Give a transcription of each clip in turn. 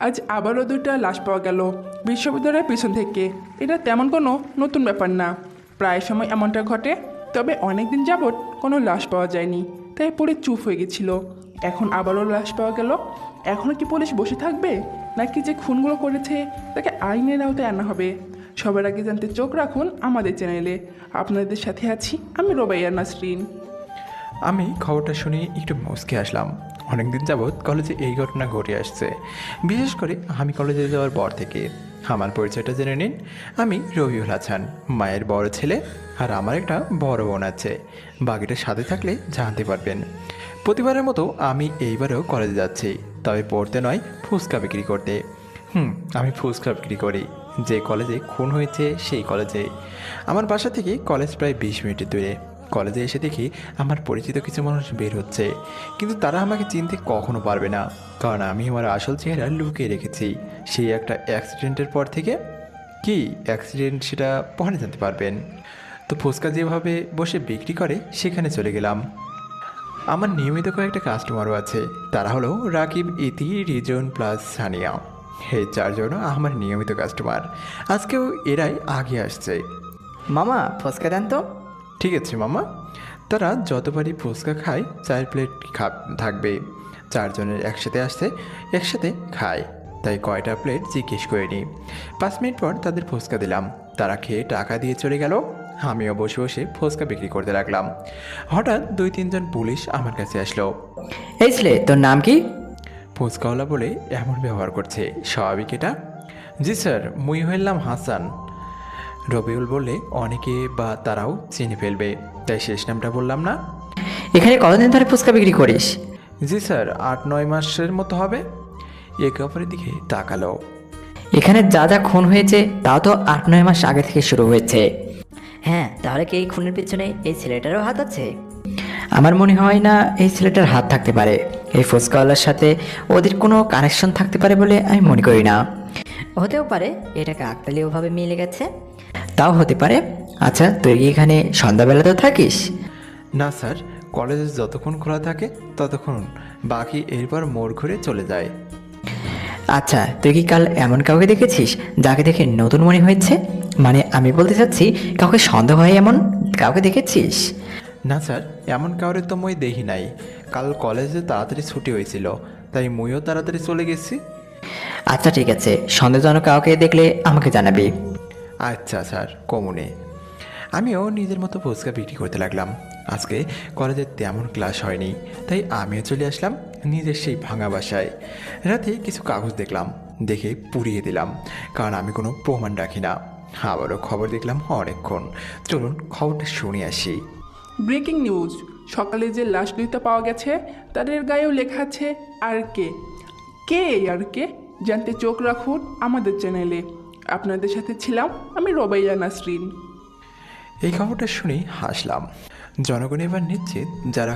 আজ আবারও দুইটা লাশ পাওয়া গেল বিশ্ববিদ্যালয়ের পিছন থেকে। এটা তেমন কোনো নতুন ব্যাপার না, প্রায় সময় এমনটা ঘটে। তবে অনেক দিন যাবৎ কোনো লাশ পাওয়া যায়নি, তাই পুলিশ চুপ হয়ে গেছিল। এখন আবারও লাশ পাওয়া গেল। এখনও কি পুলিশ বসে থাকবে, নাকি যে খুনগুলো করেছে তাকে আইনের আওতায় আনা হবে? সবার আগে জানতে চোখ রাখুন আমাদের চ্যানেলে। আপনাদের সাথে আছি আমি রোবাইয়া নাসরিন। আমি খবরটা শুনে একটু মুচকে আসলাম। অনেকদিন যাবৎ কলেজে এই ঘটনা ঘটে আসছে, বিশেষ করে আমি কলেজে যাওয়ার পর থেকে। আমার পরিচয়টা জেনে নিন, আমি রবিউল হাসান, মায়ের বড় ছেলে। আর আমার একটা বড় বোন আছে, বাকিটা সাথে থাকলে জানতে পারবেন। প্রতিবারের মতো আমি এইবারেও কলেজে যাচ্ছি, তবে পড়তে নয়, ফুচকা বিক্রি করতে। আমি ফুচকা বিক্রি করি যে কলেজে খুন হয়েছে সেই কলেজে। আমার বাসা থেকে কলেজ প্রায় 20 মিনিটের দূরে। কলেজে এসে দেখি আমার পরিচিত কিছু মানুষ বের হচ্ছে, কিন্তু তারা আমাকে চিনতে কখনো পারবে না, কারণ আমি আমার আসল চেহারা লুকিয়ে রেখেছি সেই একটা অ্যাক্সিডেন্টের পর থেকে। কি অ্যাক্সিডেন্ট সেটা পরে জানতে পারবেন। তো ফুচকা যেভাবে বসে বিক্রি করে সেখানে চলে গেলাম। আমার নিয়মিত কয়েকটা কাস্টমারও আছে, তারা হলো রাকিব, ইতি, রিজন প্লাস সানিয়া। এই চারজনও আমার নিয়মিত কাস্টমার। আজকেও এরাই আগে আসছে। মামা ফুচকা দেন তো। ঠিক আছে মামা। তারা যতবারই ফুচকা খায় 4 প্লেট থাকবে। চারজনের একসাথে আসছে, একসাথে খায়, তাই কয়টা প্লেট জিজ্ঞেস করে নিই। 5 মিনিট পর তাদের ফুচকা দিলাম, তারা খেয়ে টাকা দিয়ে চলে গেল। আমিও বসে বসে ফুচকা বিক্রি করতে লাগলাম। হঠাৎ 2-3 জন পুলিশ আমার কাছে আসলো। এই ছেলে, তোর নাম কি? ফুচকাওয়ালা বলে এমন ব্যবহার করছে, স্বাভাবিক এটা? জি স্যার, মুই হইলাম হাসান। রবিউল বললে অনেকে বা তারাও চিনে ফেলবে, তাই শেষ নামটা বললাম না। এখানে কতদিন ধরে ফুচকা বিক্রি করিস? জি স্যার, 8-9 মাসের মতো হবে। একে অপরের দিকে তাকালো। এখানে যা যা খুন হয়েছে তাও তো 8-9 মাস আগে থেকে শুরু হয়েছে। হ্যাঁ, তাহলে কি এই খুনের পিছনে এই ছেলেটারও হাত আছে? আমার মনে হয় না এই ছেলেটার হাত থাকতে পারে। এই ফুচকাওয়ালার সাথে ওদের কোনো কানেকশন থাকতে পারে বলে আমি মনে করি না। হতেও পারে এটা কাকতালীয়ভাবে মিলে গেছে। তাও হতে পারে। আচ্ছা, তুই কি এখানে সন্ধ্যাবেলাতেও থাকিস? না স্যার, কলেজে যতক্ষণ খোলা থাকে ততক্ষণ, বাকি এরপর মোড় ঘুরে চলে যায়। আচ্ছা, তুই কি কাল এমন কাউকে দেখেছিস যাকে দেখে নতুন মনে হয়েছে? মানে আমি বলতে চাচ্ছি, কাউকে সন্দেহ হয় এমন কাউকে দেখেছিস? না স্যার, এমন কাউরে তো মই দেখি নাই। কাল কলেজে তাড়াতাড়ি ছুটি হয়েছিল, তাই মুইও তাড়াতাড়ি চলে গেছি। আচ্ছা ঠিক আছে, সন্দেহজনক কাউকে দেখলে আমাকে জানাবি। আচ্ছা স্যার, কমুনে। আমিও নিজের মতো ফুচকা বিক্রি করতে লাগলাম। আজকে কলেজে তেমন ক্লাস হয়নি, তাই আমিও চলে আসলাম নিজের সেই ভাঙা বাসায়। রাতে কিছু কাগজ দেখলাম, দেখে পুড়িয়ে দিলাম, কারণ আমি কোনো প্রমাণ রাখি না। আবারও খবর দেখলাম অনেকক্ষণ। চলুন খবরটা শুনে আসি। ব্রেকিং নিউজ, সকালে যে লাশ দুইটা পাওয়া গেছে তাদের গায়েও লেখা আছে আর কে। কে এই আর কে জানতে চোখ রাখুন আমাদের চ্যানেলে। আপনাদের সাথে ছিলাম আমি রোবাইয়া নাসরিন। এই খবরটা শুনে হাসলাম। জনগণ এবার নিশ্চিত যারা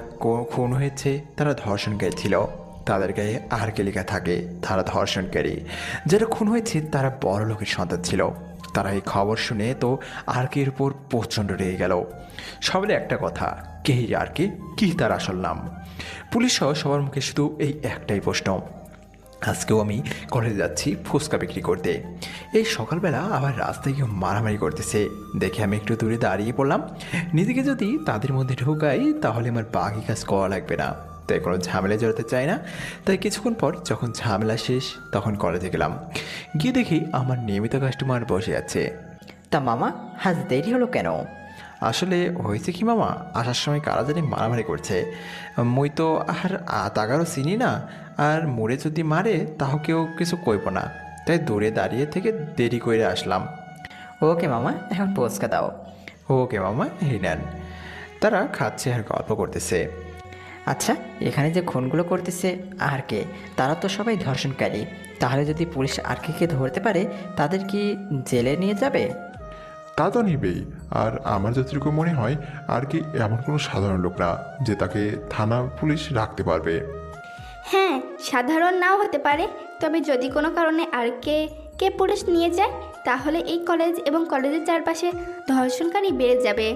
খুন হয়েছে তারা ধর্ষণকারী ছিল। তাদের গায়ে আর কে লেখা থাকে তারা ধর্ষণকারী। যারা খুন হয়েছে তারা বড় লোকের সন্তান ছিল। তারা এই খবর শুনে তো আর কের উপর প্রচণ্ড রেগে গেল। সবাই একটা কথা, কে আর কে, কী তার আসল নাম? পুলিশ সহ সবার মুখে শুধু এই একটাই প্রশ্ন। আজকেও আমি কলেজে যাচ্ছি ফুচকা বিক্রি করতে। এই সকালবেলা আবার রাস্তায় কেউ মারামারি করতেছে দেখে আমি একটু দূরে দাঁড়িয়ে পড়লাম। নিজেকে যদি তাদের মধ্যে ঢুকাই তাহলে আমার বাকি কাজ করা লাগবে না, তাই কোনো ঝামেলা জড়াতে চাই না। তাই কিছুক্ষণ পর যখন ঝামেলা শেষ তখন কলেজে গেলাম। গিয়ে দেখি আমার নিয়মিত কাস্টমার বসে আছে। তা মামা, আজ দেরি হলো কেন? আসলে হয়েছে কি মামা, আসার সময় কারা জানি মারামারি করছে। মুই তো আর তাগারও চিনি না, আর মোড়ে যদি মারে তাও কেউ কিছু কইব না, তাই দূরে দাঁড়িয়ে থেকে দেরি করে আসলাম। ওকে মামা, এখন ফুচকা দাও। ওকে মামা, এই নেন। তারা খাচ্ছে আর গল্প করতেছে। আচ্ছা, এখানে যে খুনগুলো করতেছে আর কে, তারা তো সবাই ধর্ষণকারী। তাহলে যদি পুলিশ আর কে ধরতে পারে, তাদের কি জেলে নিয়ে যাবে? তা তো নিবেই। আর আমার যতটুকু মনে হয় আর কি এমন কোনো সাধারণ লোক না যে তাকে থানা পুলিশ রাখতে পারবে। হ্যাঁ, সাধারণ নাও হতে পারে, তবে যদি কোনো কারণে আর কে কে পুলিশ নিয়ে যায় তাহলে এই কলেজ এবং কলেজের চারপাশে ধর্ষণকারী বেড়ে যাবে।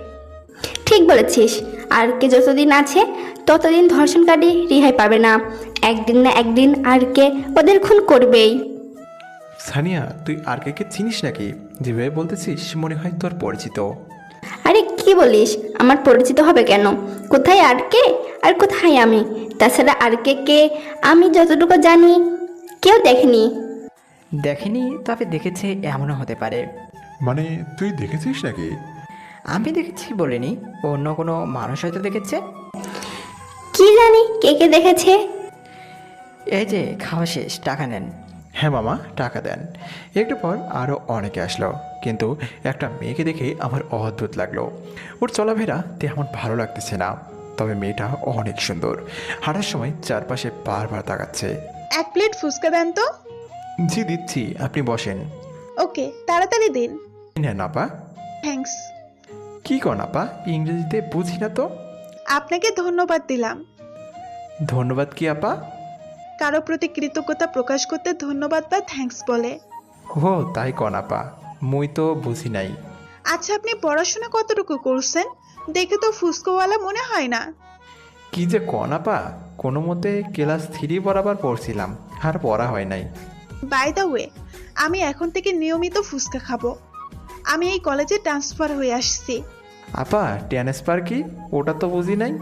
ঠিক বলেছিস, আর কে যতদিন আছে ততদিন ধর্ষণকারী রেহাই পাবে না। একদিন না একদিন আর কে ওদের খুন করবেই। সানিয়া, তুই আর কে চিনিস নাকি? যেভাবে বলতেছিস মনে হয় তোর পরিচিত। আরে কি বলিস, আমার পরিচিত হবে কেন? কোথায় আর কে আর কোথায় আমি? তাছাড়া আর কে আমি যতটুকু জানি কেউ দেখেনি। দেখেনি, তবে দেখেছে এমনও হতে পারে। মানে তুই দেখেছিস নাকি? আমি দেখেছি বলিনি, অন্য কোনো মানুষ হয়তো দেখেছে। কি জানি কে দেখেছে। এই যে খাওয়া শেষ, টাকা নেন। হ্যাঁ মামা, টাকা দেন। একটু পর আরও অনেকে আসলো, কিন্তু একটা মেয়েকে দেখে আমার অদ্ভুত লাগলো। ওর চলাফেরা তেমন ভালো লাগতেছে না, তবে মেয়েটা অনেক সুন্দর। হাঁটার সময় চারপাশে বারবার তাকাচ্ছে। 1 প্লেট ফুচকা দেন তো। জি দিচ্ছি, আপনি বসেন। ওকে, তাড়াতাড়ি দিন। নেন আপা। থ্যাঙ্কস। কী কন আপা, ইংরেজিতে বুঝি না তো। আপনাকে ধন্যবাদ দিলাম। ধন্যবাদ কি আপা? কারো প্রতি কৃতজ্ঞতা প্রকাশ করতে ধন্যবাদ বা থ্যাঙ্কস বলে। ও তাই কন আপা, মুই তো বুঝি নাই। আচ্ছা, আপনি পড়াশোনা কতটুকু করছেন? দেখে তো ফুচকাওয়ালা মনে হয় না। কি যে কন আপা, কোনো মতে ক্লাস 3 বরাবর পড়ছিলাম, আর পড়া হয় নাই। বাই দ্য ওয়ে, আমি এখন থেকে নিয়মিত ফুচকা খাবো। আমি এই কলেজে ট্রান্সফার হয়ে আসছি। আপা ট্রান্সফার কি? ওটা তো বুঝি নাই।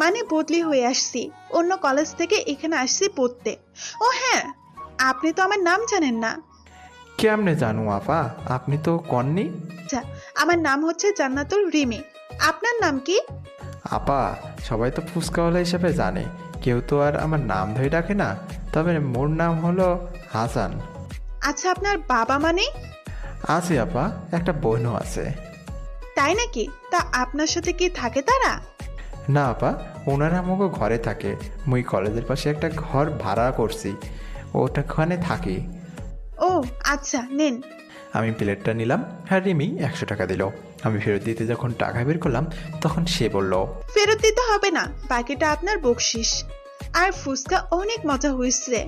মানে বদলি হয়ে আসছি, অন্য কলেজ থেকে এখানে আসছি পড়তে। ও হ্যাঁ, আপনি তো আমার নাম জানেন না। কেমনে জানু আপা, আপনি তো কননি। আচ্ছা, আমার নাম হচ্ছে জান্নাতুল রিমি। আপনার নাম কি? আপা সবাই তো ফুচকাওয়ালা হিসেবে জানে, কেউ তো আর আমার নাম ধরে ডাকে না। তবে মোর নাম হলো হাসান। আচ্ছা, আপনার বাবা মানে? আছে আপা, একটা বোনও আছে। তাই নাকি? তা আপনার সাথে কি থাকে তারা? না আপা, ওনারা আমাকে ঘরে থাকে। মুই কলেজের পাশে একটা ঘর ভাড়া করছি, ওটাখানে থাকি। ও আচ্ছা, নেন। আমি প্লেটটা নিলাম, হ্যাঁ রিমি 100 টাকা দিল। আমি ফেরত দিতে যখন টাকা বের করলাম, তখন সে বলল, ফেরত দিতে হবে না, বাকিটা আপনার বকশিস। আর ফুচকা অনেক মজা হয়েছে।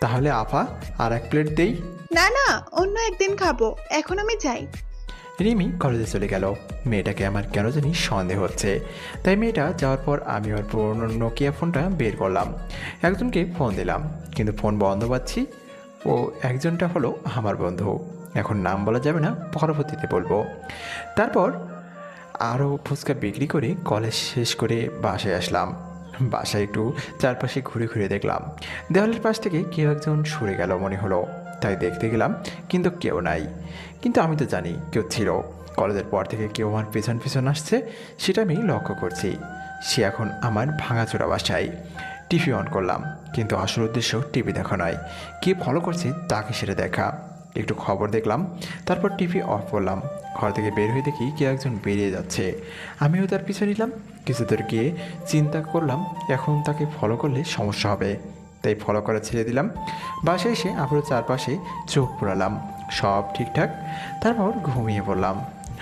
তাহলে আপা আর 1 প্লেট দেই। না না, অন্য একদিন খাবো, এখন আমি যাই। রিমি কলেজে চলে গেল। মেয়েটাকে আমার কেন জানি সন্দেহ হচ্ছে। তাই মেয়েটা যাওয়ার পর আমি ওর পুরনো নোকিয়া ফোনটা বের করলাম, একজনকে ফোন দিলাম, কিন্তু ফোন বন্ধ পাচ্ছি। ও একজনটা হলো আমার বন্ধু, এখন নাম বলা যাবে না, পরবর্তীতে বলবো। তারপর আরও ফুচকা বিক্রি করে কলেজ শেষ করে বাসায় আসলাম। বাসায় একটু চারপাশে ঘুরে ঘুরে দেখলাম, দেওয়ালের পাশ থেকে কেউ একজন সরে গেল মনে হলো, তাই দেখতে গেলাম, কিন্তু কেউ নাই। কিন্তু আমি তো জানি কেউ ছিল। কলেজের পর থেকে কেউ আমার পেছন পেছন আসছে, সেটা আমি লক্ষ্য করছি। সে এখন আমার ভাঙাচোরা বাসায়। টিভি অন করলাম, কিন্তু আসল উদ্দেশ্য টিভি দেখা নয়, কে ফলো করছে তাকে সেটা দেখা। একটু খবর দেখলাম, তারপর টিভি অফ করলাম। ঘর থেকে বের হয়ে দেখি কেউ একজন বেরিয়ে যাচ্ছে, আমিও তার পিছু নিলাম। কিছু দূর গিয়ে চিন্তা করলাম এখন তাকে ফলো করলে সমস্যা হবে, তাই ফলো করা ছেড়ে দিলাম। বাসায় এসে আবারও চারপাশে চোখ পোড়ালাম, সব ঠিকঠাক। তারপর ঘুমিয়ে পড়লাম।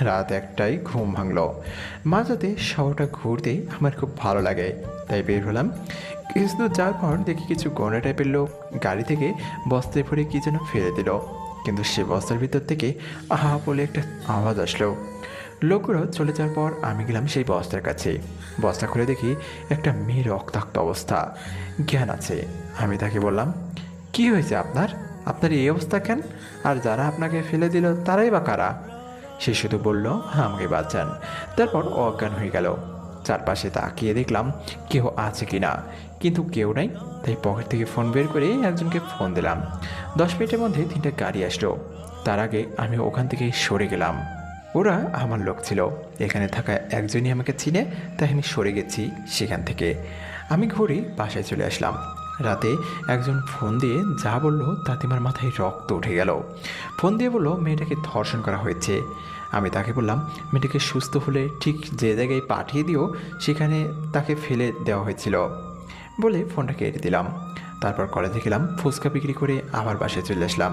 রাত 1টায় ঘুম ভাঙলো। মাঝরাতে শহরটা ঘুরতে আমার খুব ভালো লাগে, তাই বের হলাম। কিছু দূর যাওয়ার পর দেখি কিছু গোনা টাইপের লোক গাড়ি থেকে বস্তায় ভরে কি যেন ফেলে দিল, কিন্তু সে বস্তার ভিতর থেকে আহা বলে একটা আওয়াজ আসলো। লোকগুলো চলে যাওয়ার পর আমি গেলাম সেই বস্তার কাছে। বস্তা খুলে দেখি একটা মেয়ে রক্তাক্ত অবস্থা, জ্ঞান আছে। আমি তাকে বললাম, কি হয়েছে আপনার? আপনার এই অবস্থা কেন? আর যারা আপনাকে ফেলে দিল তারাই বা কারা? সে শুধু বলল, হ্যাঁ আমাকে বাঁচান। তারপর অজ্ঞান হয়ে গেল। চারপাশে তাকিয়ে দেখলাম কেউ আছে কিনা, কিন্তু কেউ নাই। তাই পকেট থেকে ফোন বের করে একজনকে ফোন দিলাম। 10 মিনিটের মধ্যে 3টা গাড়ি আসলো। তার আগে আমি ওখান থেকে সরে গেলাম। ওরা আমার লোক ছিল, এখানে থাকা একজনই আমাকে চিনে, তাই আমি সরে গেছি সেখান থেকে। আমি ঘুরে বাসায় চলে আসলাম। রাতে একজন ফোন দিয়ে যা বলল তাতে আমার মাথায় রক্ত উঠে গেল। ফোন দিয়ে বলল মেয়েটাকে ধর্ষণ করা হয়েছে। আমি তাকে বললাম মেয়েটাকে সুস্থ হলে ঠিক যে জায়গায় পাঠিয়ে দিও, সেখানে তাকে ফেলে দেওয়া হয়েছিল বলে ফোনটা কেটে দিলাম। তারপর কলেজে গেলাম, ফুচকা বিক্রি করে আবার বাসায় চলে আসলাম।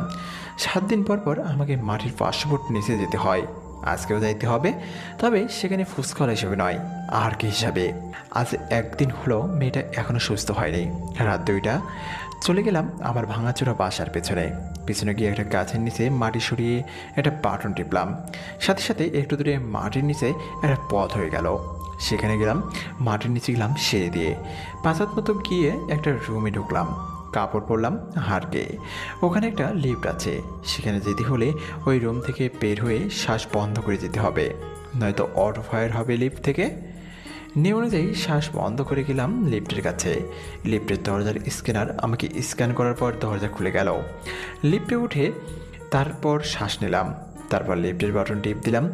7 দিন পর পর আমাকে মাটির 500 ফুট নিচে যেতে হয়। আজকেও যাইতে হবে, তবে সেখানে ফুচকাওয়ালা হিসেবে নয়, আর কি হিসাবে। আজ 1 দিন হলো মেয়েটা এখনও সুস্থ হয়নি। রাত 2টা চলে গেলাম আমার ভাঙাচোরা বাসার পিছনে গিয়ে একটা গাছের নিচে মাটি সরিয়ে একটা বাটন টিপলাম। সাথে সাথে একটু দূরে মাটির নিচে একটা পথ হয়ে গেল। সেখানে গেলাম, মাটির নিচে গেলাম সিঁড়ি দিয়ে। 5 হাত মতো গিয়ে একটা রুমে ঢুকলাম। কাপড় পরলাম হারকে। ওখানে একটা লিফট আছে, সেখানে যেতে হলে ওই রুম থেকে বের হয়ে শ্বাস বন্ধ করে যেতে হবে, নয়তো অটো ফায়ার হবে লিফট থেকে। নিয়ম অনুযায়ী শ্বাস বন্ধ করে গেলাম লিফটের কাছে। লিফটের দরজার স্ক্যানার আমাকে স্ক্যান করার পর দরজা খুলে গেল। লিফটে উঠে তারপর শ্বাস নিলাম, তারপর লিফটের বাটন টিপ দিলাম।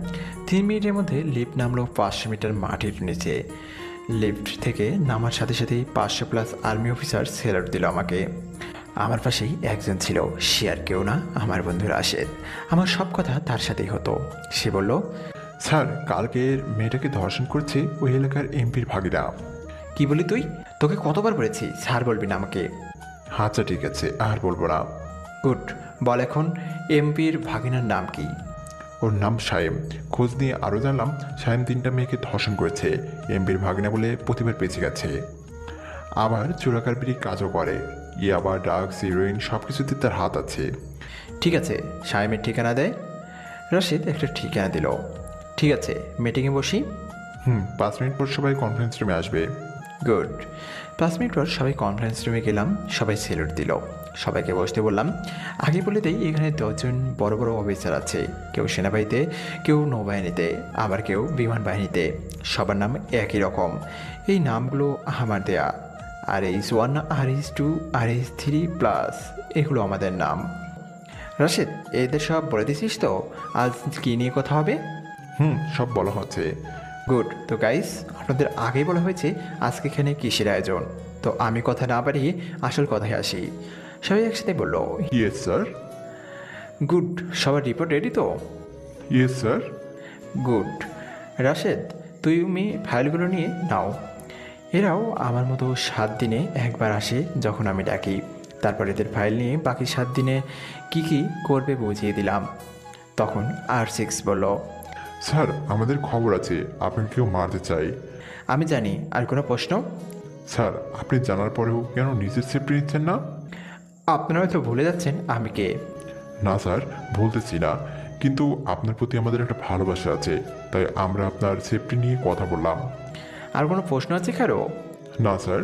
3 মিনিটের মধ্যে লিফট নামলো 500 মিটার মাটির নিচে। লিফট থেকে নামার সাথে সাথেই 500+ আর্মি অফিসার স্যালুট দিল আমাকে। আমার পাশেই একজন ছিল, সে আর কেউ না, আমার বন্ধু রাশেদ। আমার সব কথা তার সাথেই হতো। সে বলল, স্যার, কালকের মেয়েটাকে ধর্ষণ করছে ওই এলাকার এমপির ভাগিনা। কি বলি তুই? তোকে কতবার বলেছি স্যার বলবি না আমাকে? আচ্ছা ঠিক আছে, আর বলবো না। গুড, বল এখন এমপির ভাগিনার নাম কি? ওর নাম সায়েম। খোঁজ নিয়ে আরও জানলাম সায়েম 3টা মেয়েকে ধর্ষণ করেছে। এমপির ভাগিনা বলে প্রতিবার বেঁচে গেছে। আবার চোরাকারবিরি কাজও করে। আবার ড্রাগস, হিরোইন সব কিছুতে তার হাত আছে। ঠিক আছে, সায়েমের ঠিকানা দেয়। রাশিদ একটা ঠিকানা দিল। ঠিক আছে, মিটিংয়ে বসি। 5 মিনিট পর সবাই কনফারেন্স রুমে আসবে। গুড। 5 মিনিট পর সবাই কনফারেন্স রুমে গেলাম। সবাই স্যালুট দিল। সবাইকে বসতে বললাম। আগে বলে দেই, এখানে 10 জন বড় বড় অফিসার আছে। কেউ সেনাবাহিনীতে, কেউ নৌবাহিনীতে, আবার কেউ বিমান বাহিনীতে। সবার নাম একই রকম। এই নামগুলো আমার দেয়া। RH1, RH2, RH3+, এগুলো আমাদের নাম। রাশেদ, এদের সব বলে দিছিস তো আজ কী নিয়ে কথা হবে? সব বলা হচ্ছে। গুড। তো গাইস, আপনাদের আগেই বলা হয়েছে আজকে এখানে কিসের আয়োজন। তো আমি কথা না বাড়িয়ে আসল কথায় আসি। সবাই একসাথে বলল, ইয়েস স্যার। গুড। সবার রিপোর্ট রেডি তো? Yes sir. গুড। রাশেদ, তুমি ফাইলগুলো নিয়ে নাও। এরাও আমার মতো 7 দিনে একবার আসে যখন আমি ডাকি। তারপর এদের ফাইল নিয়ে বাকি 7 দিনে কি কি করবে বুঝিয়ে দিলাম। তখন R6 বলল, স্যার, আমাদের খবর আছে আপনাকে কেউ মারতে চাই। আমি জানি। আর কোনো প্রশ্ন? স্যার, আপনি জানার পরেও কেন নিজের সেফটি নিচ্ছেন না? আপনারা হয়তো ভুলে যাচ্ছেন আমি কে। না স্যার, বলতেছি না, কিন্তু আপনার প্রতি আমাদের একটা ভালোবাসা আছে, তাই আমরা আপনার সেফটি নিয়ে কথা বললাম। আর কোনো প্রশ্ন আছে কারো? না স্যার।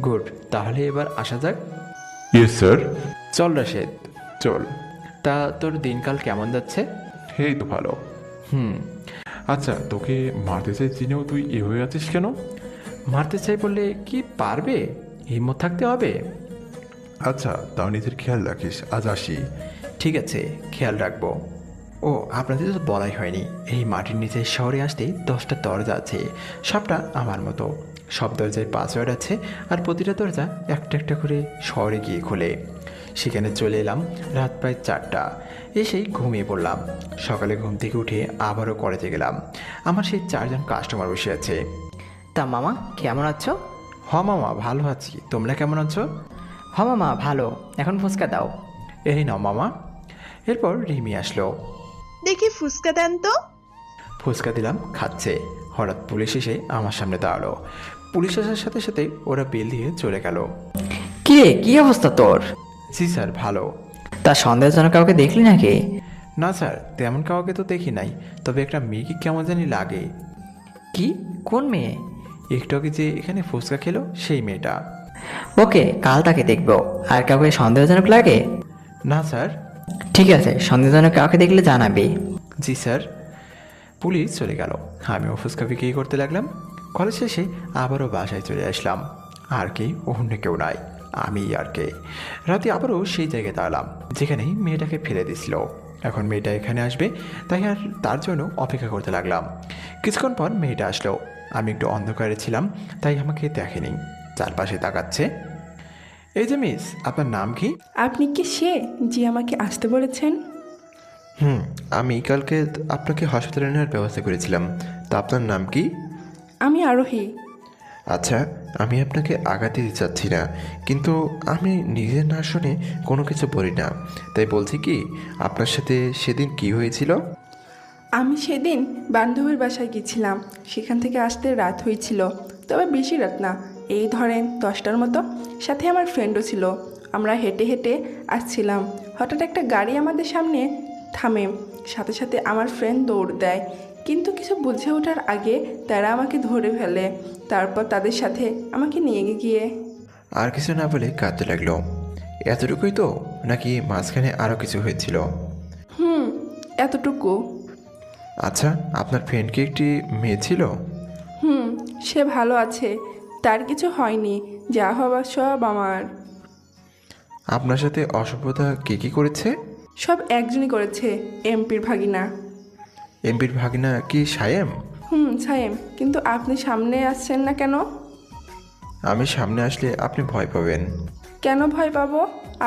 গুড। তাহলে এবার আসা যাক। Yes sir. চল রাশেদ। চল। তা তোর দিনকাল কেমন যাচ্ছে? এই তো ভালো। আচ্ছা, তোকে মারতে চাই চিনেও তুই এ হয়ে আছিস কেন? মারতে চাই বললে কি পারবে? হিম্মত থাকতে হবে। আচ্ছা, তাও নিজের খেয়াল রাখিস। আজ আসি। ঠিক আছে, খেয়াল রাখবো। ও, আপনাদের তো বলাই হয়নি, এই মাটির নিচে শহরে আসতে 10টা দরজা আছে। সবটা আমার মতো। সব দরজায় পাসওয়ার্ড আছে, আর প্রতিটা দরজা একটা একটা করে শহরে গিয়ে খোলে। সেখানে চলে এলাম রাত প্রায় 4টা। এসেই ঘুমিয়ে পড়লাম। সকালে ঘুম থেকে উঠে আবারও কলেজে গেলাম। আমার সেই 4 জন কাস্টমার বসে আছে। তা মামা কেমন আছো? মামা, ভালো আছি। তোমরা কেমন আছো? মামা ভালো। এখন ফুচকা দাও। এই নাও মামা। এরপর রিমি আসলো। দেখি ফুচকা দেন তো। ফুচকা দিলাম, খাচ্ছে। হঠাৎ পুলিশ এসে আমার সামনে দাঁড়ালো। পুলিশ আসার সাথে সাথে ওরা বিল দিয়ে চলে গেল। কি রে, কি অবস্থা তোর? জি স্যার, ভালো। তা সন্দেহজনক কাউকে দেখলি নাকি? না স্যার, তেমন কাউকে তো দেখি নাই, তবে একটা মেয়েকে কেমন জানি লাগে। কি? কোন মেয়ে? একটু আগে যে এখানে ফুচকা খেলো, সেই মেয়েটা। ওকে, কাল তাকে দেখবো। আর কাউকে সন্দেহজনক লাগে? না স্যার। ঠিক আছে, সন্দেহজনক কাউকে দেখলে জানাবি। জি স্যার। পুলিশ চলে গেল। আমিও ফুচকা বিক্রি করতে লাগলাম। কলেজ শেষে আবারও বাসায় চলে আসলাম। আর কি, অন্য কেউ নাই, আমি আর কে। রাতে আবারও সেই জায়গায় দাঁড়ালাম যেখানেই মেয়েটাকে ফেলে দিছিল। এখন মেয়েটা এখানে আসবে, তাই আর তার জন্য অপেক্ষা করতে লাগলাম। কিছুক্ষণ পর মেয়েটা আসলো। আমি একটু অন্ধকারে ছিলাম, তাই আমাকে দেখেনি। চারপাশে তাকাচ্ছে। এই যে মিস, আপনার নাম কি? আপনি কি সে যে আমাকে আসতে বলেছেন? আমি কালকে আপনাকে হাসপাতালে নেওয়ার ব্যবস্থা করেছিলাম। তা আপনার নাম কি? আমি আরোহী। আচ্ছা, আমি আপনাকে আঘাত দিতে চাচ্ছি না, কিন্তু আমি নিজের না শুনে কোনো কিছু বলি না। তাই বলছি কি, আপনার সাথে সেদিন কি হয়েছিল? আমি সেদিন বান্ধবীর বাসায় গেছিলাম। সেখান থেকে আসতে রাত হয়েছিল, তবে বেশি রাত না, এই ধরেন 10টার মতো। সাথে আমার ফ্রেন্ডও ছিল। আমরা হেঁটে হেঁটে আসছিলাম। হঠাৎ একটা গাড়ি আমাদের সামনে থামে। সাথে সাথে আমার ফ্রেন্ড দৌড় দেয়, কিন্তু কিছু বুঝে ওঠার আগে তারা আমাকে ধরে ফেলে। তারপর তাদের সাথে আমাকে নিয়ে গিয়ে আর কিছু না বলে কাঁদতে লাগলো। এতটুকুই তো, নাকি মাঝখানে আরও কিছু হয়েছিল? হুম, এতটুকু। আচ্ছা, আপনার ফ্রেন্ড কি একটি মেয়ে ছিল? হুম, সে ভালো আছে, তার কিছু হয়নি, যা হবার সব আমার। আপনার সাথে অসভ্যতা কে কী করেছে? সব একজনই করেছে, এমপির ভাগিনা। এমপির ভাগিনা কি সায়েম? হুম, সায়েম, কিন্তু আপনি সামনে আসছেন না কেন? আমি সামনে আসলে আপনি ভয় পাবেন। কেন ভয় পাবো?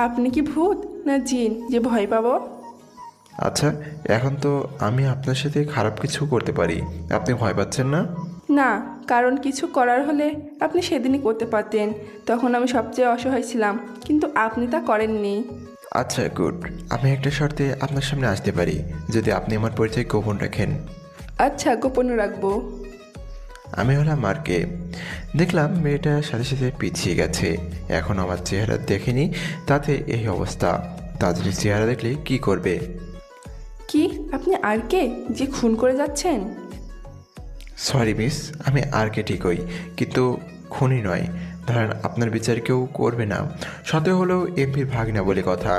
আপনি কি ভূত না জিন যে ভয় পাবো? আচ্ছা, এখন তো আমি আপনার সাথে খারাপ কিছু করতে পারি, আপনি ভয় পাচ্ছেন না? না, কারণ কিছু করার হলে আপনি সেদিনই করতে পারতেন, তখন আমি সবচেয়ে অসহায় ছিলাম, কিন্তু আপনি তা করেননি। আচ্ছা, গুড। আমি একটা শর্তে আপনার সামনে আসতে পারি, যদি আপনি আমার পরিচয় গোপন রাখেন। আচ্ছা, গোপনে রাখবো। আমি হলাম আরকে। দেখলাম মেয়েটা সাথে সাথে পিছিয়ে গেছে। এখন আমার চেহারা দেখেনি, তাতে এই অবস্থা। তাড়াতাড়ি চেহারা দেখলে কি করবে? কি, আপনি আর কে যে খুন করে যাচ্ছেন? সরি মিস, আমি আরকে ঠিকই, কিন্তু খুনি নয়। ধরেন আপনার বিচার কেউ করবে না, সাথে হলেও এমপির ভাগিনা বলে কথা।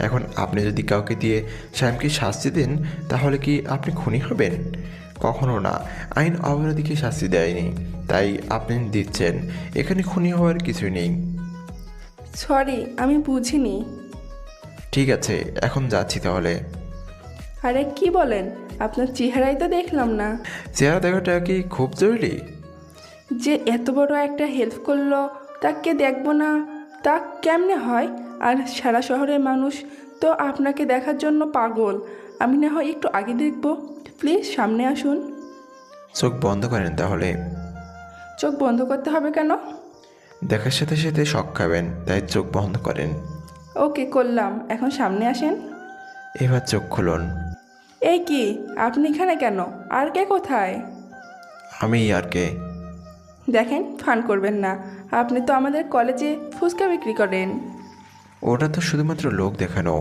এখন আপনি যদি কাউকে দিয়ে শ্যামকে শাস্তি দেন, তাহলে কি আপনি খুনি হবেন? কখনো না, আইন অপরাধীকে শাস্তি দেয়নি, তাই আপনি দিচ্ছেন। এখানে খুনি হওয়ার কিছু নেই। সরি, আমি বুঝিনি। ঠিক আছে, এখন যাচ্ছি তাহলে। আরে কি বলেন, আপনার চেহারাই তো দেখলাম না। চেহারা দেখাটা কি খুব জরুরি? যে এত বড় একটা হেল্প করলো তাকে দেখবো না, তা কেমনে হয়? আর সারা শহরের মানুষ তো আপনাকে দেখার জন্য পাগল। আমি না হয় একটু আগে দেখব, প্লিজ সামনে আসুন। চোখ বন্ধ করেন তাহলে। চোখ বন্ধ করতে হবে কেন? দেখার সাথে সাথে শক খাবেন, তাই চোখ বন্ধ করেন। ওকে, করলাম, এখন সামনে আসেন। এবার চোখ খুলুন। এই কি, আপনি এখানে কেন? আর কে কোথায়? আমি আরকে। দেখেন, ফান করবেন না, আপনি তো আমাদের কলেজে ফুচকা বিক্রি করেন। ওটা তো শুধুমাত্র লোক দেখানো।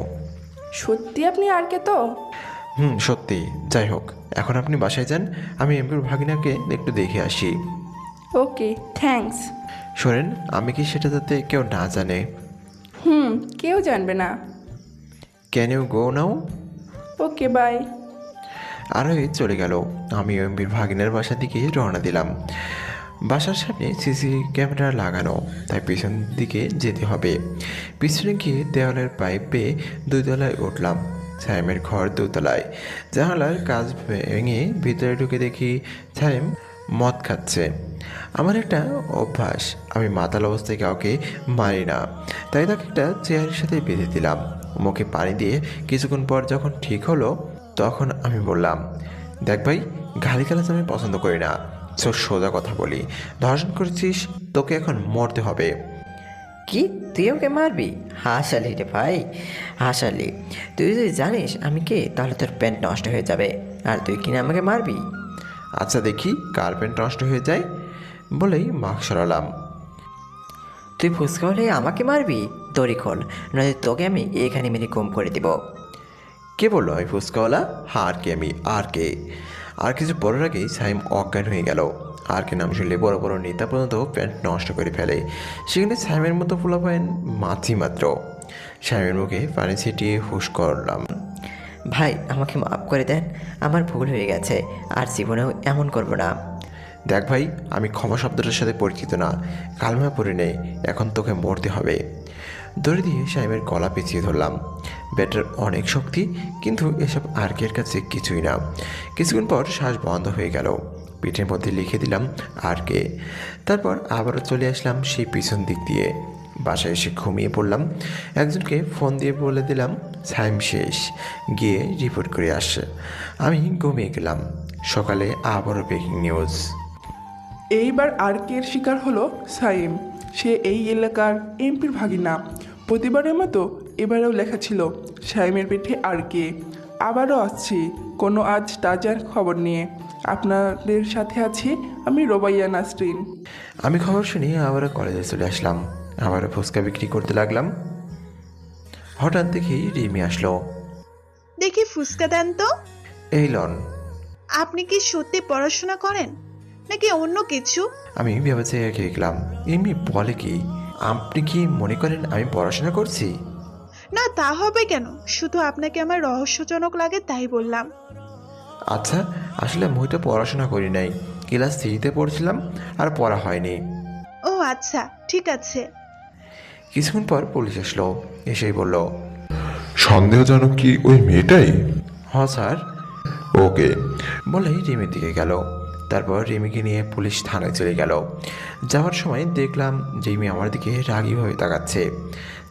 সত্যি আপনি আর কে তো? সত্যি। যাই হোক, এখন আপনি বাসায় যান, আমি এমপির ভাগিনাকে একটু দেখে আসি। ওকে, থ্যাঙ্কস। শোনেন, আমি কি সেটা যাতে কেউ না জানে? কেউ জানবে না। Can you go now? Okay, bye. Arohi চলে গেল। আমি এমপির ভাগিনার বাসার দিকে রওনা দিলাম। বাসার সামনে সিসি ক্যামেরা লাগানো, তাই পিছন দিকে যেতে হবে। পিছনে গিয়ে দেওয়ালের পাইপ পেয়ে 2 তলায় উঠলাম। সাইমের ঘর 2 তলায়। জানালার কাজ ভেঙে ভিতরে ঢুকে দেখি সাইম মদ খাচ্ছে। আমার একটা অভ্যাস, আমি মাতাল অবস্থায় কাউকে মারি না, তাই তাকে একটা চেয়ারের সাথে বেঁধে দিলাম। মুখে পানি দিয়ে কিছুক্ষণ পর যখন ঠিক হলো, তখন আমি বললাম, দেখ ভাই, গালিগালাজ আমি পছন্দ করি না। সোজা কথা বলি, ধর্ষণ করেছিস, তোকে এখন মরতে হবে। কি, তুই ওকে মারবি? হাসালি রে ভাই, হাসালি। তুই যদি জানিস আমি কে, তাহলে তোর প্যান্ট নষ্ট হয়ে যাবে। আর তুই কিনা আমাকে মারবি? আচ্ছা দেখি কার প্যান্ট নষ্ট হয়ে যায়, বলেই মাস্ক সরালাম। তুই ফুসকা হলে আমাকে মারবি? দড়ি খোল, নয়তো তোকে আমি এখানে মেরে গুম করে দিব। কে বললো আমি ফুচকাওয়ালা? হ্যাঁ, আর কে আমি, আর কে? আর কিছু বলার আগেই সাইম অজ্ঞান হয়ে গেল। আর কে নাম শুনলে বড় বড় নেতা পর্যন্ত প্যান্ট নষ্ট করে ফেলে, সেখানে সাইমের মতো পোলাপাইন মাছি মাত্র। সাইমের মুখে পানি ছিটিয়ে হুশ করলাম, ভাই আমাকে মাফ করে দেন, আমার ভুল হয়ে গেছে, আর জীবনেও এমন করব না। দেখ ভাই, আমি ক্ষমা শব্দটার সাথে পরিচিত না, কালমা পড়ে নেই, এখন তোকে মরতে হবে। দড়ি দিয়ে সাইমের গলা পেঁচিয়ে ধরলাম। ব্যাটার অনেক শক্তি, কিন্তু এসব আর্কের কাছে কিছুই না। কিছুক্ষণ পর শ্বাস বন্ধ হয়ে গেল। পিঠের মধ্যে লিখে দিলাম আরকে। তারপর আবারও চলে আসলাম সেই পিছন দিক দিয়ে। বাসায় এসে ঘুমিয়ে পড়লাম। একজনকে ফোন দিয়ে বলে দিলাম সাইম শেষ, গিয়ে রিপোর্ট করে আসে। আমি ঘুমিয়ে গেলাম। সকালে আবারও ব্রেকিং নিউজ। এইবার আরকের শিকার হলো সাইম। সে এই এলাকার এমপির ভাগিনা। প্রতিবারের মতো এবারেও লেখা ছিল সাইমের পিঠে আরকে। আবারও আসছি কোনো আজ তাজার খবর নিয়ে। আপনাদের সাথে আছি আমি রোবাইয়া নাসরিন। আমি খবর শুনি আবারও কলেজে চলে আসলাম। আবারও ফুচকা বিক্রি করতে লাগলাম। হঠাৎ দেখি রিমি আসলো। দেখি ফুসকা দেন তো। এই লন। আপনি কি সত্যি পড়াশোনা করেন নাকি অন্য কিছু? আমি ভেবেছে দেখলাম এমনি বলে কি। আপনি কি মনে করেন আমি পড়াশোনা করছি? না তা হবে কেন, শুধু আপনাকে আমার রহস্যজনক লাগে তাই বললাম। আচ্ছা, আসলে আমি তো পড়াশোনা করি নাই, ক্লাস 3-তে পড়ছিলাম, আর পড়া হয়নি। ও আচ্ছা, ঠিক আছে। কিছুক্ষণ পর পুলিশ আসলো, এসেই বলল, সন্দেহজনক কি ওই মেয়েটাই? হ্যাঁ স্যার। ওকে। বলেই রিমির দিকে গেল। তারপর রিমিকে নিয়ে পুলিশ থানায় চলে গেল। যাওয়ার সময় দেখলাম রিমি আমার দিকে রাগীভাবে তাকাচ্ছে।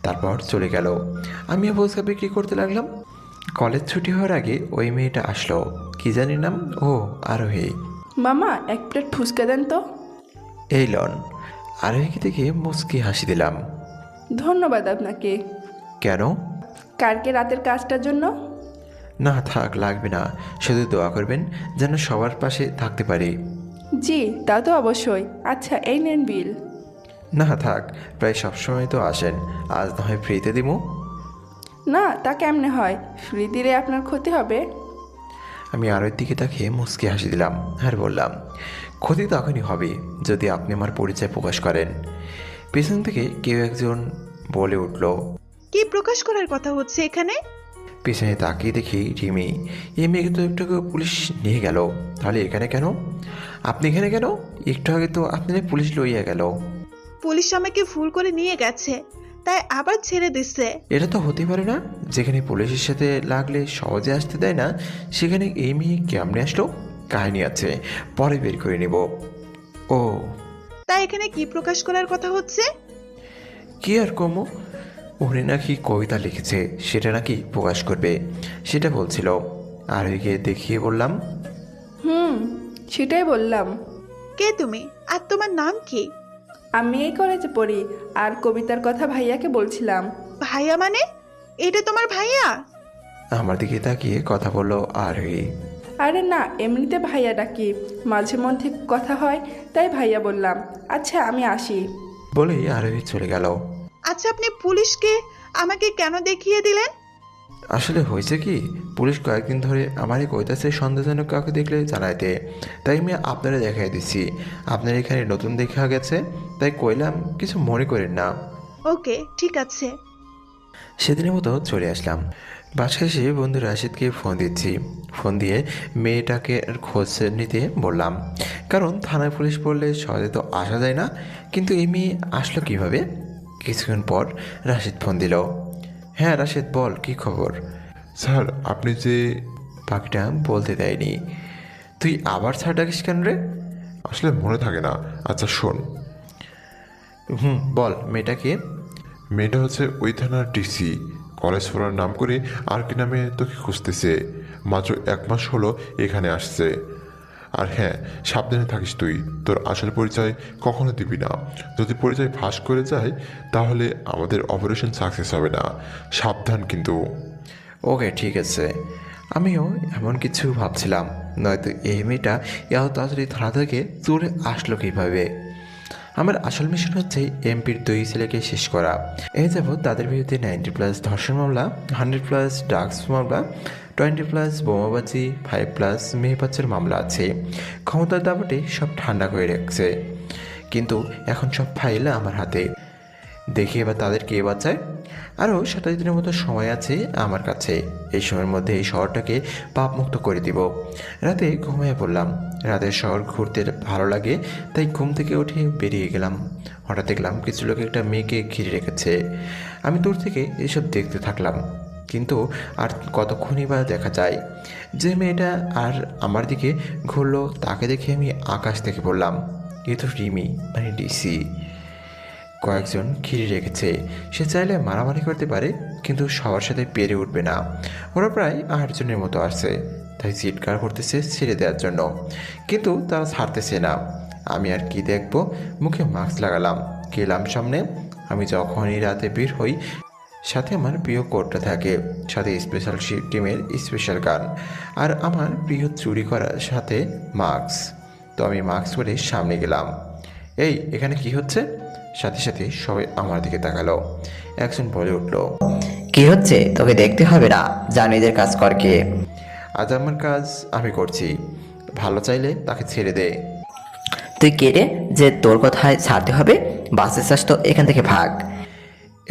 তারপর চলে গেল। আমিও ফুচকা বিক্রি করতে লাগলাম। কলেজ ছুটি হওয়ার আগে ওই মেয়েটা আসলো, কি জানি নাম, ও আরোহী। মামা এক প্লেট ফুচকা দেন তো। এই লন। আরোহীকে দেখে মুচকি হাসি দিলাম। ধন্যবাদ আপনাকে। কেন? কালকে রাতের কাজটার জন্য। না থাক, লাগবে না, শুধু দোয়া করবেন যেন সবার পাশে থাকতে পারি। জি তা তো অবশ্যই। আচ্ছা এই নেন বিল। না থাক, প্রায় সবসময় তো আসেন, আজ না হয় ফ্রিতে দিমু। না তা কেমনে হয়, ফ্রি দিলে আপনার ক্ষতি হবে। আমি আরোর দিকে তাকিয়ে মুচকি হাসি দিলাম আর বললাম, ক্ষতি তখনই হবে যদি আপনি আমার পরিচয় প্রকাশ করেন। পেছন থেকে কেউ একজন বলে উঠল। কি প্রকাশ করার কথা হচ্ছে এখানে? পেছনে তাকিয়ে দেখি রিমি। এই মেয়েকে তো একটু আগে পুলিশ নিয়ে গেল, তাহলে এখানে কেন? আপনি এখানে কেন? একটু আগে তো আপনাদের পুলিশ লইয়া গেল। পুলিশ আমাকে ভুল করে নিয়ে গেছে, তাই আবার ছেড়ে দিচ্ছে। এটা তো হতে পারে না, যেখানে পুলিশের সাথে লাগলে সহজে আসতে দেয় না, সেখানে এই মেয়ে কেমনে আসলো? কাহিনী আছে, পরে বের করে নেব। ও, তাই এখানে কি প্রকাশ করার কথা হচ্ছে? কি আর কমো, উনি নাকি কবিতা লিখেছে, সেটা নাকি প্রকাশ করবে, সেটা বলছিল। আর ওইকে দেখিয়ে বললাম, সেটাই বললাম। কে তুমি, আর তোমার নাম কি? আমি এই কলেজে পড়ি, আর কবিতার কথা ভাইয়াকে বলছিলাম। ভাইয়া মানে? এটা তোমার ভাইয়া? আমার দিকে তাকিয়ে কথা বললো আরোহী। আরে না, এমনিতে ভাইয়া ডাকি, মাঝে মধ্যে কথা হয়, তাই ভাইয়া বললাম। আচ্ছা আমি আসি। বলেই আরোহী চলে গেল। আচ্ছা আপনি পুলিশকে আমাকে কেন দেখিয়ে দিলেন? আসলে হয়েছে কি, পুলিশ কয়েকদিন ধরে আমারই কইতাছে সন্দেহজনক কাউকে দেখলে জানাইতে, তাই আমি আপনারা দেখাই দিচ্ছি। আপনার এখানে নতুন দেখা গেছে, তাই কইলাম, কিছু মনে করেন না। ওকে ঠিক আছে। সেদিনের মতো চলে আসলাম। বাসায় এসে বন্ধু রাশিদকে ফোন দিচ্ছি। ফোন দিয়ে মেয়েটাকে খোঁজ নিতে বললাম, কারণ থানায় পুলিশ পড়লে সহজে তো আসা যায় না। কিন্তু এই মেয়ে আসলো কীভাবে? কিছুক্ষণ পর রাশিদ ফোন দিল। হ্যাঁ রাশিদ বল, কী খবর? স্যার আপনি যে... বাকিটা বলতে দেয়নি। তুই আবার স্যার ডাকিস কেন রে? আসলে মনে থাকে না। আচ্ছা শোন, বল, মেয়েটাকে? মেয়েটা হচ্ছে ওই থানার ডিসি। কলেজ ফোরার নাম করে আর কি নামে তোকে খুঁজতেছে। মাত্র 1 মাস হলো এখানে আসছে। আর হ্যাঁ, সাবধানে থাকিস তুই, তোর আসল পরিচয় কখনো দিবি না। যদি পরিচয় ফাঁস করে যায় তাহলে আমাদের অপারেশন সাকসেস হবে না। সাবধান কিন্তু। ওকে ঠিক আছে। আমিও এমন কিছু ভাবছিলাম, নয়তো এই মেয়েটা এত তাড়াতাড়ি থানা থেকে চলে আসলো কীভাবে। আমার আসল মিশন হচ্ছে এমপির 2 ছেলেকে শেষ করা। এই যাবৎ তাদের বিরুদ্ধে 90+ ধর্ষণ মামলা, 100+ ড্রাগস মামলা, 20+ বোমাবাজি, 5+ মেয়ে পাচার মামলা আছে। ক্ষমতার দাপটে সব ঠান্ডা করে রাখছে, কিন্তু এখন সব ফাইল আমার হাতে। দেখি এবার তাদের কে বাঁচায়। আরও 27 দিনের মতো সময় আছে আমার কাছে। এই সময়ের মধ্যে এই শহরটাকে পাপমুক্ত করে দিব। রাতে ঘুমিয়ে পড়লাম। রাতের শহর ঘুরতে ভালো লাগে, তাই ঘুম থেকে উঠে বেরিয়ে গেলাম। হঠাৎ দেখলাম কিছু লোক একটা মেয়েকে ঘিরে রেখেছে। আমি দূর থেকে এসব দেখতে থাকলাম, কিন্তু আর কতক্ষণই বা দেখা যায়। যে মেয়েটা আর আমার দিকে ঘুরলো তাকে দেখে আমি আকাশ থেকে বললাম, এ তো রিমি, মানে ডিসি। কয়েকজন ঘিরে রেখেছে, সে চাইলে মারামারি করতে পারে, কিন্তু সবার সাথে পেরে উঠবে না। ওরা প্রায় 8 জনের মতো আসছে, তাই চিৎকার করতেছে ছেড়ে দেওয়ার জন্য, কিন্তু তারা ছাড়তেছে না। আমি আর কি দেখব, মুখে মাস্ক লাগালাম, গেলাম সামনে। আমি যখনই রাতে বের হই, সাথে আমার প্রিয় কোটটা থাকে, সাথে স্পেশাল টিমের স্পেশাল গান, আর আমার প্রিয় চুরি করার সাথে মাস্ক। তো আমি মাস্ক পরে সামনে গেলাম। এই এখানে কি হচ্ছে? সাথে সাথে সবাই আমার দিকে তাকালো। একজন বলে উঠল, কি হচ্ছে তোকে দেখতে হবে না, যা নিজের কাজ কর। কে? আজ আমার কাজ আমি করছি, ভালো চাইলে তাকে ছেড়ে দে। তুই কেটে যে তোর কথায় ছাড়তে হবে? বাঁচতে চাস তো এখান থেকে ভাগ।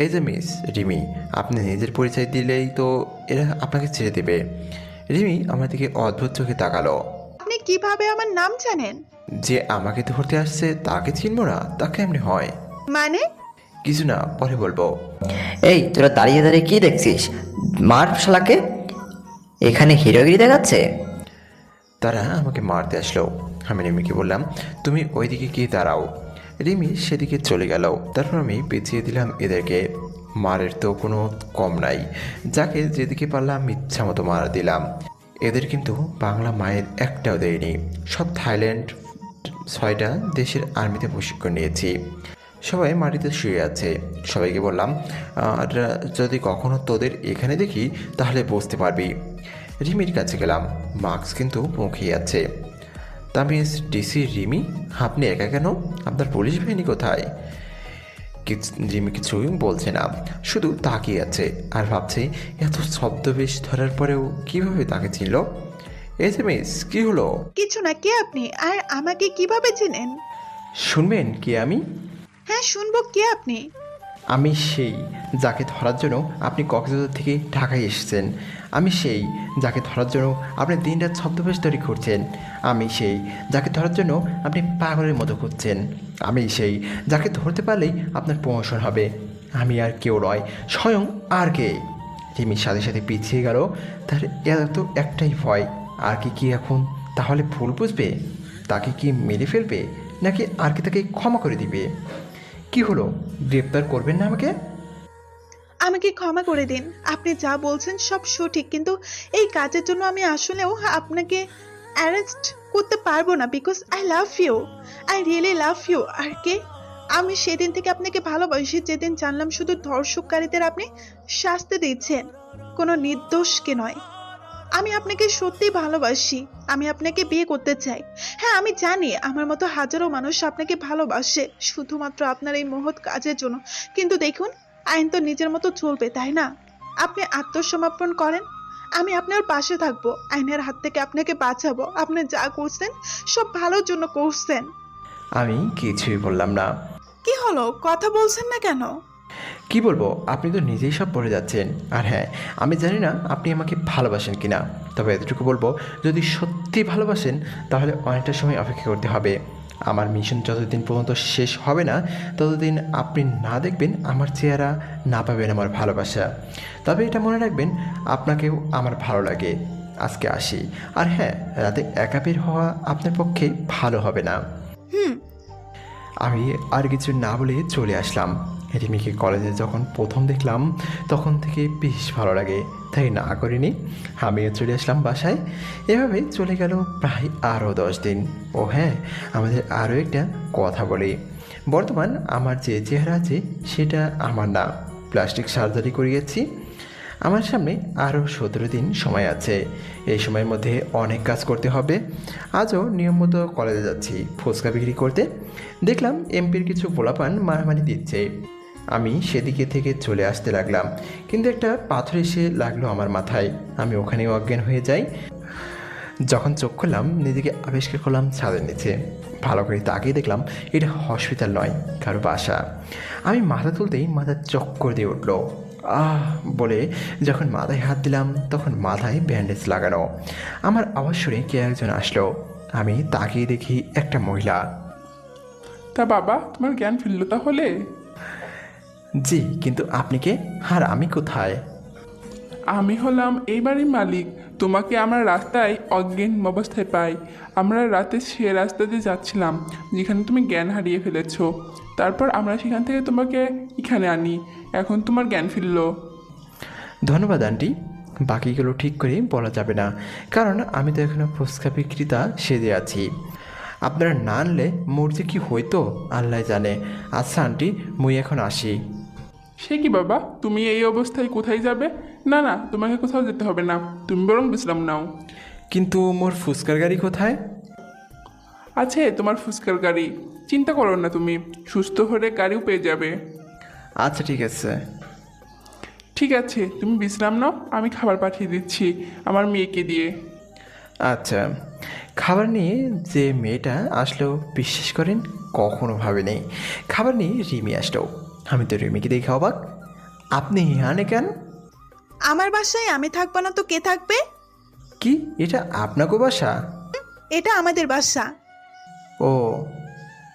এই যে মিস রিমি, আপনি নিজের পরিচয় দিলেই তো এরা আপনাকে ছেড়ে দেবে। রিমি আমার দিকে অদ্ভুত চোখে তাকালো। আপনি কিভাবে আমার নাম জানেন? যে আমাকে ধরতে আসছে তাকে চিনব না, তাকে এমনি হয়? মানে? কিছু না, পরে বলবো। এই তোরা দাঁড়িয়ে দাঁড়িয়ে কি দেখছিস? মার শালাকে। এখানে হিরোগিরি দেখাচ্ছে। তারা আমাকে মারতে আসলো। আমি রিমিকে বললাম, তুমি ওইদিকে গিয়ে দাঁড়াও। রিমি সেদিকে চলে গেল। তারপর আমি পেঁচিয়ে দিলাম এদেরকে। মারের তো কোনো কম নাই, যাকে যেদিকে পারলাম ইচ্ছা মতো মার দিলাম। এদের কিন্তু বাংলা মায়ের একটাও দেয়নি। সব থাইল্যান্ড 6টা দেশের আর্মিতে প্রশিক্ষণ নিয়েছি। সবাই মাটিতে শুয়ে আছে। সবাইকে বললাম, আর যদি কখনো তোদের এখানে দেখি তাহলে বুঝতে পারবি। রিমির কাছে গেলাম, মাস্ক কিন্তু মুখেই আছে। তামিজ ডিসি রিমি, আপনি একা কেন? আপনার পুলিশ বাহিনী কোথায়? রিমি কিছুই বলছে না, শুধু তাকিয়ে আছে আর ভাবছে এত ছদ্মবেশ ধরার পরেও কিভাবে তাকে চিনল। এই যে মিস, কি হলো? কিছু না, কে আপনি আর আমাকে কিভাবে চেনেন? শুনবেন কি আমি? হ্যাঁ শুনবো, কে আপনি? আমি সেই যাকে ধরার জন্য আপনি কক্সবাজার থেকে ঢাকায় এসেছেন। আমি সেই যাকে ধরার জন্য আপনি দিনরাত ছদ্মবেশ তৈরি করছেন। আমি সেই যাকে ধরার জন্য আপনি পাগলের মতো খুঁজছেন। আমি সেই যাকে ধরতে পারলেই আপনার প্রমোশন হবে। আমি আর কেউ নয়, স্বয়ং আর কে। রিমির সাথে সাথে পিছিয়ে গেল। তার এত একটাই ভয়, আর কি এখন তাহলে ভুল বুঝবে? তাকে কি মেরে ফেলবে, নাকি আর কি তাকে ক্ষমা করে দিবে? কি হলো, গ্রেপ্তার করবেন না আমাকে? আমাকে ক্ষমা করে দিন। আপনি যা বলছেন সব সঠিক, কিন্তু এই কাজের জন্য আমি আসলেও আপনাকে অ্যারেস্ট করতে পারবো না, because I love you, I really love you. আর কে? আমি সেদিন থেকে আপনাকে ভালোবাসি যেদিন জানলাম শুধু ধর্ষককারীদের আপনি শাস্তি দিচ্ছেন, কোনো নির্দোষকে নয়। আমি আপনাকে সত্যিই ভালোবাসি, আমি আপনাকে বিয়ে করতে চাই। হ্যাঁ আমি জানি আমার মতো হাজারো মানুষ আপনাকে ভালোবাসে শুধুমাত্র আপনার এই মহৎ কাজের জন্য, কিন্তু দেখুন আইন তো নিজের মতো চলবে, তাই না? আপনি আত্মসমর্পণ করেন, আমি আপনার পাশে থাকবো, আইনের হাত থেকে আপনাকে বাঁচাবো। আপনি যা করছেন সব ভালোর জন্য করছেন। আমি কিছুই বললাম না। কি হলো, কথা বলছেন না কেন? কি বলবো, আপনি তো নিজেই সব বলে যাচ্ছেন। আর হ্যাঁ, আমি জানি না আপনি আমাকে ভালোবাসেন কিনা, তবে এতটুকু বলবো, যদি সত্যি ভালোবাসেন তাহলে অনেকটা সময় অপেক্ষা করতে হবে। আমার মিশন যতদিন পর্যন্ত শেষ হবে না ততদিন আপনি না দেখবেন আমার চেহারা, না পাবেন আমার ভালোবাসা। তবে এটা মনে রাখবেন, আপনাকেও আমার ভালো লাগে। আজকে আসি। আর হ্যাঁ, রাতে একা বের হওয়া আপনার পক্ষে ভালো হবে না। আমি আর কিছু না বলে চলে আসলাম। রিমিকে কলেজে যখন প্রথম দেখলাম তখন থেকে বেশ ভালো লাগে, তাই না করিনি। আমিও চলে আসলাম বাসায়। এভাবে চলে গেল প্রায় আরও 10 দিন। ও হ্যাঁ, আমাদের আরও একটা কথা বলি। বর্তমান আমার যে চেহারা আছে সেটা আমার না, প্লাস্টিক সার্জারি করিয়েছি। আমার সামনে আরও 17 দিন সময় আছে। এই সময়ের মধ্যে অনেক কাজ করতে হবে। আজও নিয়মিত কলেজে যাচ্ছি ফুচকা বিক্রি করতে। দেখলাম এমপির কিছু পোলাপান মারামারি দিচ্ছে। আমি সেদিকে থেকে চলে আসতে লাগলাম, কিন্তু একটা পাথর এসে লাগলো আমার মাথায়। আমি ওখানেই অজ্ঞান হয়ে যাই। যখন চোখ খুললাম নিজেকে আবিষ্কার করলাম ছাদের নিচে। ভালো করে তাকিয়ে দেখলাম এটা হসপিটাল নয়, কারো বাসা। আমি মাথা তুলতেই মাথা চক্কর দিয়ে উঠল। আহ বলে যখন মাথায় হাত দিলাম তখন মাথায় ব্যান্ডেজ লাগানো। আমার আওয়াজ শুনে কে একজন আসলো। আমি তাকিয়ে দেখি একটা মহিলা। তা বাবা, তোমার জ্ঞান ফিরল তাহলে? জি, কিন্তু আপনি কে আর আমি কোথায়? আমি হলাম এই বাড়ির মালিক। তোমাকে আমরা রাস্তায় অজ্ঞান অবস্থায় পাই। আমরা রাতে সে রাস্তা দিয়ে যাচ্ছিলাম যেখানে তুমি জ্ঞান হারিয়ে ফেলেছো। তারপর আমরা সেখান থেকে তোমাকে এখানে আনি। এখন তোমার জ্ঞান ফিরল। ধন্যবাদ আন্টি। বাকিগুলো ঠিক করে বলা যাবে না, কারণ আমি তো এখনো ফুচকা বিক্রেতা সেজে আছি। আপনারা না আনলে মোর যে কি হইতো আল্লাহ জানে। আচ্ছা আন্টি, মুই এখন আসি। সে কি বাবা, তুমি এই অবস্থায় কোথায় যাবে? না না, তোমাকে কোথাও যেতে হবে না, তুমি বরং বিশ্রাম নাও। কিন্তু মোর ফুচকার গাড়ি কোথায়? আছে তোমার ফুচকার গাড়ি, চিন্তা করো না, তুমি সুস্থ হলে গাড়িও পেয়ে যাবে। আচ্ছা ঠিক আছে। ঠিক আছে, তুমি বিশ্রাম নাও, আমি খাবার পাঠিয়ে দিচ্ছি আমার মেয়েকে দিয়ে। আচ্ছা, খাবার নিয়ে যে মেয়েটা আসলো বিশ্বাস করেন কখনো ভাবিনি। খাবার নিয়ে রিমি আসলো। আমি তো রিমিকে দেখে অবাক। আপনি এখানে কেন? আমার বাসায় আমি থাকবো না তো কে থাকবে? কি এটা আপনাকে বাসা? এটা আমাদের বাসা। ও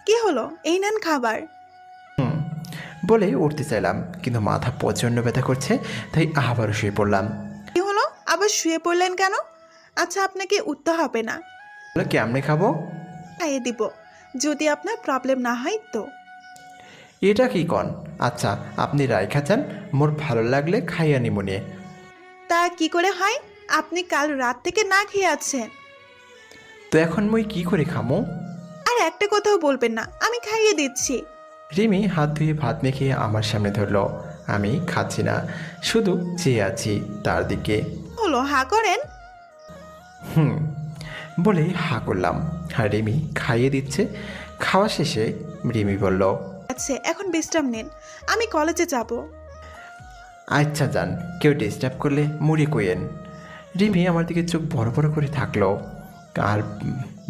কি হলো, এই নেন খাবার। বলে উঠতে চাইলাম, কিন্তু মাথা প্রচণ্ড ব্যথা করছে, তাই আবারও শুয়ে পড়লাম। কি হলো, আবার শুয়ে পড়লেন কেন? আচ্ছা, আপনাকে উঠতে হবে না, বলে কেমনে খাবো? খাইয়ে দিব, যদি আপনার প্রবলেম না হয় তো। এটা কি কন? আচ্ছা আপনি রাইখা চান, মোর ভালো লাগলে খাইয়া নিমুনে। তা কি করে হয়? আপনি কাল রাত থেকে না খেয়ে আছেন। তো এখন মই কি করে খামো? আর একটা কথাও বলবেন না, আমি খাইয়ে দিচ্ছি। রিমি হাত ধুয়ে ভাত মেখে আমার সামনে ধরলো। আমি খাচ্ছি না, শুধু চেয়ে আছি তার দিকে। হলো, হা করেন। বলে হা করলাম, আর রিমি খাইয়ে দিচ্ছে। খাওয়া শেষে রিমি বলল, আচ্ছা এখন বিশ্রাম নিন, আমি কলেজে যাব। আচ্ছা যান, কেউ ডিস্টার্ব করলে মুড়ি কইয়েন। রিমি আমার দিকে চোখ বড় বড় করে থাকলো, আর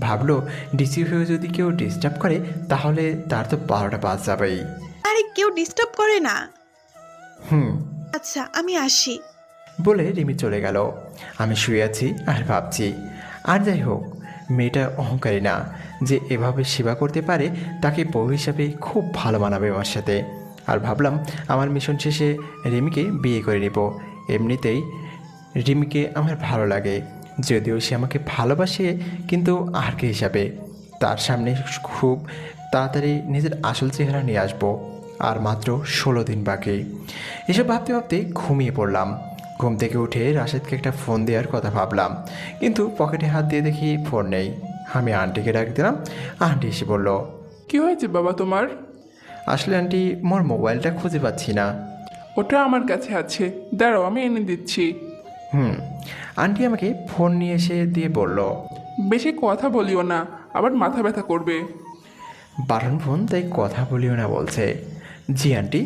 ভাবলো ডিসি হয়ে যদি কেউ ডিস্টার্ব করে তাহলে তার তো 12টা বাজ যাবেই। আরে কেউ ডিস্টার্ব করে না। হুম আচ্ছা আমি আসি। বলে রিমি চলে গেল। আমি শুয়ে আছি আর ভাবছি, আর যাই হোক, মেয়েটা অহংকারী না, যে এভাবে সেবা করতে পারে তাকে বউ হিসাবে খুব ভালো মানাবে আমার সাথে। আর ভাবলাম আমার মিশন শেষে রিমিকে বিয়ে করে নেব। এমনিতেই রিমিকে আমার ভালো লাগে, যদিও সে আমাকে ভালোবাসে, কিন্তু আর কে হিসাবে। তার সামনে খুব তাড়াতাড়ি নিজের আসল চেহারা নিয়ে আসবো। আর মাত্র 16 দিন বাকি। এসব ভাবতে ভাবতে ঘুমিয়ে পড়লাম। ঘুম থেকে উঠে রাশেদকে একটা ফোন দেওয়ার কথা ভাবলাম, কিন্তু পকেটে হাত দিয়ে দেখি ফোন নেই। আমি আন্টিকে ডাক দিলাম। আন্টি এসে বলল, কি হয়েছে বাবা তোমার? আসলে আন্টি, মোর মোবাইলটা খুঁজে পাচ্ছি না। ওটা আমার কাছে আছে, দাঁড়াও আমি এনে দিচ্ছি। আন্টি আমাকে ফোন নিয়ে এসে দিয়ে বলল, বেশি কথা বলিও না, আবার মাথা ব্যথা করবে। বাটন ফোন, তাই কথা বলিও না বলছে। জি আন্টি।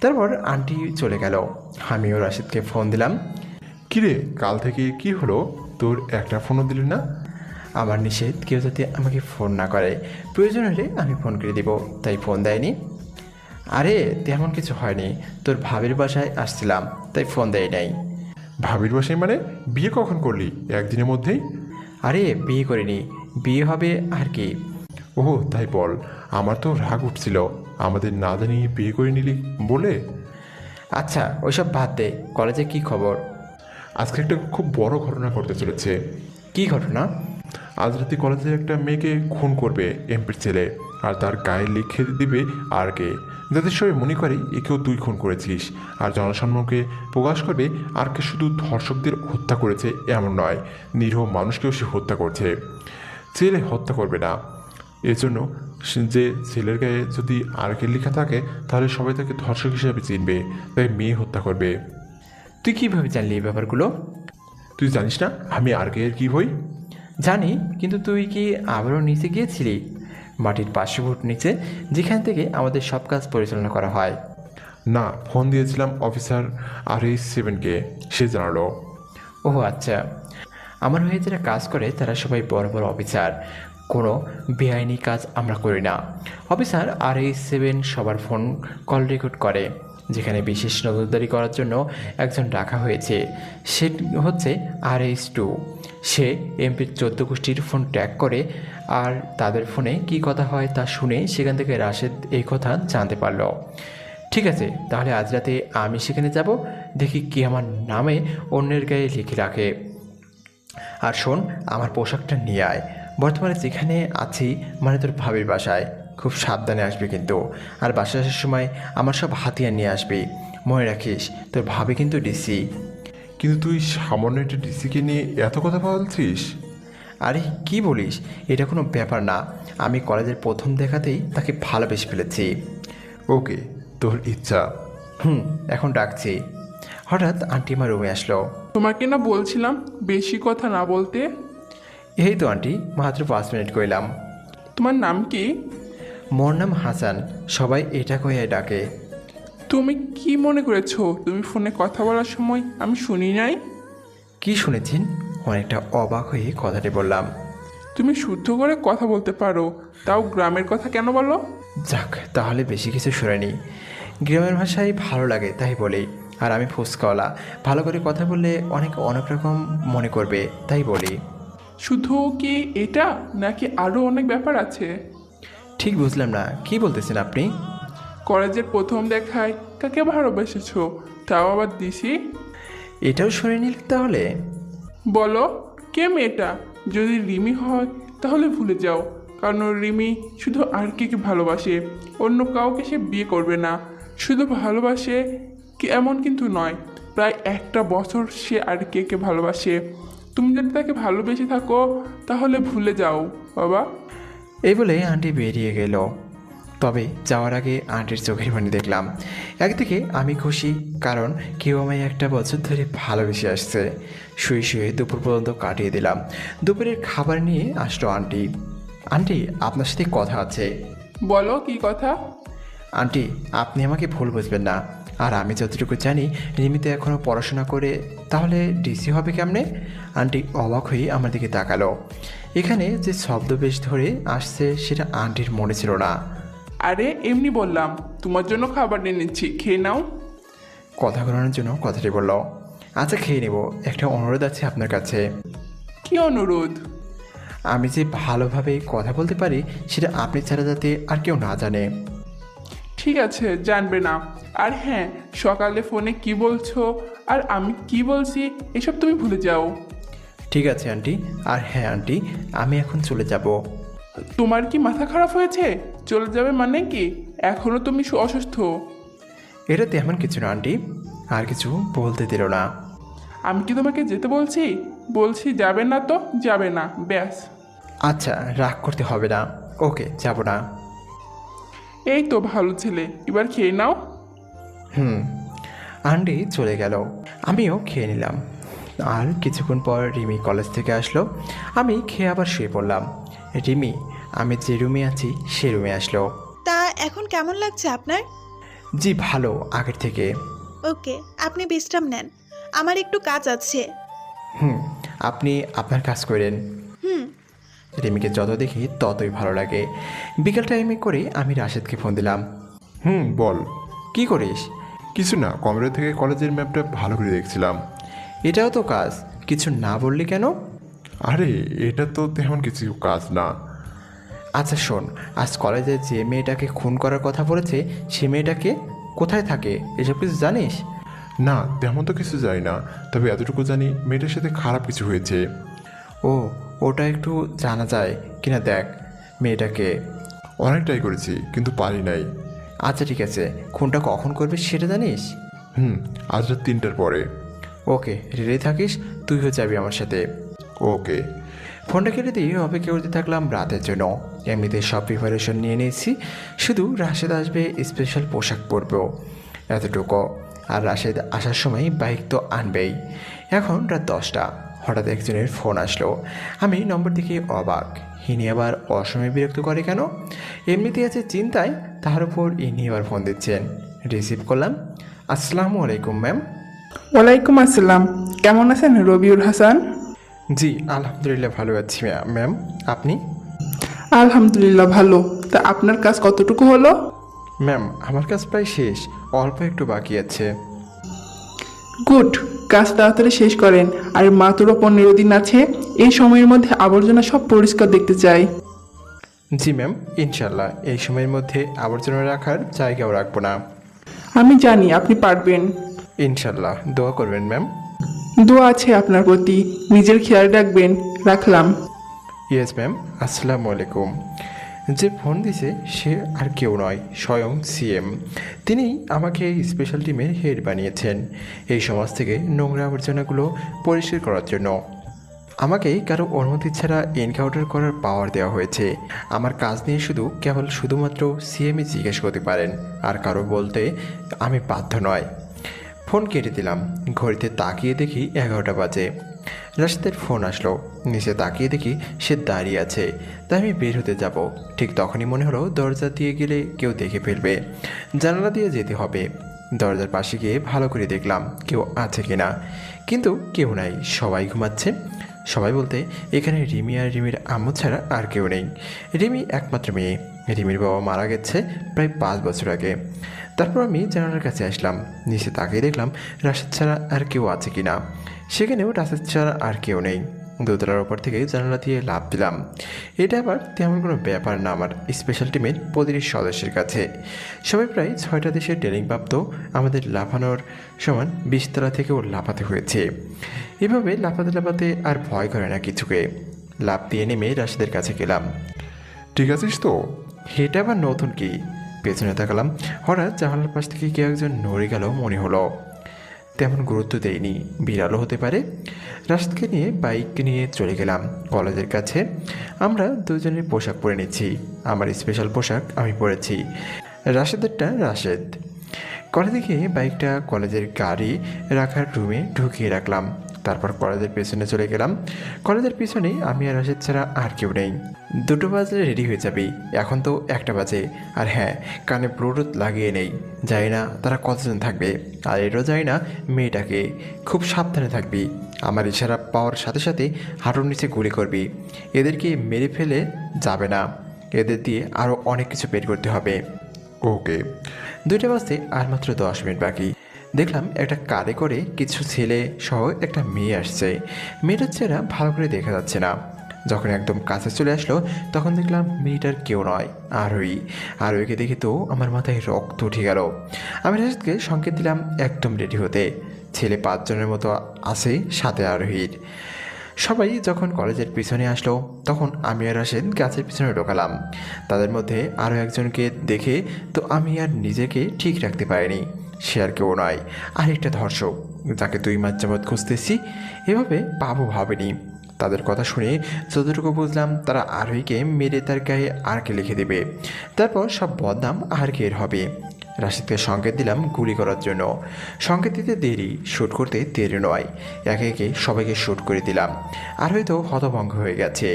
তারপর আন্টি চলে গেল। আমিও রাশেদকে ফোন দিলাম। কিরে, কাল থেকে কি হলো, তোর একটা ফোনও দিলি না? আমার নিষেধ কেউ যাতে আমাকে ফোন না করে, প্রয়োজন হলে আমি ফোন করে দিব, তাই ফোন দেয়নি। আরে তেমন কিছু হয়নি, তোর ভাবির বাসায় আসছিলাম, তাই ফোন দেয় নাই। ভাবির বাসায় মানে? বিয়ে কখন করলি? একদিনের মধ্যেই? আরে বিয়ে করিনি, বিয়ে হবে আর কি। ও তাই বল, আমার তো রাগ উঠছিল আমাদের না জানিয়ে বিয়ে করে নিলি বলে। আচ্ছা ওইসব বাদ দে, কলেজে কি খবর? আজকে একটা খুব বড় ঘটনা ঘটতে চলেছে। কি ঘটনা? আজ রাতে কলেজে একটা মেয়েকে খুন করবে এমপির ছেলে, আর তার গায়ে লিখে দিবে আর কে, যাতে সবাই মনে করে একেও তুই খুন করেছিস। আর জনসাধারণকে প্রকাশ করবে আর কে শুধু ধর্ষকদের হত্যা করেছে এমন নয়, নিরীহ মানুষকেও সে হত্যা করছে। ছেলে হত্যা করবে না, এজন্য যে ছেলের গায়ে যদি আর কে লেখা থাকে তাহলে সবাই তাকে ধর্ষক হিসেবে চিনবে, তাই মেয়ে হত্যা করবে। তুই কীভাবে জানলি এই ব্যাপারগুলো? তুই জানিস না আমি আর কে এর কী হই? জানি, কিন্তু তুই কি আবারও নিচে গিয়েছিলি? মাটির 500 ফুট নিচে, যেখান থেকে আমাদের সব কাজ পরিচালনা করা হয়। না, ফোন দিয়েছিলাম অফিসার RH7কে, সে জানালো। ও আচ্ছা, আমার হয়ে যারা কাজ করে তারা সবাই বড় বড় অফিসার, কোনো বেআইনি কাজ আমরা করি না। অফিসার RH7 সবার ফোন কল রেকর্ড করে। যেখানে বিশেষ নজরদারি করার জন্য একজন রাখা হয়েছে, সে হচ্ছে RH2। সে এমপির 14 গোষ্ঠীর ফোন ট্র্যাক করে, আর তাদের ফোনে কি কথা হয় তা শুনে সেখান থেকে রাশেদ এই কথা জানতে পারল। ঠিক আছে, তাহলে আজ রাতে আমি সেখানে যাব, দেখি কি আমার নামে অন্যের গায়ে লিখে রাখে। আর শোন, আমার পোশাকটা নিয়ে আয়। বর্তমানে যেখানে আছি মানে তোর ভাবির বাসায়, খুব সাবধানে আসবি কিন্তু। আর বাসায় আসার সময় আমার সব হাতিয়ার নিয়ে আসবি। মনে রাখিস, তোর ভাবি কিন্তু ডিসি। কিন্তু তুই সামান্য একটা ডিসিকে নিয়ে এত কথা বলছিস? আরে কি বলিস, এটা কোনো ব্যাপার না। আমি কলেজের প্রথম দেখাতেই তাকে ভালোবেসে ফেলেছি। ওকে, তোর ইচ্ছা। এখন ডাকছি। হঠাৎ আন্টি আমার রুমে আসলো। তোমাকে না বলছিলাম বেশি কথা না বলতে? এই তো আন্টি, মাত্র 5 মিনিট কইলাম। তোমার নাম কি? মোর নাম হাসান, সবাই এটা কয়ে ডাকে। তুমি কি মনে করেছো তুমি ফোনে কথা বলার সময় আমি শুনি নাই? কি শুনেছেন? অনেকটা অবাক হয়ে কথাটি বললাম। তুমি শুদ্ধ করে কথা বলতে পারো, তাও গ্রামের কথা কেন বলো? যাক, তাহলে বেশি কিছু শুনেনি। গ্রামের ভাষায় ভালো লাগে তাই বলি। আর আমি ফুসকাওয়ালা, ভালো করে কথা বললে অনেক রকম মনে করবে তাই বলি। শুধু কি এটা, নাকি আরও অনেক ব্যাপার আছে? ঠিক বুঝলাম না, কি বলতেছেন আপনি? কলেজের প্রথম দেখায় কাকে ভালোবেসেছো, তাও আবার দিছি? এটাও শুনে নিলেন তাহলে? বলো, কে মেয়েটা? যদি রিমি হয় তাহলে ভুলে যাও, কারণ রিমি শুধু আরকে ভালোবাসে, অন্য কাউকে সে বিয়ে করবে না। শুধু ভালোবাসে কি এমন কিন্তু নয়, প্রায় একটা বছর সে আরকে ভালোবাসে। তুমি যদি তাকে ভালোবেসে থাকো তাহলে ভুলে যাও বাবা। এই বলে আন্টি বেরিয়ে গেল। তবে যাওয়ার আগে আন্টির চোখের পানি দেখলাম। একদিকে আমি খুশি, কারণ কেউ আমায় একটা বছর ধরে ভালোবেসে আসছে। শুয়ে শুয়ে দুপুর পর্যন্ত কাটিয়ে দিলাম। দুপুরের খাবার নিয়ে আসলো আন্টি। আন্টি, আপনার সাথে কথা আছে। বলো, কি কথা? আন্টি, আপনি আমাকে ভুল বুঝবেন না। আর আমি যতটুকু জানি রিমিতে এখনও পড়াশোনা করে, তাহলে ডিসি হবে কেমনে? আন্টি অবাক হয়ে আমার দিকে তাকালো। এখানে যে ছদ্মবেশ ধরে আসছে সেটা আন্টির মনে ছিল না। আরে এমনি বললাম, তোমার জন্য খাবার নিয়ে নিচ্ছি, খেয়ে নাও। কথা ঘোরানোর জন্য কথাটি বলল। আচ্ছা, খেয়ে নেব। একটা অনুরোধ আছে আপনার কাছে। কি অনুরোধ? আমি যে ভালোভাবে কথা বলতে পারি সেটা আপনি ছাড়া যাতে আর কেউ না জানে। ঠিক আছে, জানবে না। আর হ্যাঁ, সকালে ফোনে কি বলছো আর আমি কি বলছি এসব তুমি ভুলে যাও। ঠিক আছে আন্টি। আর হ্যাঁ আন্টি, আমি এখন চলে যাব। তোমার কি মাথা খারাপ হয়েছে? চলে যাবে মানে কি? এখনো তুমি অসুস্থ। এটা তেমন কিছু না আন্টি। আর কিছু বলতে দিল না। আমি কি তোমাকে যেতে বলছি? বলছি যাবে না তো যাবে না, ব্যাস। আচ্ছা, রাগ করতে হবে না। ওকে, যাব না। এই তো ভালো ছেলে, এবার খেয়ে নাও। আন্টি চলে গেল, আমিও খেয়ে নিলাম। আর কিছুক্ষণ পর রিমি কলেজ থেকে আসলো। আমি খেয়ে আবার শুয়ে পড়লাম। রিমি আমি যে রুমে আছি সে রুমে আসলো। তা এখন কেমন লাগছে আপনার? জি ভালো, আগের থেকে। ওকে, আপনি বিশ্রাম নেন, আমার একটু কাজ আছে। আপনি আপনার কাজ করেন। রিমিকে যত দেখি ততই ভালো লাগে। বিকেল টাইমে করে আমি রাশেদকে ফোন দিলাম। বল। কি করিস? কিছু না, কম্পিউটার থেকে কলেজের ম্যাপটা ভালো করে দেখছিলাম। এটাও তো কাজ, কিছু না বললি কেন? আরে এটা তো তেমন কিছু কাজ না। আচ্ছা শোন, আজ কলেজে যে মেয়েটাকে খুন করার কথা বলেছে সে মেয়েটাকে কোথায় থাকে এসব কিছু জানিস? না, তেমন তো কিছু জানি না, তবে এতটুকু জানি মেয়েটার সাথে খারাপ কিছু হয়েছে। ও, ওটা একটু জানা যায় কিনা দেখ মেয়েটাকে। অনেক ট্রাই করেছি কিন্তু পারি নাই। আচ্ছা ঠিক আছে, খুনটা কখন করবে সেটা জানিস? আজ রাত 3টার পরে। ওকে, রেডি থাকিস, তুইও যাবি আমার সাথে। ওকে। ফোনটা কেটে দিয়ে অপেক্ষা করতে থাকলাম রাতের জন্য। এমনিতে সব প্রিপারেশন নিয়ে নিয়েছি, শুধু রাশেদ আসবে স্পেশাল পোশাক পরবেও, এতটুকু। আর রাশেদ আসার সময় বাইক তো আনবেই। এখন রাত 10টা। হঠাৎ একজনের ফোন আসলো। আমি নম্বর দেখে অবাক। ইনি আবার অসময়ে বিরক্ত করে কেন? এমনিতে আছে চিন্তায়, তার উপর ইনি আবার ফোন দিচ্ছেন। রিসিভ করলাম। আসসালামু আলাইকুম ম্যাম। ওয়ালাইকুম আসসালাম। কেমন আছেন রবিউল হাসান? জি আলহামদুলিল্লাহ ভালো আছি ম্যাম, আপনি? আলহামদুলিল্লাহ ভালো। তা আপনার কাজ কতটুকু হলো? ম্যাম আমার কাজ প্রায় শেষ, অল্প একটু বাকি আছে। গুড, কাজ তাড়াতাড়ি শেষ করেন। আর মাত্র 15 দিন আছে, এই সময়ের মধ্যে আবর্জনা সব পরিষ্কার দেখতে চাই। জি ম্যাম, ইনশাল্লাহ এই সময়ের মধ্যে আবর্জনা রাখার জায়গাও রাখবো না। আমি জানি আপনি পারবেন। ইনশাল্লাহ দোয়া করবেন ম্যাম। দোয়া আছে আপনার প্রতি, নিজের খেয়াল রাখবেন। রাখলাম। Yes ma'am. আসসালামু আলাইকুম। যে ফোন দিছে সে আর কেউ নয়, স্বয়ং সিএম। তিনি আমাকে এই স্পেশাল টিমের হেড বানিয়েছেন এই সমাজ থেকে নোংরা আবর্জনাগুলো পরিষ্কার করার জন্য। আমাকে কারো অনুমতি ছাড়া এনকাউন্টার করার পাওয়ার দেওয়া হয়েছে। আমার কাজ নিয়ে শুধুমাত্র সিএমই জিজ্ঞেস করতে পারেন, আর কারো বলতে আমি বাধ্য নয়। ফোন কেটে দিলাম। ঘড়িতে তাকিয়ে দেখি 11টা বাজে। রাশেদের ফোন আসলো। নিচে তাকিয়ে দেখি সে দাঁড়িয়ে আছে। তাই আমি বের হতে যাব। ঠিক তখনই মনে হলো দরজা দিয়ে গেলে কেউ দেখে ফেলবে, জানালা দিয়ে যেতে হবে। দরজার পাশে গিয়ে ভালো করে দেখলাম কেউ আছে কিনা, কিন্তু কেউ নাই, সবাই ঘুমাচ্ছে। সবাই বলতে এখানে রিমি আর রিমির আম্মু ছাড়া আর কেউ নেই। রিমি একমাত্র মেয়ে। রিমির বাবা মারা গেছে প্রায় 5 বছর আগে। তারপর আমি জানালার কাছে আসলাম, নিচে তাকিয়ে দেখলাম রাশেদ ছাড়া আর কেউ আছে কি না। সেখানেও রাশেদ ছাড়া আর কেউ নেই। দোতলার ওপর থেকে জানালা দিয়ে লাফ দিলাম। এটা আবার তেমন কোনো ব্যাপার না আমার স্পেশাল টিমের প্রতিটি সদস্যের কাছে। সবাই প্রায় 6টা দেশের ট্রেনিং প্রাপ্ত। আমাদের লাফানোর সমান 20 তলা থেকেও লাফাতে হয়েছে। এভাবে লাফাতে লাফাতে আর ভয় করে না কিছুকে। লাফ দিয়ে নেমে রাশেদের কাছে গেলাম। ঠিক আছিস তো? এটা আবার নতুন কি? পেছনে তাকালাম, হঠাৎ জানালার পাশ থেকে কেউ একজন নড়ে গেল মনে হলো। তেমন গুরুত্ব দেয়নি, বিড়ালও হতে পারে। রাশেদকে নিয়ে বাইক নিয়ে চলে গেলাম কলেজের কাছে। আমরা দুজনের পোশাক পরে নিচ্ছি। আমার স্পেশাল পোশাক আমি পরেছি, রাশেদেরটা রাশেদ। কলেজে গিয়ে বাইকটা কলেজের গাড়ি রাখার রুমে ঢুকিয়ে রাখলাম। তারপর কলেজের পেছনে চলে গেলাম। কলেজের পিছনে আমি আর রাশেদ ছাড়া আর কেউ নেই। 2টো বাজলে রেডি হয়ে যাবি, এখন তো 1টা বাজে। আর হ্যাঁ, কানে ব্লুটুথ লাগিয়ে নেই। জানি না তারা কতজন থাকবে, আর এটাও জানি না মেয়েটাকে। খুব সাবধানে থাকবি। আমার ইশারা পাওয়ার সাথে সাথে হাঁটুর নিচে গুলি করবি। এদেরকে মেরে ফেলে যাবে না, এদের দিয়ে আরও অনেক কিছু বের করতে হবে। ওকে। 2টা বাজতে আর মাত্র 10 মিনিট বাকি। দেখলাম একটা কারে করে কিছু ছেলে সহ একটা মেয়ে আসছে। মেয়েটার চেহারা ভালো করে দেখা যাচ্ছে না। যখন একদম কাছে চলে আসলো তখন দেখলাম মেয়েটার কেউ নয়, আরোহীকে দেখে তো আমার মাথায় রক্ত উঠে গেল। আমি রাশেদকে সংকেত দিলাম একদম রেডি হতে। ছেলে 5 জনের মতো আছে সাথে আরোহীর। সবাই যখন কলেজের পিছনে আসলো তখন আমি আর রাশেদ গাছের পিছনে ঢোকালাম। তাদের মধ্যে আরও একজনকে দেখে তো আমি আর নিজেকে ঠিক রাখতে পারিনি। সে আর কেউ নয়, আরেকটা ধর্ষক, যাকে 2 মাস যাবৎ খুঁজতেছি। এভাবে পাবো ভাবেনি। তাদের কথা শুনে যতটুকু বুঝলাম তারা আরোহীকে মেরে তার গায়ে আরকে লিখে দেবে। তারপর সব বদনাম আরকের হবে। রাশেদকে সংকেত দিলাম গুলি করার জন্য। সংকেত দিতে দেরি, শ্যুট করতে দেরি নয়। একে একে সবাইকে শ্যুট করে দিলাম। আর হয়তো হতভঙ্গ হয়ে গেছে।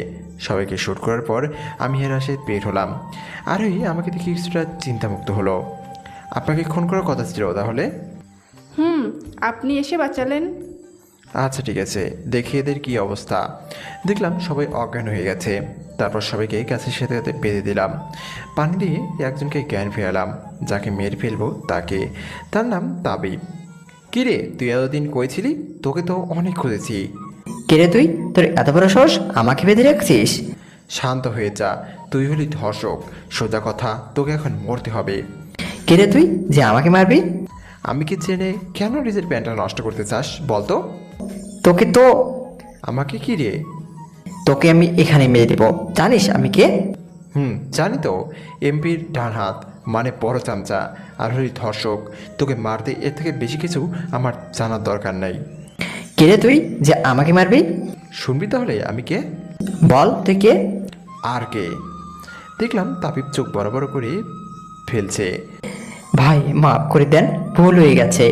সবাইকে শ্যুট করার পর আমি আর রাশেদ বের হলাম। আরোহী আমাকে দেখে কিছুটা চিন্তামুক্ত হলো। আপনাকে খুন করার কথা ছিল তাহলে? আপনি এসে বাঁচালেন। আচ্ছা ঠিক আছে, দেখি এদের কী অবস্থা। দেখলাম সবাই অজ্ঞান হয়ে গেছে। তারপর সবাইকে গাছের সাথে সাথে বেঁধে দিলাম। পানি দিয়ে একজনকে জ্ঞান ফেরালাম, যাকে মেরে ফেলবো তাকে। তার নাম তাবিব। কিরে, তুই এতদিন কইছিলি? তোকে তো অনেক খুঁজেছি। কিরে তুই, তোর এত বড় সাহস আমাকে বেঁধে রাখছিস? শান্ত হয়ে যা, তুই হলি ধর্ষক। সোজা কথা, তোকে এখন মরতে হবে। কিরে তুই যে আমাকে মারবি? আমি কি জেনে কেন নিজের প্যান্টটা নষ্ট করতে চাস বলতো? তোকে তো আমাকে কি রে? তোকে আমি এখানে মেরে দেবো। জানিস আমি কে? জানি তো, এমপির ডান হাত, মানে বড় চামচা। আর হলি ধর্ষক। তোকে মারতে এর থেকে বেশি কিছু আমার জানার দরকার নাই। কিরে তুই যে আমাকে মারবি? শুনবি তাহলে আমি কে? বল তুই কে? আর কে? দেখলাম তাবিব চোখ বড় বড় করে ফেলছে। ভাই মাফ করে দেন, ভুল হয়ে গেছে।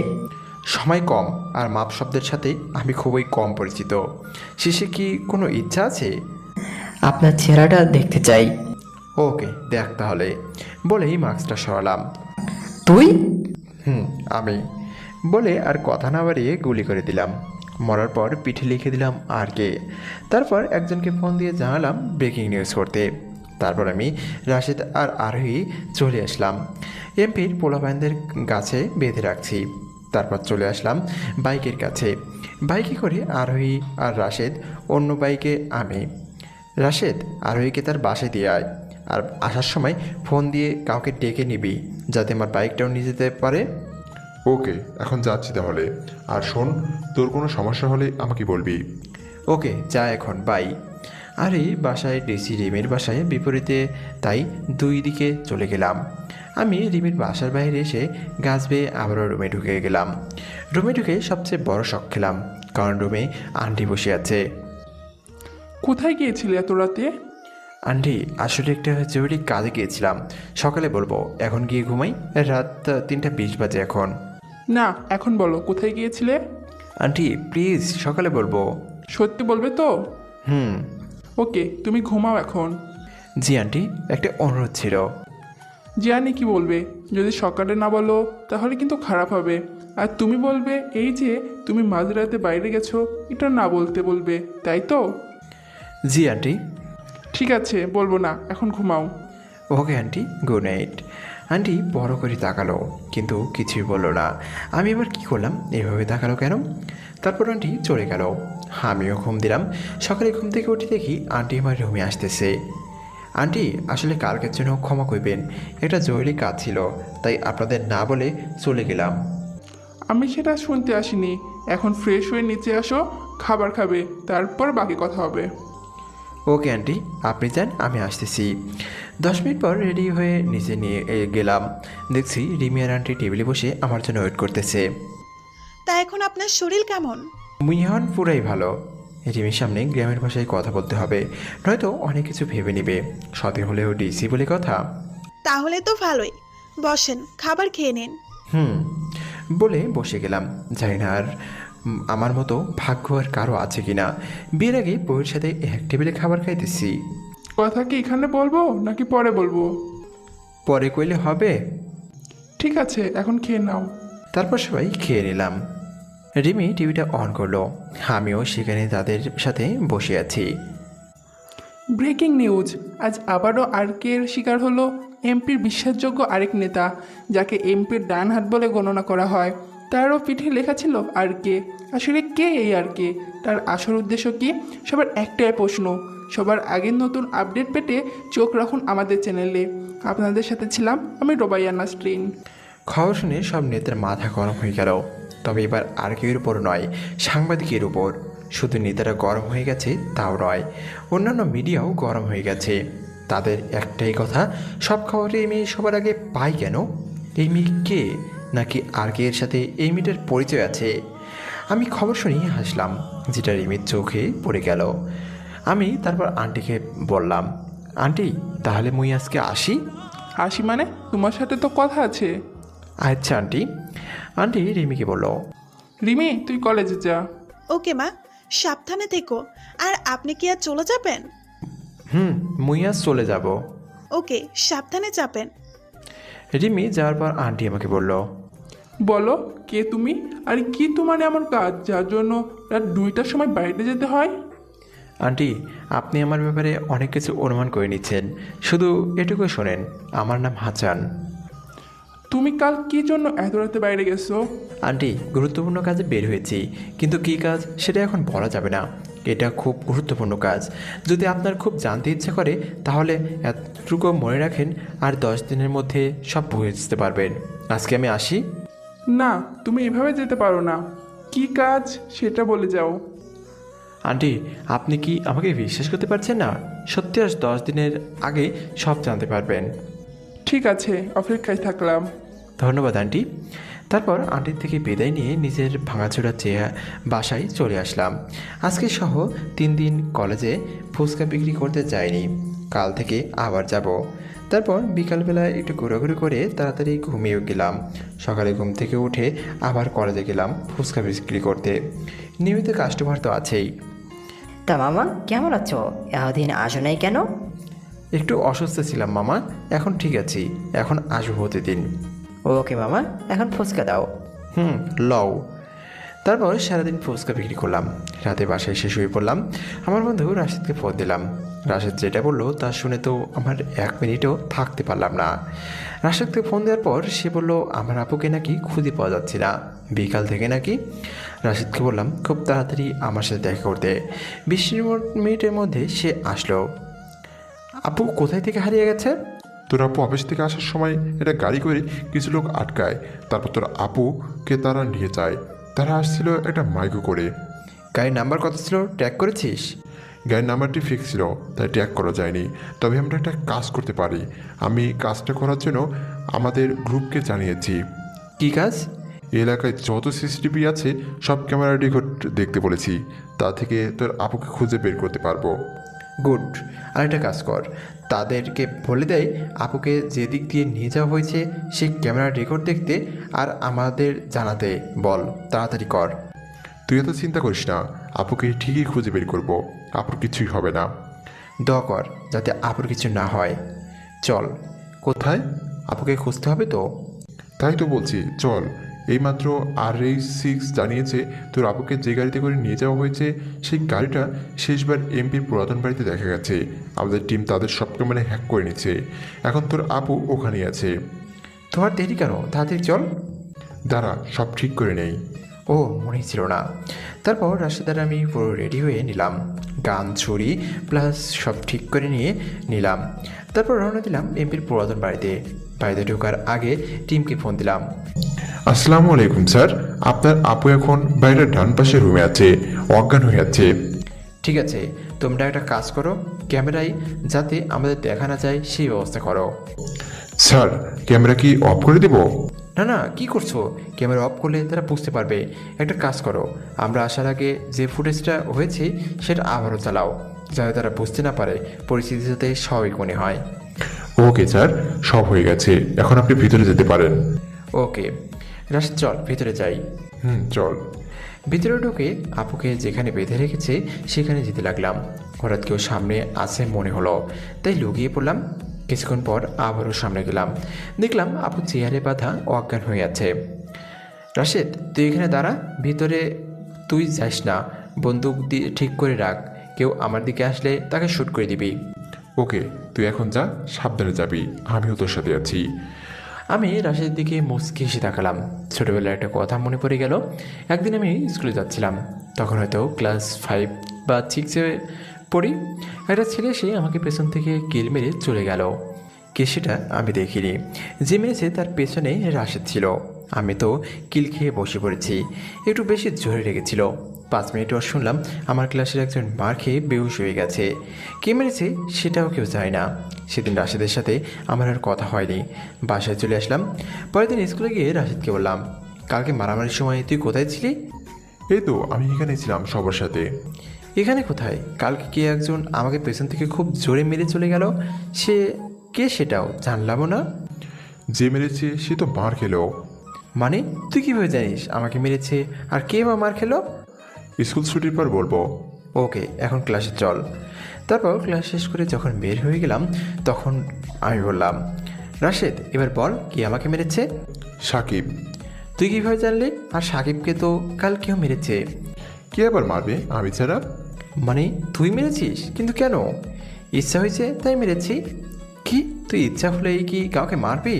সময় কম আর মাপ শব্দের সাথে আমি খুবই কম পরিচিত। শেষে কি কোনো ইচ্ছা আছে? আপনার চেহারাটা দেখতে চাই। ওকে, দেখ তাহলে। বলেই মাস্কটা সরালাম। তুই? আমি বলে আর কথা না বাড়িয়ে গুলি করে দিলাম। মরার পর পিঠে লিখে দিলাম আর কে। তারপর একজনকে ফোন দিয়ে জানালাম ব্রেকিং নিউজ করতে। তারপর আমি রাশেদ আর আরোহী চলে আসলাম। এমপির পোলাপাইনদের গাছে বেঁধে রাখছি। তারপর চলে আসলাম বাইকের কাছে। বাইকে করে আরোহী আর রাশেদ, অন্য বাইকে আমি। রাশেদ, আরোহীকে তার বাসায় দিয়ে আয়। আর আসার সময় ফোন দিয়ে কাউকে ডেকে নিবি, যাতে আমার বাইকটাও নিয়ে যেতে পারে। ওকে, এখন যাচ্ছি তাহলে। আর শোন, তোর কোনো সমস্যা হলে আমাকে বলবি। ওকে, যা এখন, বাই। আর এই বাসায় ডিসি রিমির বাসায় বিপরীতে, তাই 2 দিকে চলে গেলাম। আমি রিমির বাসার বাইরে এসে গাছ বেয়ে আবারও রুমে ঢুকে গেলাম। রুমে ঢুকে সবচেয়ে বড় শখ খেলাম, কারণ রুমে আন্টি বসে আছে। কোথায় গিয়েছিলে এত রাতে? আন্টি, আসলে একটা জরুরি কাজে গিয়েছিলাম, সকালে বলবো, এখন গিয়ে ঘুমাই। রাত 3:20 বাজে এখন। না, এখন বলো কোথায় গিয়েছিলে। আন্টি প্লিজ, সকালে বলবো। সত্যি বলবে তো? হুম। ওকে, তুমি ঘুমাও এখন। জি আন্টি, একটা অনুরোধ ছিল। জানি কি বলবে, যদি সকালে না বলো তাহলে কিন্তু খারাপ হবে। আর তুমি বলবে এই যে তুমি মাঝরাতে বাইরে গেছো এটা না বলতে বলবে, তাই তো? জি আন্টি। ঠিক আছে, বলবো না, এখন ঘুমাও। Okay aunty, good night. Aunty বড় করে তাকালো কিন্তু কিছুই বললো না। আমি এবার কি করলাম, এভাবে তাকালো কেন? তারপর আন্টি চলে গেল। আমিও ঘুম দিলাম। সকালে ঘুম থেকে উঠে দেখি আন্টি আমার রুমে আসতেছে। আন্টি, আসলে কালকের জন্য ক্ষমা করবেন, একটা জরুরি কাজ ছিল, তাই আপনাদের না বলে চলে গেলাম। আমি সেটা শুনতে আসিনি। এখন ফ্রেশ হয়ে নিচে আসো, খাবার খাবে, তারপর বাকি কথা হবে। ওকে আন্টি, আপনি যান, আমি আসতেছি। 10 মিনিট পর রেডি হয়ে নিচে নিয়ে গেলাম। দেখছি রিমি আর আন্টি টেবিলে বসে আমার জন্য ওয়েট করতেছে। তা এখন আপনার শরীর কেমন? মুইহান পুরাই ভালো। রিমির সামনে গ্রামের ভাষায় কথা বলতে হবে, নয়তো অনেক কিছু ভেবে নেবে। সতে হলেও ডিসি বলে কথা। তাহলে তো ভালোই, বসেন, খাবার খেয়ে নিন। বলে বসে গেলাম। জানি না আর আমার মতো ভাগ্য আর কারো আছে কিনা। বিয়ের আগে বউয়ের সাথে এক টেবিলে খাবার খাইতেছি। কথা কি এখানে বলবো নাকি পরে বলবো? পরে কইলে হবে? ঠিক আছে, এখন খেয়ে নাও। তারপর সবাই খেয়ে নিলাম। রিমি টিভিটা অন করলো, আমিও সেখানে তাদের সাথে বসে আছি। ব্রেকিং নিউজ, আজ আবারও আরকের শিকার হলো এমপির বিশ্বাসযোগ্য আরেক নেতা, যাকে এমপির ডান হাত বলে গণনা করা হয়। তারও পিঠে লেখা ছিল আরকে। আসলে কে এই আরকে? তার আসল উদ্দেশ্য কি? সবার একটাই প্রশ্ন। সবার আগে নতুন আপডেট পেতে চোখ রাখুন আমাদের চ্যানেলে। আপনাদের সাথে ছিলাম আমি রোবাইয়া নাসরিন। খবর শুনে সব নেতার মাথা গরম হয়ে গেল। তবে এবার আর কেউর উপর নয়, সাংবাদিকের উপর। শুধু নেতারা গরম হয়ে গেছে তাও নয়, অন্যান্য মিডিয়াও গরম হয়ে গেছে। তাদের একটাই কথা, সব খবরে এই মেয়ে সবার আগে পাই কেন? এই মেয়ে কে? নাকি আর কে এর সাথে এই মেয়েটার পরিচয় আছে? আমি খবর শুনিয়ে হাসলাম, যেটা রিমির চোখে পড়ে গেল। আমি তারপর আন্টিকে বললাম, আন্টি তাহলে মুই আজকে আসি? আসি মানে? তোমার সাথে তো কথা আছে। আচ্ছা আন্টি। আন্টি রিমিকে বলল, রিমি, তুই কলেজে যা। ওকে মা, সাবধানে থেকো। আর আপনি কি আর চলে যাবেন? মুই আজ চলে যাব। ওকে, সাবধানে যাবেন। রিমি যাওয়ার পর আন্টি আমাকে বলল, বলো, কে তুমি? আর কি তোমার এমন কাজ যার জন্য রাত 2টার সময় বাইরে যেতে হয়? আন্টি আপনি আমার ব্যাপারে অনেক কিছু অনুমান করে নিচ্ছেন, শুধু এটুকু শোনেন, আমার নাম হাসান। তুমি কাল কি জন্য এত রাতে বাইরে গেছো? আন্টি গুরুত্বপূর্ণ কাজে বের হয়েছি, কিন্তু কী কাজ সেটা এখন বলা যাবে না। এটা খুব গুরুত্বপূর্ণ কাজ। যদি আপনার খুব জানতে ইচ্ছা করে তাহলে এতটুকু মনে রাখেন, আর 10 দিনের মধ্যে সব বুঝতে পারবেন। আজকে আমি আসি। না, তুমি এভাবে যেতে পারো না। কি কাজ সেটা বলে যাও। আন্টি আপনি কি আমাকে বিশ্বাস করতে পারছেন না? সত্যি আজ 10 দিনের আগে সব জানতে পারবেন। ঠিক আছে, অপেক্ষায় থাকলাম। ধন্যবাদ আন্টি। তারপর আন্টির থেকে বিদায় নিয়ে নিজের ভাঙাচোরা বাসায় চলে আসলাম। আজকে সহ 3 দিন কলেজে ফুচকা বিক্রি করতে যাইনি, কাল থেকে আবার যাব। তারপর বিকালবেলা একটু ঘোরাঘুরি করে তাড়াতাড়ি ঘুমিয়ে গেলাম। সকালে ঘুম থেকে উঠে আবার কলেজে গেলাম ফুচকা বিক্রি করতে। নিয়মিত কাস্টমার তো আছেই। তা মামা কেমন আছো? এতদিন আসো নাই কেন? একটু অসুস্থ ছিলাম মামা, এখন ঠিক আছি, এখন আসবো প্রতিদিন। ওকে মামা, এখন ফুচকা দাও। লও। তারপর সারাদিন ফুচকা বিক্রি করলাম। রাতে বাসায় এসে শুয়ে পড়লাম। আমার বন্ধু রাশেদকে ফোন দিলাম। রাশেদ যেটা বললো তা শুনে তো আমার 1 মিনিটও থাকতে পারলাম না। রাশেদকে ফোন দেওয়ার পর সে বলল আমার আপুকে নাকি খুঁজে পাওয়া যাচ্ছে না, বিকাল থেকে নাকি। রাশেদকে বললাম খুব তাড়াতাড়ি আমার সাথে দেখা করতে। 20 মিনিটের মধ্যে সে আসলো। আপু কোথায় থেকে হারিয়ে গেছে? তোর আপু অফিস থেকে আসার সময় একটা গাড়ি করে কিছু লোক আটকায়, তারপর তোর আপুকে তারা নিয়ে যায়। তারা আসছিল একটা মাইকো করে। গাড়ির নাম্বার কত ছিল, ট্র্যাক করেছিস? গাড়ির নাম্বারটি ফিক্স ছিল, তাই ট্র্যাক করা যায়নি। তবে আমরা একটা কাজ করতে পারি। আমি কাজটা করার জন্য আমাদের গ্রুপকে জানিয়েছি। কী কাজ? এলাকায় যত সিসিটিভি আছে সব ক্যামেরা রেকর্ড দেখতে বলেছি, তা থেকে তোর আপুকে খুঁজে বের করতে পারবো। গুড। আরেকটা কাজ কর, তাদেরকে বলে দেয় আপুকে যে দিক দিয়ে নিয়ে যাওয়া হয়েছে সেই ক্যামেরার রেকর্ড দেখতে আর আমাদের জানাতে বল। তাড়াতাড়ি কর। তুই এত চিন্তা করিস না, আপুকে ঠিকই খুঁজে বের করবো, আপুর কিছুই হবে না। দোয়া কর যাতে আপুর কিছু না হয়। চল। কোথায়? আপুকে খুঁজতে হবে তো। তাই তো বলছি, চল। এইমাত্র RA6 জানিয়েছে তোর আপুকে যে গাড়িতে করে নিয়ে যাওয়া হয়েছে সেই গাড়িটা শেষবার এমপির পুরাতন বাড়িতে দেখা গেছে। আমাদের টিম তাদের সব ক্যামেরা হ্যাক করে নিচ্ছে। এখন তোর আপু ওখানেই আছে। তোমার দেরি কেন, তাড়াতাড়ি চল। দাঁড়া, সব ঠিক করে নেই। ও মনেই ছিল না। তারপর রাশেদার আমি পুরো রেডি হয়ে নিলাম, গান ছুরি প্লাস সব ঠিক করে নিয়ে নিলাম। তারপর রওনা দিলাম এমপির পুরাতন বাড়িতে। বাড়িতে ঢোকার আগে টিমকে ফোন দিলাম। আসসালামু আলাইকুম স্যার, আপনার আপু এখন বাইরের ডান পাশের রুমে আছে, অজ্ঞান হয়ে আছে। ঠিক আছে, তোমরা একটা কাজ করো, ক্যামেরায় যাতে আমাদের দেখা না যায় সেই ব্যবস্থা করো। স্যার, ক্যামেরা কি অফ করে দেব? না না, কি করছো? ক্যামেরা অফ করলে তারা বুঝতে পারবে। একটা কাজ করো, আমরা আসার আগে যে ফুটেজটা হয়েছে সেটা আবারও চালাও, যাতে তারা বুঝতে না পারে, পরিস্থিতি যাতে স্বাভাবিক মনে হয়। ওকে স্যার, সব হয়ে গেছে, এখন আপনি ভিতরে যেতে পারেন। ওকে রাশেদ, চল ভিতরে যাই। চল। ভিতরে ঢুকে আপুকে যেখানে বেঁধে রেখেছে সেখানে যেতে লাগলাম। হঠাৎ কেউ সামনে আছে মনে হলো, তাই লুকিয়ে পড়লাম। কিছুক্ষণ পর আবারও সামনে গেলাম, দেখলাম আপু চেয়ারে বাঁধা অজ্ঞান হয়ে আছে। রাশেদ, তুই এখানে দাঁড়া, ভিতরে তুই যাস না, বন্দুক দিয়ে ঠিক করে রাখ, কেউ আমার দিকে আসলে তাকে শ্যুট করে দিবি। ওকে, তুই এখন যা, সাবধানে যাবি, আমিও তোর সাথে আছি। আমি রাশেদের দিকে মুচকি হেসে তাকালাম। ছোটোবেলায় একটা কথা মনে পড়ে গেল। একদিন আমি স্কুলে যাচ্ছিলাম, তখন হয়তো ক্লাস 5 বা 6-এ পড়ি। একটা ছেলে এসে আমাকে পেছন থেকে কিল মেরে চলে গেল। কে সেটা আমি দেখিনি, যে মেরেছে তার পেছনে রাশেদ ছিল। আমি তো কিল খেয়ে বসে পড়েছি, একটু বেশি জোরে লেগেছিল। 5 মিনিট পর শুনলাম আমার ক্লাসের একজন মার খেয়ে বেহুশ হয়ে গেছে। কে মেরেছে সেটাও কেউ জানে না। সেদিন রাশেদের সাথে আমার আর কথা হয়নি, বাসায় চলে আসলাম। পরের দিন স্কুলে গিয়ে রাশেদকে বললাম, কালকে মারামারির সময় তুই কোথায় ছিলি? এই তো আমি এখানে ছিলাম সবার সাথে। এখানে কোথায়? কালকে কে একজন আমাকে পেছন থেকে খুব জোরে মেরে চলে গেল, সে কে সেটাও জানলামও না। যে মেরেছে সে তো মার খেলো। মানে তুই কীভাবে জানিস আমাকে মেরেছে আর কে বা মার খেলো? স্কুল ছুটির পর বলবো। ওকে, এখন ক্লাসে চল। তারপর ক্লাস শেষ করে যখন বের হয়ে গেলাম তখন আমি বললাম, রাশেদ এবার বল কে আমাকে মেরেছে? সাকিব। তুই কীভাবে জানলি? আর সাকিবকে তো কাল কেউ মেরেছে। কে আবার মারবে আমি ছাড়া? মানে তুই মেরেছিস? কিন্তু কেন? ইচ্ছা হয়েছে তাই মেরেছি। কি তুই ইচ্ছা হলেই কি কাউকে মারবি?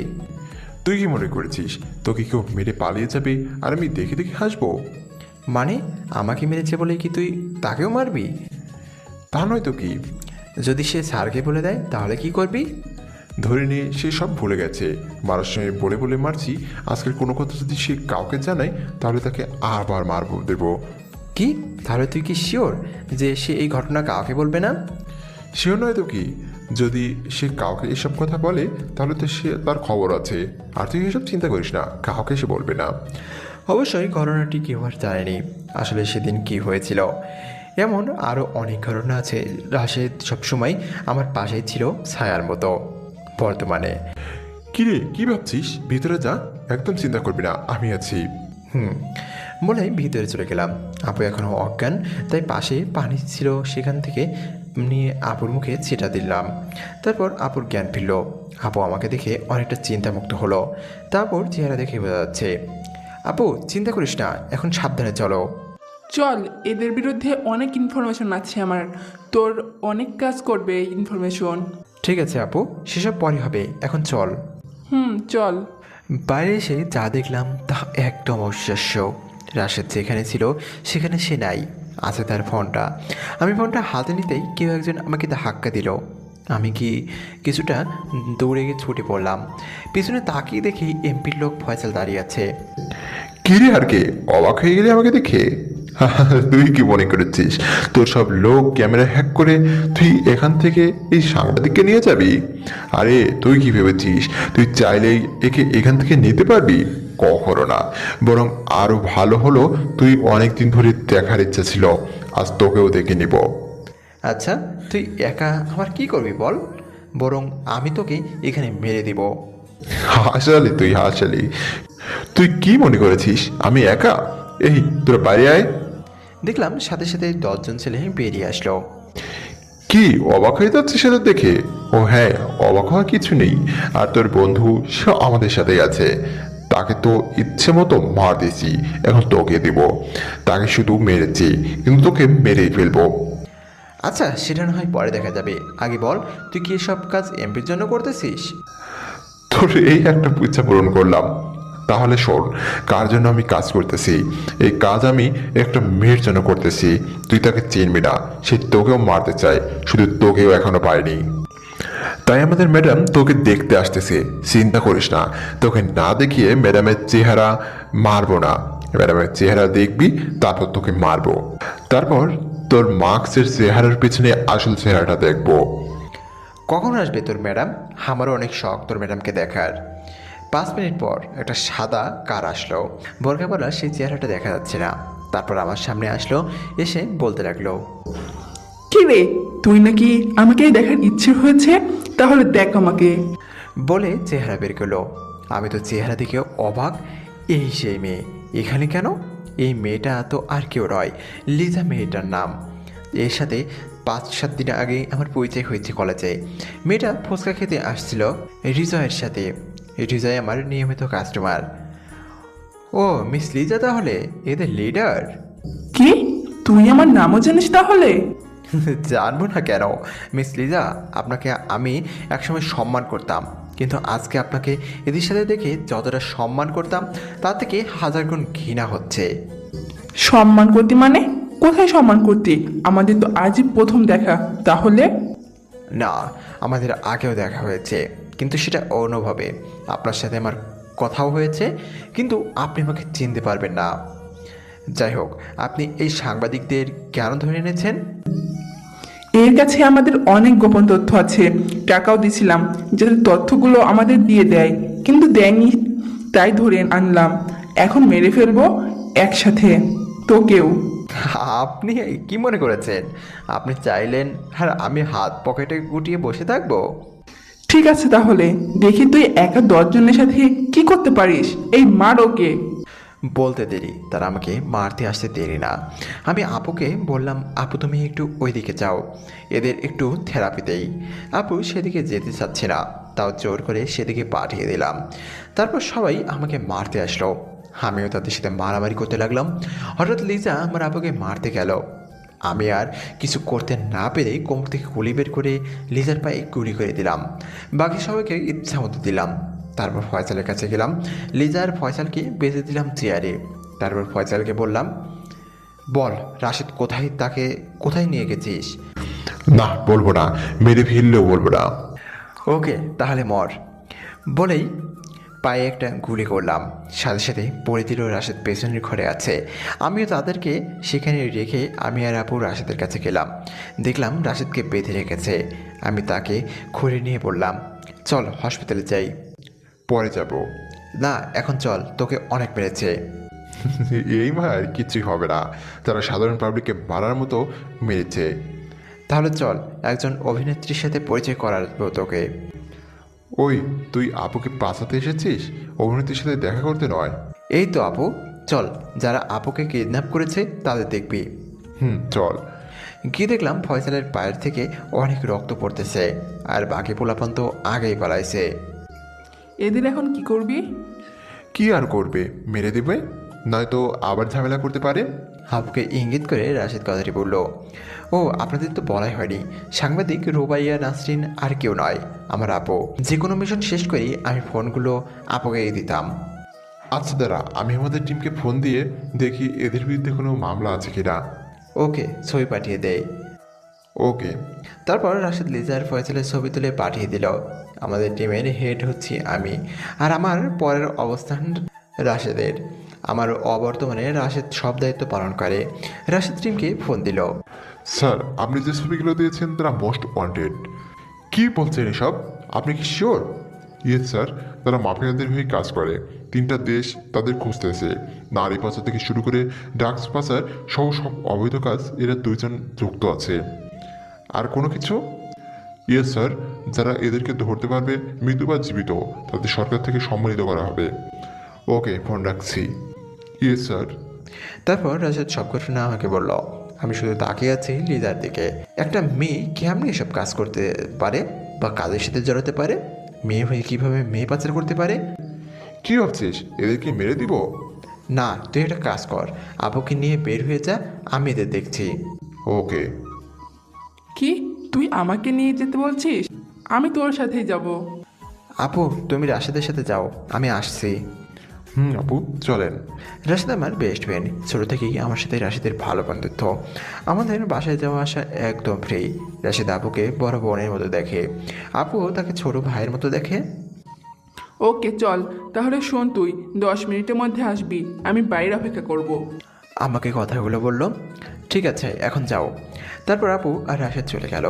তুই কি মনে করেছিস তোকে কেউ মেরে পালিয়ে যাবে আর আমি দেখে দেখে হাসবো? মানে আমাকে মেরেছে বলেই কি তুই তাকেও মারবি? তা নয় তো কি। যদি সে স্যারকে বলে দেয় তাহলে কি করবি? ধরে নিয়ে সে সব ভুলে গেছে, মারার সময় বলে বলে মারছি। আজকের কোনো কথা যদি সে কাউকে জানায় তাহলে তাকে আবার মারবো দেবো। কি তাহলে তুই কি শিওর যে সে এই ঘটনা কাউকে বলবে না? সেও নয় তো কি, যদি সে কাউকে এসব কথা বলে তাহলে তো সে তার খবর আছে। আর তুই এসব চিন্তা করিস না, কাউকে সে বলবে না। অবশ্যই ঘটনাটি কেউ আর জানেনি আসলে সেদিন কি হয়েছিল। এমন আরও অনেক ঘটনা আছে। রাশেদ সবসময় আমার পাশেই ছিল ছায়ার মতো। বর্তমানে কিরে কি ভাবছিস? ভিতরে যা, একদম চিন্তা করবি না, আমি আছি। বলে ভিতরে চলে গেলাম। আপু এখনও অজ্ঞান, তাই পাশে পানি ছিল, সেখান থেকে নিয়ে আপুর মুখে ছিটা দিলাম। তারপর আপুর জ্ঞান ফিরল। আপু আমাকে দেখে অনেকটা চিন্তামুক্ত হলো। তারপর চেহারা দেখে বোঝা যাচ্ছে। আপু চিন্তা করিস না, এখন সাবধানে চলো। চল, এদের বিরুদ্ধে অনেক ইনফরমেশন আছে আমার, তোর অনেক কাজ করবে এই ইনফরমেশন। ঠিক আছে আপু, সেসব পরে হবে, এখন চল। চল। বাইরে এসে যা দেখলাম তা একদম অবিশ্বাস্য। রাশেদ যেখানে ছিল সেখানে সে নাই, আছে তার ফোনটা। আমি ফোনটা হাতে নিতেই কেউ একজন আমাকে ধাক্কা দিল। আমি কিছুটা দৌড়ে গিয়ে ছুটে পড়লাম। পিছনে তাকিয়ে দেখি এমপির লোক ফয়সাল দাঁড়িয়ে আছে। কিরে আর কে, অবাক হয়ে গেলে আমাকে দেখে? তুই কি মনে করেছিস তোর সব লোক ক্যামেরা হ্যাক করে তুই এখান থেকে এই সাংবাদিককে নিয়ে যাবি? আরে তুই কি ভেবেছিস তুই চাইলেই একে এখান থেকে নিতে পারবি? কখনো না। বরং আরো ভালো হলো, তুই অনেকদিন ধরে দেখার ইচ্ছা ছিল, আজ তোকেও দেখে নিব। আচ্ছা তুই একা আমার কি করবি বল? বরং আমি তোকে এখানে মেরে দিব। হাসালি তুই, হাসালি। তুই কি মনে করেছিস আমি একা? এই তোরা বাইরে আয়। দেখলাম সাথে সাথে 10 জন ছেলে বেরিয়ে আসলো। কি অবাক হয়ে যাচ্ছে সেটা দেখে? ও হ্যাঁ, অবাক হওয়ার কিছু নেই, আর তোর বন্ধু সে আমাদের সাথেই আছে। তাকে তো ইচ্ছে মতো মার দিয়েছি, এখন তোকে দিব। তাকে শুধু মেরেছি, কিন্তু তোকে মেরেই ফেলবো। আচ্ছা, সেটা না হয় পরে দেখা যাবে। আগে বল, তুই কি এসব কাজ এমপির জন্য করতেছিস? তোর এই একটা ইচ্ছা পূরণ করলাম। তাহলে শোন, কার জন্য আমি কাজ করতেছি। এই কাজ আমি একটা মেয়ের জন্য করতেছি। তুই তাকে চিনবি না, সে তোকেও মারতে চায়, শুধু তোকেও এখনো পায়নি। তাই আমাদের ম্যাডাম তোকে দেখতে আসতেছে, চিন্তা করিস না। তোকে না দেখিয়ে ম্যাডামের চেহারা মারবো না। ম্যাডামের চেহারা দেখবি, তারপর তোকে মারবো। তারপর তোর মার্কসের চেহারার পিছনে আসল চেহারাটা দেখবো। কখন আসবে তোর ম্যাডাম? আমারও অনেক শখ তোর ম্যাডামকে দেখার। 5 মিনিট পর একটা সাদা কার আসলো। বোরকাওয়ালা সেই চেহারাটা দেখা যাচ্ছে না। তারপর আমার সামনে আসলো, এসে বলতে লাগলো, কি রে, তুই নাকি আমাকে দেখার ইচ্ছে হয়েছে? তাহলে দেখ আমাকে। বলে চেহারা বের করলো। আমি তো চেহারা দেখে অবাক। এই সেই মেয়ে এখানে কেন? এই মেয়েটা তো আর কেউ নয়, লিজা মেয়েটার নাম। এর সাথে 5-7 দিন আগে আমার পরিচয় হয়েছে কলেজে। মেয়েটা ফুচকা খেতে আসছিল হৃদয়ের সাথে। হৃদয় আমার নিয়মিত কাস্টমার। ও মিস লিজা তাহলে এদের লিডার? কি, তুই আমার নামও জানিস তাহলে? জানবো না কেন মিস লিজা, আপনাকে আমি একসময় সম্মান করতাম, কিন্তু আজকে আপনাকে এদের সাথে দেখে যতটা সম্মান করতাম তার থেকে 1000 গুণ ঘৃণা হচ্ছে। সম্মান করতি মানে? কোথায় সম্মান করতি? আমাদের তো আজই প্রথম দেখা। তাহলে না, আমাদের আগেও দেখা হয়েছে, কিন্তু সেটা অন্যভাবে। আপনার সাথে আমার কথাও হয়েছে, কিন্তু আপনি আমাকে চিনতে পারবেন না। যাই হোক, আপনি এই সাংবাদিকদের কেন ধরে এনেছেন? এর কাছে আমাদের অনেক গোপন তথ্য আছে। টাকাও দিছিলাম যাতে তথ্যগুলো আমাদের দিয়ে দেয়, কিন্তু দেয়নি। তাই ধরে আনলাম। এখন মেরে ফেলবো একসাথে তোকেও। আপনি কি মনে করেছেন আপনি চাইলেন আর আমি হাত পকেটে গুটিয়ে বসে থাকবো? ঠিক আছে, তাহলে দেখি তুই একা 10 জনের সাথে কি করতে পারিস। এই মার ওকে। বলতে দেরি, তারা আমাকে মারতে আসতে দেরি না। আমি আপুকে বললাম, আপু তুমি একটু ওইদিকে যাও, এদের একটু থেরাপি দেই। আপু সেদিকে যেতে চাচ্ছে না, তাও জোর করে সেদিকে পাঠিয়ে দিলাম। তারপর সবাই আমাকে মারতে আসলো, আমিও তাদের সাথে মারামারি করতে লাগলাম। হঠাৎ লিজা আমার আপুকে মারতে গেল। আমি আর কিছু করতে না পেরে কোমর থেকে গুলি বের করে লিজার পায়ে গুলি করে দিলাম। বাকি সবাইকে ইচ্ছা মতো দিলাম। তারপর ফয়সালের কাছে গেলাম, লিজার ফয়সালকে বেঁধে দিলাম চেয়ারে। তারপর ফয়সালকে বললাম, বল রাশেদ কোথায়, তাকে কোথায় নিয়ে গেছিস? না, বলবো না, মেরে ফেললেও বলবো না। ওকে তাহলে মর বলেই পায়ে একটা গুলি করলাম। সাথে সাথে পড়ে দিল রাশেদ পেছনের ঘরে আছে। আমিও তাদেরকে সেখানে রেখে আমি আর আপু রাশেদের কাছে গেলাম। দেখলাম রাশেদকে বেঁধে রেখেছে। আমি তাকে খুঁড়ে নিয়ে বললাম, চল হসপিটালে যাই। পরে যাব। না, এখন চল, তোকে অনেক মেরেছে। এই মার কিছুই হবে না, তারা সাধারণ পাবলিককে মারার মতো মেরেছে। তাহলে চল, একজন অভিনেত্রীর সাথে পরিচয় করাবো তোকে। ওই, তুই আপুকে বাঁচাতে এসেছিস, অভিনেত্রীর সাথে দেখা করতে নয়। এই তো আপু, চল, যারা আপুকে কিডন্যাপ করেছে তাদের দেখবি। চল। গিয়ে দেখলাম ফয়সালের পায়ের থেকে অনেক রক্ত পড়তেছে, আর বাকি পোলাপান তো আগেই পালাইছে। এদের এখন কি করবি? কি আর করবে, মেরে দেবে, নয়তো আবার ঝামেলা করতে পারে। আপুকে ইঙ্গিত করে রাশেদ কথাটি বলল, ও আপনাদের তো বলাই হয়নি, সাংবাদিক রোবাইয়া নাসরিন আর কেউ নয়, আমার আপু। যে কোনো মিশন শেষ করেই আমি ফোনগুলো আপুকে দিতাম। আচ্ছা দাঁড়া, আমি আমাদের টিমকে ফোন দিয়ে দেখি এদের বিরুদ্ধে কোনো মামলা আছে কিনা। ওকে, ছবি পাঠিয়ে দেয়। ওকে। তারপর রাশেদ লিজার ফয়সালের ছবি তুলে পাঠিয়ে দিল। আমাদের টিমের হেড হচ্ছি আমি, আর আমার পরের অবস্থান রাশেদের। আমার অবর্তমানে রাশেদ সব দায়িত্ব পালন করে। রাশেদ টিমকে ফোন দিল। স্যার, আপনি যে ছবিগুলো দিয়েছেন তারা মোস্ট ওয়ান্টেড। কি বলছেন এসব? আপনি কি শিওর? ইয়েস স্যার, তারা মাফিয়াদের হয়ে কাজ করে। 3টা দেশ তাদের খুঁজতেছে। নারী পাচার থেকে শুরু করে ড্রাগস পাচার সহ সব অবৈধ কাজ এরা 2 জন যুক্ত আছে। আর কোনো কিছু? ইয়েস স্যার, যারা এদেরকে ধরতে পারবে, মৃত বা জীবিত, তাদের সরকার থেকে সম্মানিত করা হবে। ওকে, ফোন রাখছি। Yes sir. তারপর রাশেদ সব ঘটনা আমাকে বলল। আমি শুধু তাকিয়ে আছি লিজার দিকে। একটা মেয়ে কেমনি এসব কাজ করতে পারে বা কাজের সাথে জড়াতে পারে? মেয়ে হয়ে কিভাবে মেয়ে পাচার করতে পারে? কি ভাবছিস এদেরকে মেরে দিব? না, তুই একটা কাজ কর, আপুকে নিয়ে বের হয়ে যা, আমি এদের দেখছি। ওকে। কি তুই আমাকে নিয়ে যেতে বলছিস? আমি তোর সাথেই যাব। আপু তুমি রাশেদের সাথে যাও, আমি আসছি। আপু চলেন। রাশেদ আমার বেস্ট ফ্রেন্ড, ছোটো থেকেই আমার সাথে রাশেদের ভালো বন্ধুত্ব। আমাদের বাসায় যাওয়া আসা একদম ফ্রি। রাশেদ আপুকে বড় বোনের মতো দেখে, আপুও তাকে ছোট ভাইয়ের মতো দেখে। ওকে চল, তাহলে শোন, তুই 10 মিনিটের মধ্যে আসবি, আমি বাইরে অপেক্ষা করব। আমাকে কথাগুলো বললো। ঠিক আছে এখন যাও। তারপর আপু আর রাশেদ চলে গেল।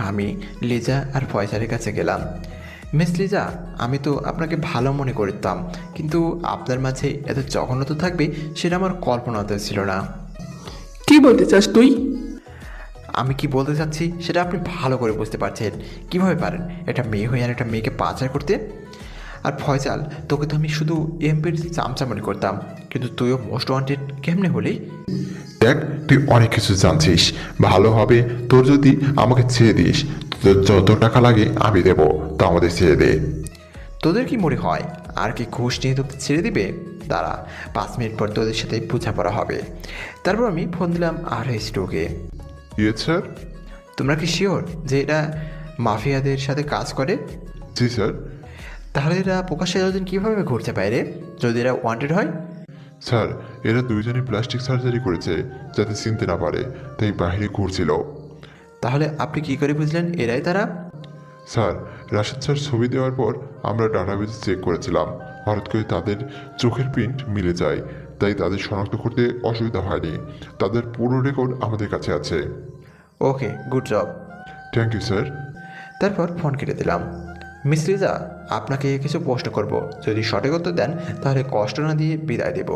আমি লিজা আর ফয়সালের কাছে গেলাম। মিস লিজা, আমি তো আপনাকে ভালো মনে করতাম, কিন্তু আপনার মাঝে এত জঘন্যতা থাকবে সেটা আমার কল্পনাতে ছিল না। কি বলতে চাস তুই? আমি কি বলতে চাচ্ছি সেটা আপনি ভালো করে বুঝতে পারছেন। কীভাবে পারেন একটা মেয়ে হয়ে আর একটা মেয়েকে পাচার করতে? আর ফয়সাল, তোকে তো আমি শুধু এমপির চামচামানি করতাম, কিন্তু তুইও মোস্ট ওয়ান্টেড কেমনে হলি? দেখ, তুই অনেক কিছু জানছিস। ভালো হবে তোর যদি আমাকে ছেড়ে দিস। তোর যত টাকা লাগে আমি দেবো, তা আমাদের ছেড়ে দে। তোদের কি মনে হয় আর কি ঘুষ নিয়ে তোকে ছেড়ে দিবে? দাঁড়া, 5 মিনিট পর তোদের সাথে বোঝাপড়া হবে। তারপর আমি ফোন দিলাম RH2-কে। ইয়ে স্যার। তোমরা কি শিওর যে এরা মাফিয়াদের সাথে কাজ করে? জি স্যার। তাহলে এরা প্রকাশ্যে এতদিন কীভাবে ঘুরতে পারে যদি এরা ওয়ান্টেড হয়? স্যার, এরা দুইজনই প্লাস্টিক সার্জারি করেছে যাতে চিনতে না পারে, তাই বাইরে ঘুরছিল। তাহলে আপনি কি করে বুঝলেন এরাই তারা? স্যার, রাশেদ স্যার ছবি দেওয়ার পর আমরা ডাটাবেজ চেক করেছিলাম। হঠাৎ করে তাদের চোখের প্রিন্ট মিলে যায়, তাই তাদের শনাক্ত করতে অসুবিধা হয়নি। তাদের পুরো রেকর্ড আমাদের কাছে আছে। Okay, good job. Thank you sir. তারপর ফোন কেটে দিলাম। মিস লিজা, আপনাকে কিছু প্রশ্ন করব, যদি সঠিক উত্তর দেন তাহলে কষ্ট না দিয়ে বিদায় দেব,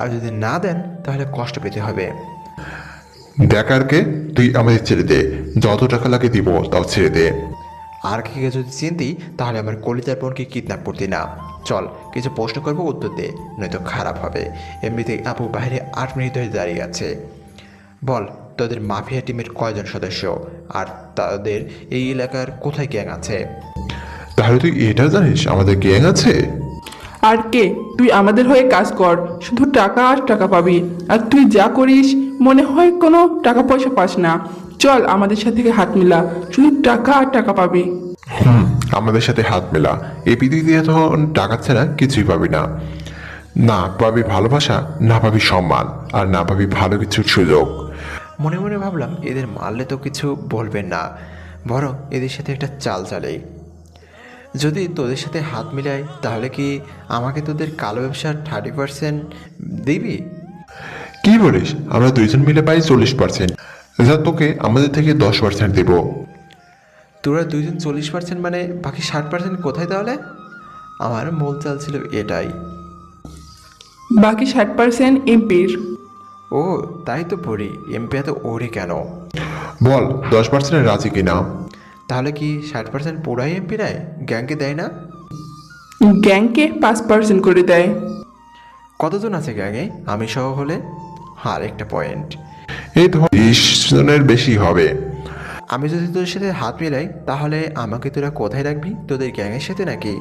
আর যদি না দেন তাহলে কষ্ট পেতে হবে। দেখারকে তুই আমাদের ছেড়ে দে, যত টাকা লাগে দিব তাও ছেড়ে দে। আর কে যদি চিনতি তাহলে আমার কলিজার বোনকে কিডন্যাপ করতি না। চল, কিছু প্রশ্ন করবো, উত্তর দে, নয়তো খারাপ হবে। এমনিতে আপু বাইরে 8 মিনিট ধরে দাঁড়িয়ে আছে। বল, তোদের মাফিয়া টিমের কয়জন সদস্য, আর তাদের এই এলাকার কোথায় গ্যাং আছে? তাহলে তুই এটা জানিস আমাদের গ্যাং আছে? আর কে, তুই আমাদের হয়ে কাজ কর, শুধু টাকা আর টাকা পাবি। আর তুই যা করিস মনে হয় কোনো টাকা পয়সা পাস না। চল আমাদের সাথে হাত মিলা, শুধু টাকা আর টাকা পাবি। আমাদের সাথে হাত মেলা। এই পৃথিবীতে তখন টাকা ছাড়া কিছুই পাবি না। না পাবি ভালোবাসা, না পাবি সম্মান, আর না পাবি ভালো কিছুর সুযোগ। মনে মনে ভাবলাম এদের মারলে তো কিছু বলবেন না, বরং এদের সাথে একটা চাল চালেই। যদি তোদের সাথে হাত মিলাই তাহলে কি আমাকে তোদের কালো ব্যবসার 30% দিবি? কি বলিস? আমরা দুইজন মিলে পাই 40%, যা তোকে আমাদের থেকে 10% দেব। তোরা দুইজন 40% মানে বাকি 60% কোথায় তাহলে? আমার মূল চাল ছিল এটাই। বাকি 60% এমপির। ও তাই তো পড়ি, এমপি এত ওরে কেন? বল 10% রাজি কিনা? তাহলে কি 60% পুরাই এমপি নেয়, গ্যাংকে দেয় না? গ্যাংকে 5% করে দেয়। কতজন আছে গ্যাংয়ে আমি সহ হলে? আর একটা পয়েন্ট, এই ধর 20 জনের বেশি হবে। আমি যদি তোদের সাথে হাত মিলাই তাহলে আমাকে তোরা কোথায় রাখবি, তোদের গ্যাংয়ের সাথে নাকি?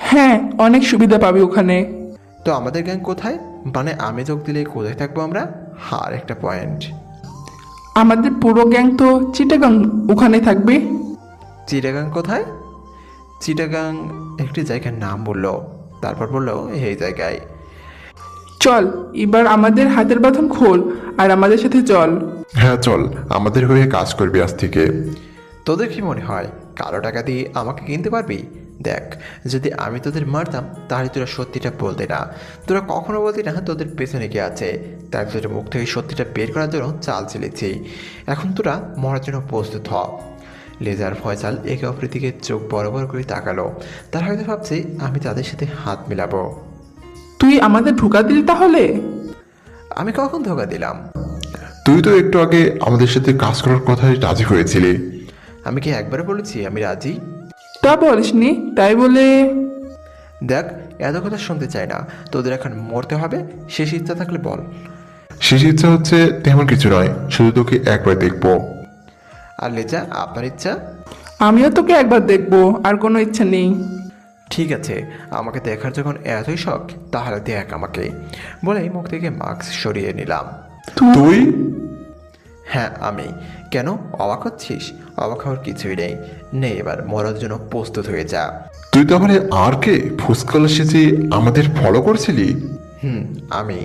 হ্যাঁ, অনেক সুবিধা পাবি ওখানে। তো আমাদের গ্যাং কোথায়, মানে আমি যোগ দিলে কোথায় থাকবো আমরা? আর একটা পয়েন্ট, আমাদের পুরো গ্যাং তো চিটাগাং, ওখানে থাকবে। চিটাগাং কোথায়? চিটাগাং একটি জায়গার নাম বললো, তারপর বললো এই জায়গায়। চল এবার আমাদের হাতের বাঁধন খোল আর আমাদের সাথে চল। হ্যাঁ চল, আমাদের হয়ে কাজ করবি আজ থেকে। তোদের কি মনে হয় কালো টাকা দিয়ে আমাকে কিনতে পারবি? দেখ, যদি আমি তোদের মারতাম তাহলে তোরা সত্যিটা বলতে না, তোরা কখনো বলতি না তোদের পেছনে কে আছে। তাই তোদের মুখ থেকে সত্যিটা বের করার জন্য চাল চেলেছি। এখন তোরা মরার জন্য প্রস্তুত হ। লেজার ফয়সাল একে অপরের দিকে চোখ বড় বড় করে তাকালো। তারা হয়তো ভাবছে আমি তাদের সাথে হাত মিলাবো। তুই আমাদের ঢুকা দিলি তাহলে? আমি কখন ধোকা দিলাম? তুই তো একটু আগে আমাদের সাথে কাজ করার কথাই রাজি হয়েছিলি। আমি কি একবার বলেছি আমি রাজি? তা বলিসনি, তাই বলে? দেখ, এত কথা শুনতে চাই না, তোদের এখন মরতে হবে। শেষ ইচ্ছা থাকলে বল। শেষ ইচ্ছা হচ্ছে তেমন কিছু নয়, শুধু তোকে একবার দেখবো। আর লেজা, আপনার ইচ্ছা? আমিও তোকে একবার দেখবো, আর কোনো ইচ্ছা নেই। ঠিক আছে, আমাকে দেখার যখন এতই শখ তাহলে দেখ আমাকে, বলে মুখ থেকে মাস্ক সরিয়ে নিলাম। তুই? হ্যাঁ আমি। কেন অবাক হচ্ছিস? অবাক হওয়ার কিছুই নেই। নে এবার মরার জন্য প্রস্তুত হয়ে যা। তুই তাহলে আর কে ফুসকাল সেজে আমাদের ফলো করছিলি? আমি।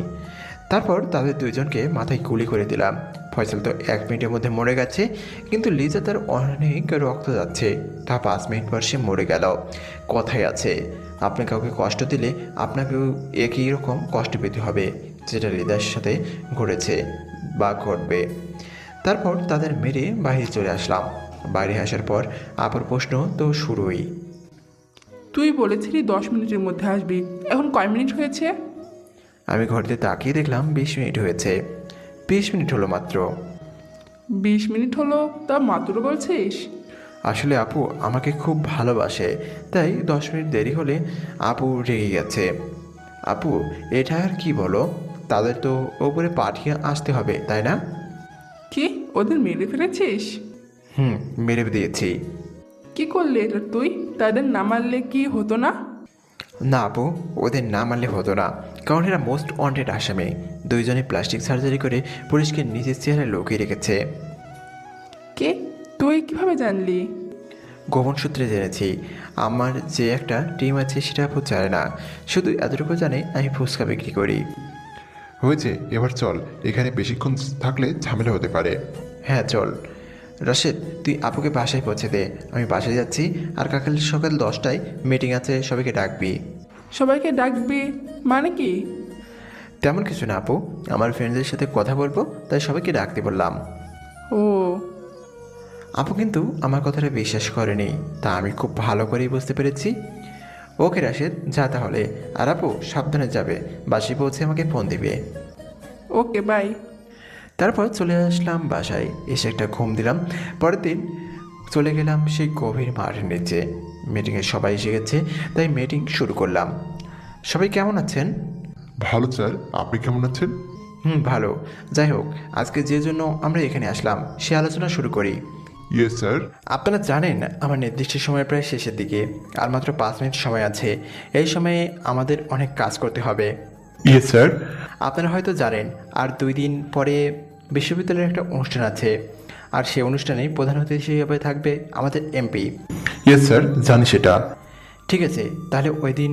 তারপর তাদের দুইজনকে মাথায় গুলি করে দিলাম। ফয়সাল তো 1 মিনিটের মধ্যে মরে গেছে, কিন্তু লিজা তার অনেক রক্ত যাচ্ছে, তা 5 মিনিট পর সে মরে গেল। কথাই আছে, আপনি কাউকে কষ্ট দিলে আপনাকেও একই রকম কষ্ট পেতে হবে, যেটা হৃদয়ের সাথে ঘটেছে বা ঘটবে। তারপর তাদের মেরে বাইরে চলে আসলাম। বাইরে আসার পর আবার প্রশ্ন তো শুরুই। তুই বলেছিলি 10 মিনিটের মধ্যে আসবি, এখন কয় মিনিট হয়েছে? আমি ঘড়িতে তাকিয়ে দেখলাম 20 মিনিট হয়েছে। 20 মিনিট হলো মাত্র। 20 মিনিট হলো তা মাত্র বলছিস? আসলে আপু আমাকে খুব ভালোবাসে, তাই 10 মিনিট দেরি হলে আপু রেগে গেছে। আপু এটা আর কি বলো, তাদের তো ওপরে পাঠিয়ে আসতে হবে তাই না? কি, ওদের মেরে ফেলেছিস? মেরে দিয়েছি। কি করলে এটা তুই? তাদের না মারলে কি হতো না? না আপু, ওদের না মারলে হতো না, কারণ এরা মোস্ট ওয়ান্টেড আসামি। দুইজনে প্লাস্টিক সার্জারি করে পুলিশকে নিজের চেহারায় লুকিয়ে রেখেছে। কে? তুই কিভাবে জানলি? গোপন সূত্রে জেনেছি। আমার যে একটা টিম আছে সেটা আপু জানে না, শুধু এতটুকু জানে আমি ফুচকা বিক্রি করি। হয়েছে, এবার চল, এখানে বেশিক্ষণ থাকলে ঝামেলা হতে পারে। হ্যাঁ চল। রাশেদ তুই আপুকে বাসায় পৌঁছে দে, আমি বাসায় যাচ্ছি। আর কাল সকাল 10টায় মিটিং আছে, সবাইকে ডাকবি। সবাইকে ডাকবি মানে কি? তেমন কিছু না আপু, আমার ফ্রেন্ডদের সাথে কথা বলবো, তাই সবাইকে ডাকতে বললাম। ও, আপু কিন্তু আমার কথাটা বিশ্বাস করেনি, তা আমি খুব ভালো করেই বুঝতে পেরেছি। ওকে রাশেদ, যা তাহলে। আর আপু সাবধানে যাবে, বাসায় পৌঁছে আমাকে ফোন দিবে। Okay bye. তারপর চলে আসলাম বাসায়, এসে একটা ঘুম দিলাম। পরের দিন চলে গেলাম সেই গভীর মাঠের নিচে। মিটিংয়ে সবাই এসে গেছে, তাই মিটিং শুরু করলাম। সবাই কেমন আছেন? ভালো স্যার, আপনি কেমন আছেন? ভালো। যাই হোক, আজকে যে জন্য আমরা এখানে আসলাম সে আলোচনা শুরু করি। Yes sir. আপনারা জানেন আমার নির্দিষ্ট সময় প্রায় শেষের দিকে, আর মাত্র 5 মিনিট সময় আছে। এই সময়ে আমাদের অনেক কাজ করতে হবে। Yes sir. আপনারা হয়তো জানেন আর 2 দিন পরে বিশ্ববিদ্যালয়ের একটা অনুষ্ঠান আছে, আর সেই অনুষ্ঠানে প্রধান অতিথি হিসেবে থাকবে আমাদের এমপি। ইয়েস স্যার, জানি সেটা। ঠিক আছে, তাহলে ওই দিন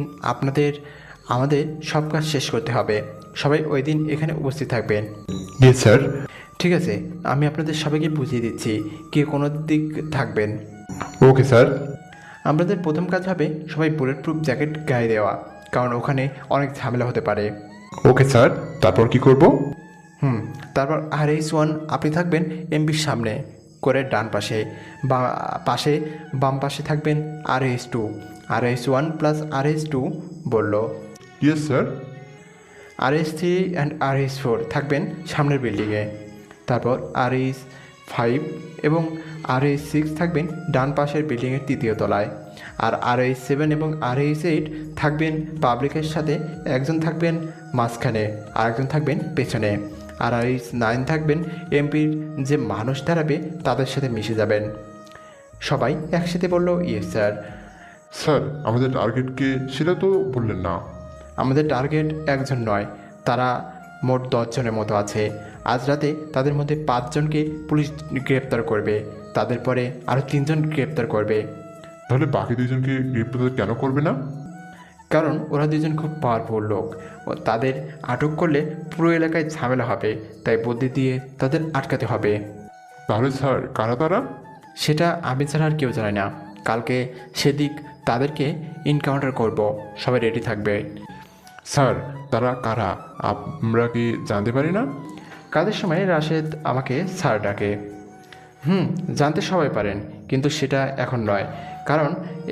আমাদের সব কাজ শেষ করতে হবে। সবাই ওই দিন এখানে উপস্থিত থাকবেন। Yes sir. ঠিক আছে, আমি আপনাদের সবাইকে বুঝিয়ে দিচ্ছি কে কোনো দিক থাকবেন। Okay sir. আমাদের প্রথম কাজ হবে সবাই বুলেট প্রুফ জ্যাকেট গায়ে দেওয়া, কারণ ওখানে অনেক ঝামেলা হতে পারে। ওকে স্যার, তারপর কি করব? তারপর RH1 আপনি থাকবেন এমপির সামনে করে ডান পাশে, বাম পাশে থাকবেন RH2। RH1 প্লাস RH2 বলল। Yes sir. RH3 and RH4 থাকবেন সামনের বিল্ডিংয়ে। তারপর RH5 এবং RH6 থাকবেন ডান পাশের বিল্ডিংয়ের 3য় তলায়। আর RH7 এবং RH8 থাকবেন পাবলিকের সাথে, একজন থাকবেন মাঝখানে আর একজন থাকবেন পেছনে। আর RH9 থাকবেন এমপির যে মানুষ দাঁড়াবে তাদের সাথে মিশে যাবেন। সবাই একসাথে বলল ইয়েস স্যার। স্যার, আমাদের টার্গেটকে সেটা তো বললেন না। আমাদের টার্গেট একজন নয়, তারা মোট 10 জনের মতো আছে। আজ রাতে তাদের মধ্যে 5 জনকে পুলিশ গ্রেপ্তার করবে, তাদের পরে আরও 3 জন গ্রেপ্তার করবে। তাহলে বাকি 2 জনকে গ্রেপ্তার কেন করবে না? কারণ ওরা 2 জন খুব পাওয়ারফুল লোক, ও তাদের আটক করলে পুরো এলাকায় ঝামেলা হবে, তাই বুদ্ধি দিয়ে তাদের আটকাতে হবে। তাহলে স্যার, কারা তারা? সেটা আমি ছাড়া আর কেউ জানে না। কালকে সেদিক তাদেরকে এনকাউন্টার করব, সবাই রেডি থাকবে। স্যার, তারা কারা আমরা কি জানতে পারি না? কাজের সময় রাশেদ আমাকে স্যার ডাকে। জানতে সবাই পারেন, কিন্তু সেটা এখন নয়, কারণ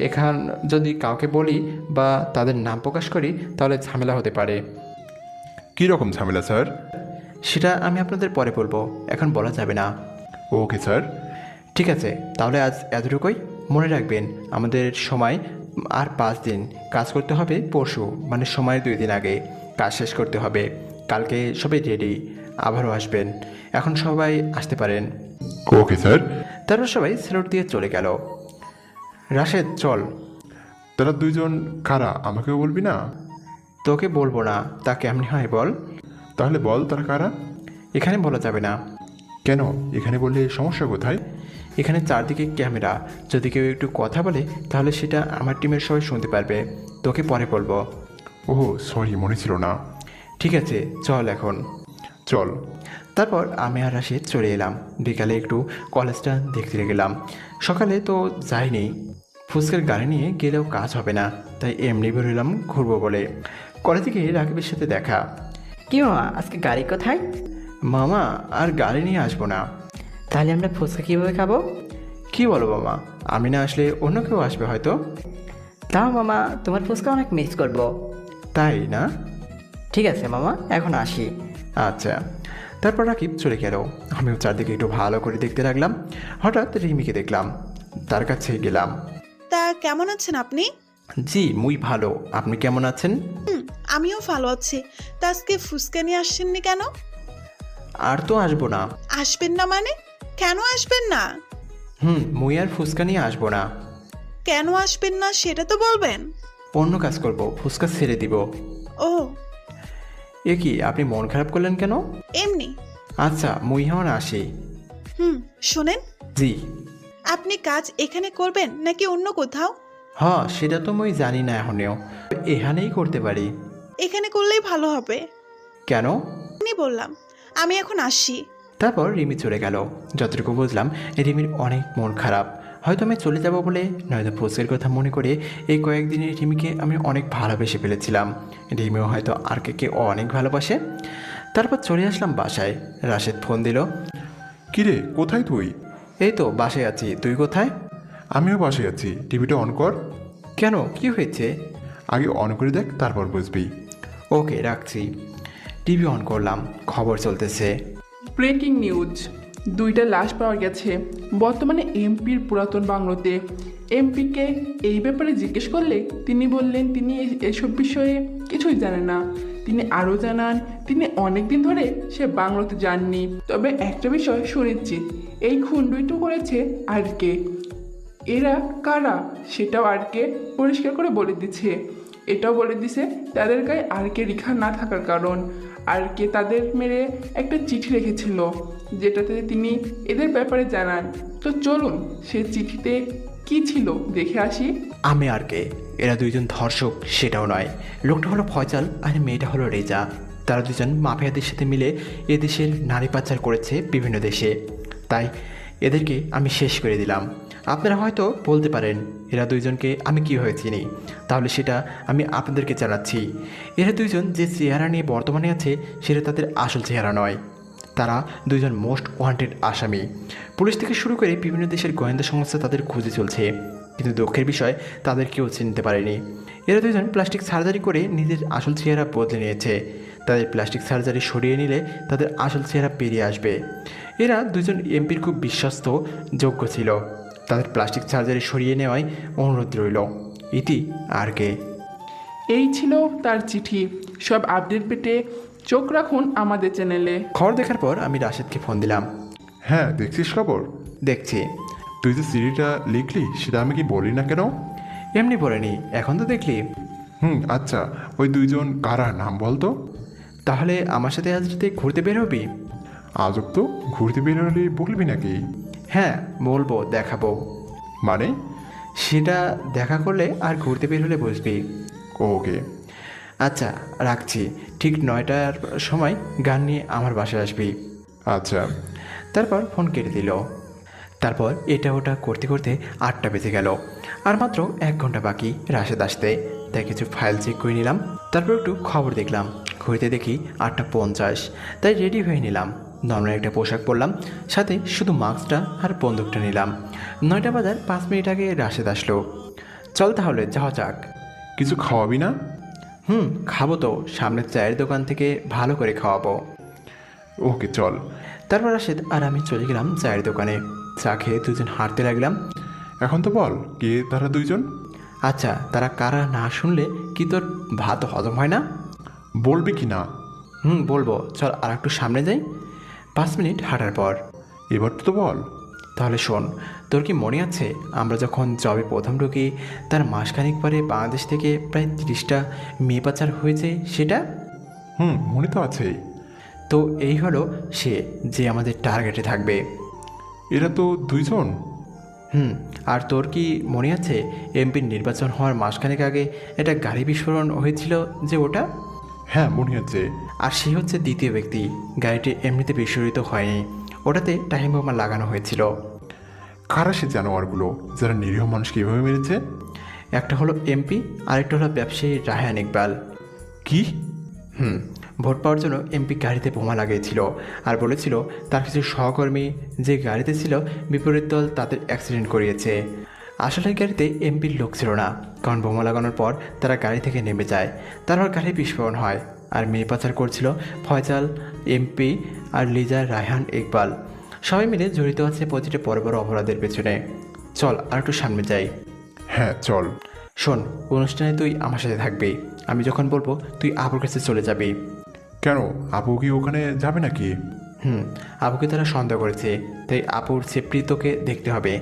এখান যদি কাউকে বলি বা তাদের নাম প্রকাশ করি তাহলে ঝামেলা হতে পারে। কী রকম ঝামেলা স্যার? সেটা আমি আপনাদের পরে বলবো, এখন বলা যাবে না। Okay sir. ঠিক আছে, তাহলে আজ এতটুকুই। মনে রাখবেন আমাদের সময় আর 5 দিন, কাজ করতে হবে পরশু, মানে সময়ের 2 দিন আগে কাজ শেষ করতে হবে। কালকে সবাই রেডি, আবারও আসবেন। এখন সবাই আসতে পারেন। ওকে স্যার। তারপর সবাই স্যালুট দিয়ে চলে গেল। রাশেদ চল। তারা দুইজন কারা আমাকেও বলবি না? তোকে বলবো না, তা কেমনি হয় বল? তাহলে বল তারা কারা। এখানে বলা যাবে না। কেন? এখানে বললে সমস্যা কোথায়? এখানে চারদিকে ক্যামেরা, যদি কেউ একটু কথা বলে তাহলে সেটা আমার টিমের সবাই শুনতে পারবে। তোকে পরে বলবো। ওহ সরি, মনে ছিল না। ঠিক আছে, চল এখন। চল। তারপর আমি আর রাশিদ চলে এলাম। বিকালে একটু কলেজটা দেখতে গেলাম। সকালে তো যাইনি, ফুচকার গাড়ি নিয়ে গেলেও কাজ হবে না, তাই এমনি বেরোলাম ঘুরবো বলে। কলেজে গিয়ে রাকিবের সাথে দেখা। কি মামা, আজকে গাড়ি কোথায়? মামা আর গাড়ি নিয়ে আসবো না। তাহলে আমরা ফুচকা কীভাবে খাবো? কি বলো মামা, আমি না আসলে অন্য কেউ আসবে হয়তো। তাও মামা, তোমার ফুচকা অনেক মিস করবো। তাই না? ঠিক আছে মামা, এখন আসি। আচ্ছা। তারপর রাকিব চলে গেল। আমিও চারদিকে একটু ভালো করে দেখতে লাগলাম। হঠাৎ রিমিকে দেখলাম, তার কাছে গেলাম। তা কেমন আছেন আপনি? জি মুই ভালো, আপনি কেমন আছেন? আমিও ভালো আছি। তা আজকে ফুচকা নিয়ে আসছেননি কেন? আর তো আসবো না। আসবেন না মানে? কেন আসবেন না? মুই আর ফুচকা নিয়ে আসবো না। কেন আসবেন না সেটা তো বলবেন। অন্য কাজ করব, ফুচকা ছেড়ে দিব। ও এ কি, আপনি মন খারাপ করলেন কেন? এমনি। আচ্ছা মুই হন আসি। শোনেন, জি। আপনি কাজ এখানে করবেন নাকি অন্য কোথাও? সেটা তো মুই জানি না এখনেও, এখানেই করতে পারি। এখানে করলেই ভালো হবে। কেন? আমি বললাম, আমি এখন আসি। তারপর রিমি চলে গেল। যতটুকু বুঝলাম রিমির অনেক মন খারাপ। হয়তো আমি চলে যাব বলে, নয়তো ফুচকের কথা মনে করে এই কয়েকদিনে রিমিকে আমি অনেক ভালোবেসে ফেলেছিলাম। রিমিও হয়তো আরকে অনেক ভালোবাসে। তারপর চলে আসলাম বাসায়। রাশেদ ফোন দিল। কিরে, কোথায় তুই? এই তো বাসায় আছি, তুই কোথায়? আমিও বাসে আছি। টিভিটা অন কর। কেন, কি হয়েছে? আগে অন করে দেখ, তারপর বুঝবি। ওকে, রাখছি। টিভি অন করলাম, খবর চলতেছে। ব্রেকিং নিউজ, 2টা লাশ পাওয়া গেছে বর্তমানে এমপির পুরাতন বাংলোতে। এমপিকে এই ব্যাপারে জিজ্ঞেস করলে তিনি বললেন তিনি এসব বিষয়ে কিছুই জানেন না। তিনি আরও জানান তিনি অনেক দিন ধরে সে বাংলোতে যাননি। তবে একটা বিষয় সুনিশ্চিত, এই খুন দুইটো করেছে আরকে। এরা কারা সেটাও আরকে পরিষ্কার করে বলে দিচ্ছে। এটাও বলে দিছে তাদের গায়ে আরকে রেখা না থাকার কারণ। আরকে তাদের মেরে একটা চিঠি রেখেছিল, যেটাতে তিনি এদের ব্যাপারে জানান। তো চলুন সে চিঠিতে কি ছিল দেখে আসি। আমি আর কে, এরা দুইজন ধর্ষক সেটাও নয়। লোকটা হলো ফয়সাল আর মেয়েটা হলো রেজা। তারা দুজন মাফিয়াদের সাথে মিলে এদেশের নারী পাচার করেছে বিভিন্ন দেশে। তাই এদেরকে আমি শেষ করে দিলাম। আপনারা হয়তো বলতে পারেন এরা দুইজনকে আমি কীভাবে চিনি, তাহলে সেটা আমি আপনাদেরকে জানাচ্ছি। এরা দুইজন যে চেহারা নিয়ে বর্তমানে আছে সেটা তাদের আসল চেহারা নয়। তারা দুইজন মোস্ট ওয়ান্টেড আসামি। পুলিশ থেকে শুরু করে বিভিন্ন দেশের গোয়েন্দা সংস্থা তাদের খুঁজে চলছে, কিন্তু দুঃখের বিষয় তাদের কেউ চিনতে পারেনি। এরা দুজন প্লাস্টিক সার্জারি করে নিজের আসল চেহারা বদলে নিয়েছে। তাদের প্লাস্টিক সার্জারি সরিয়ে নিলে তাদের আসল চেহারা বেরিয়ে আসবে। এরা দুজন এমপির খুব বিশ্বস্ত যোগ্য ছিল। তাদের প্লাস্টিক সার্জারি সরিয়ে নেওয়ায় অনুরোধ রইল। ইতি আর কে। এই ছিল তার চিঠি। সব আপডেট পেতে চোখ রাখুন আমাদের চ্যানেলে। খবর দেখার পর আমি রাশেদকে ফোন দিলাম। হ্যাঁ, দেখছিস খবর? দেখছি। তুই যে সিডিটা লিখলি সেটা আমি কি বলি না কেন? এমনি বলেনি, এখন তো দেখলি। আচ্ছা, ওই দুইজন কারা নাম বলতো? তাহলে আমার সাথে আজ রাতে ঘুরতে বের হবি? আজব তো, ঘুরতে বেরোলে বলবি নাকি? হ্যাঁ বলবো, দেখাবো। মানে? সেটা দেখা করলে আর ঘুরতে বের হলে বুঝবি। ওকে। আচ্ছা রাখছি, ঠিক 9টার সময় গান নিয়ে আমার বাসায় আসবি। আচ্ছা। তারপর ফোন কেটে দিল। তারপর এটা ওটা করতে করতে 8টা বেজে গেল। আর মাত্র 1 ঘন্টা বাকি রাশেদ আসতে। তাই কিছু ফাইল চেক করে নিলাম। তারপর একটু খবর দেখলাম। ঘুরতে দেখি 8টা 50। তাই রেডি হয়ে নিলাম। নর্মাল একটা পোশাক পরলাম, সাথে শুধু মাস্কটা আর বন্দুকটা নিলাম। 9টা বাজার 5 মিনিট আগে রাশেদ আসলো। চল তাহলে যাওয়া যাক। কিছু খাওয়াবি না? খাবো তো, সামনের চায়ের দোকান থেকে ভালো করে খাওয়াবো। ওকে চল। তারপর রাশেদ আর আমি চলে গেলাম চায়ের দোকানে। চা খেয়ে দুজন হাঁটতে লাগলাম। এখন তো বল, কে তারা দুইজন? আচ্ছা, তারা কারা না শুনলে কি তোর ভাত হজম হয় না? বলবি কি না? বলবো, চল আর একটু সামনে যাই। 5 মিনিট হাঁটার পর। এবার তো বল। তাহলে শোন, তোর কি মনে আছে আমরা যখন জবে প্রথম ঢুকি তার মাসখানেক পরে বাংলাদেশ থেকে প্রায় 30টা মেয়ে পাচার হয়েছে সেটা? মনে তো আছেই। তো এই হলো সে যে আমাদের টার্গেটে থাকবে। এরা তো 2 জন। আর তোর কি মনে আছে এমপির নির্বাচন হওয়ার মাসখানেক আগে একটা গাড়ি বিস্ফোরণ হয়েছিল যে ওটা? হ্যাঁ মনে আছে। আর সে হচ্ছে দ্বিতীয় ব্যক্তি। গাড়িটি এমনিতে বিস্ফোরিত হয়নি, ওটাতে টাইম বোমা লাগানো হয়েছিল। কারা সে জানোয়ারগুলো যারা নিরীহ মানুষকে এভাবে মেরেছে? একটা হলো এমপি, আরেকটা হলো ব্যবসায়ী রায়হান ইকবাল। কি? ভোট পাওয়ার জন্য এমপি গাড়িতে বোমা লাগিয়েছিল আর বলেছিল তার কিছু সহকর্মী যে গাড়িতে ছিল বিপরীত দল তাদের অ্যাক্সিডেন্ট করিয়েছে। আসলে গাড়িতে এমপির লোক ছিল না, কারণ বোমা লাগানোর পর তারা গাড়ি থেকে নেমে যায়, তারপর গাড়ি বিস্ফোরণ হয়। আর মেয়ে পাচার করছিল ফয়সাল, এমপি আর লিজা, রায়হান ইকবাল। সবাই মিলে জড়িত আছে প্রতিটা বড় বড় অপরাধের পেছনে। চল আর একটু সামনে যাই। হ্যাঁ চল। শোন, অনুষ্ঠানে তুই আমার সাথে থাকবি। আমি যখন বলবো তুই আপুর কাছে চলে যাবি। কেন, আপু কি ওখানে যাবে নাকি? আপুকে তারা সন্দেহ করেছে, তাই আপুর সেফটি তোকে দেখতে হবে।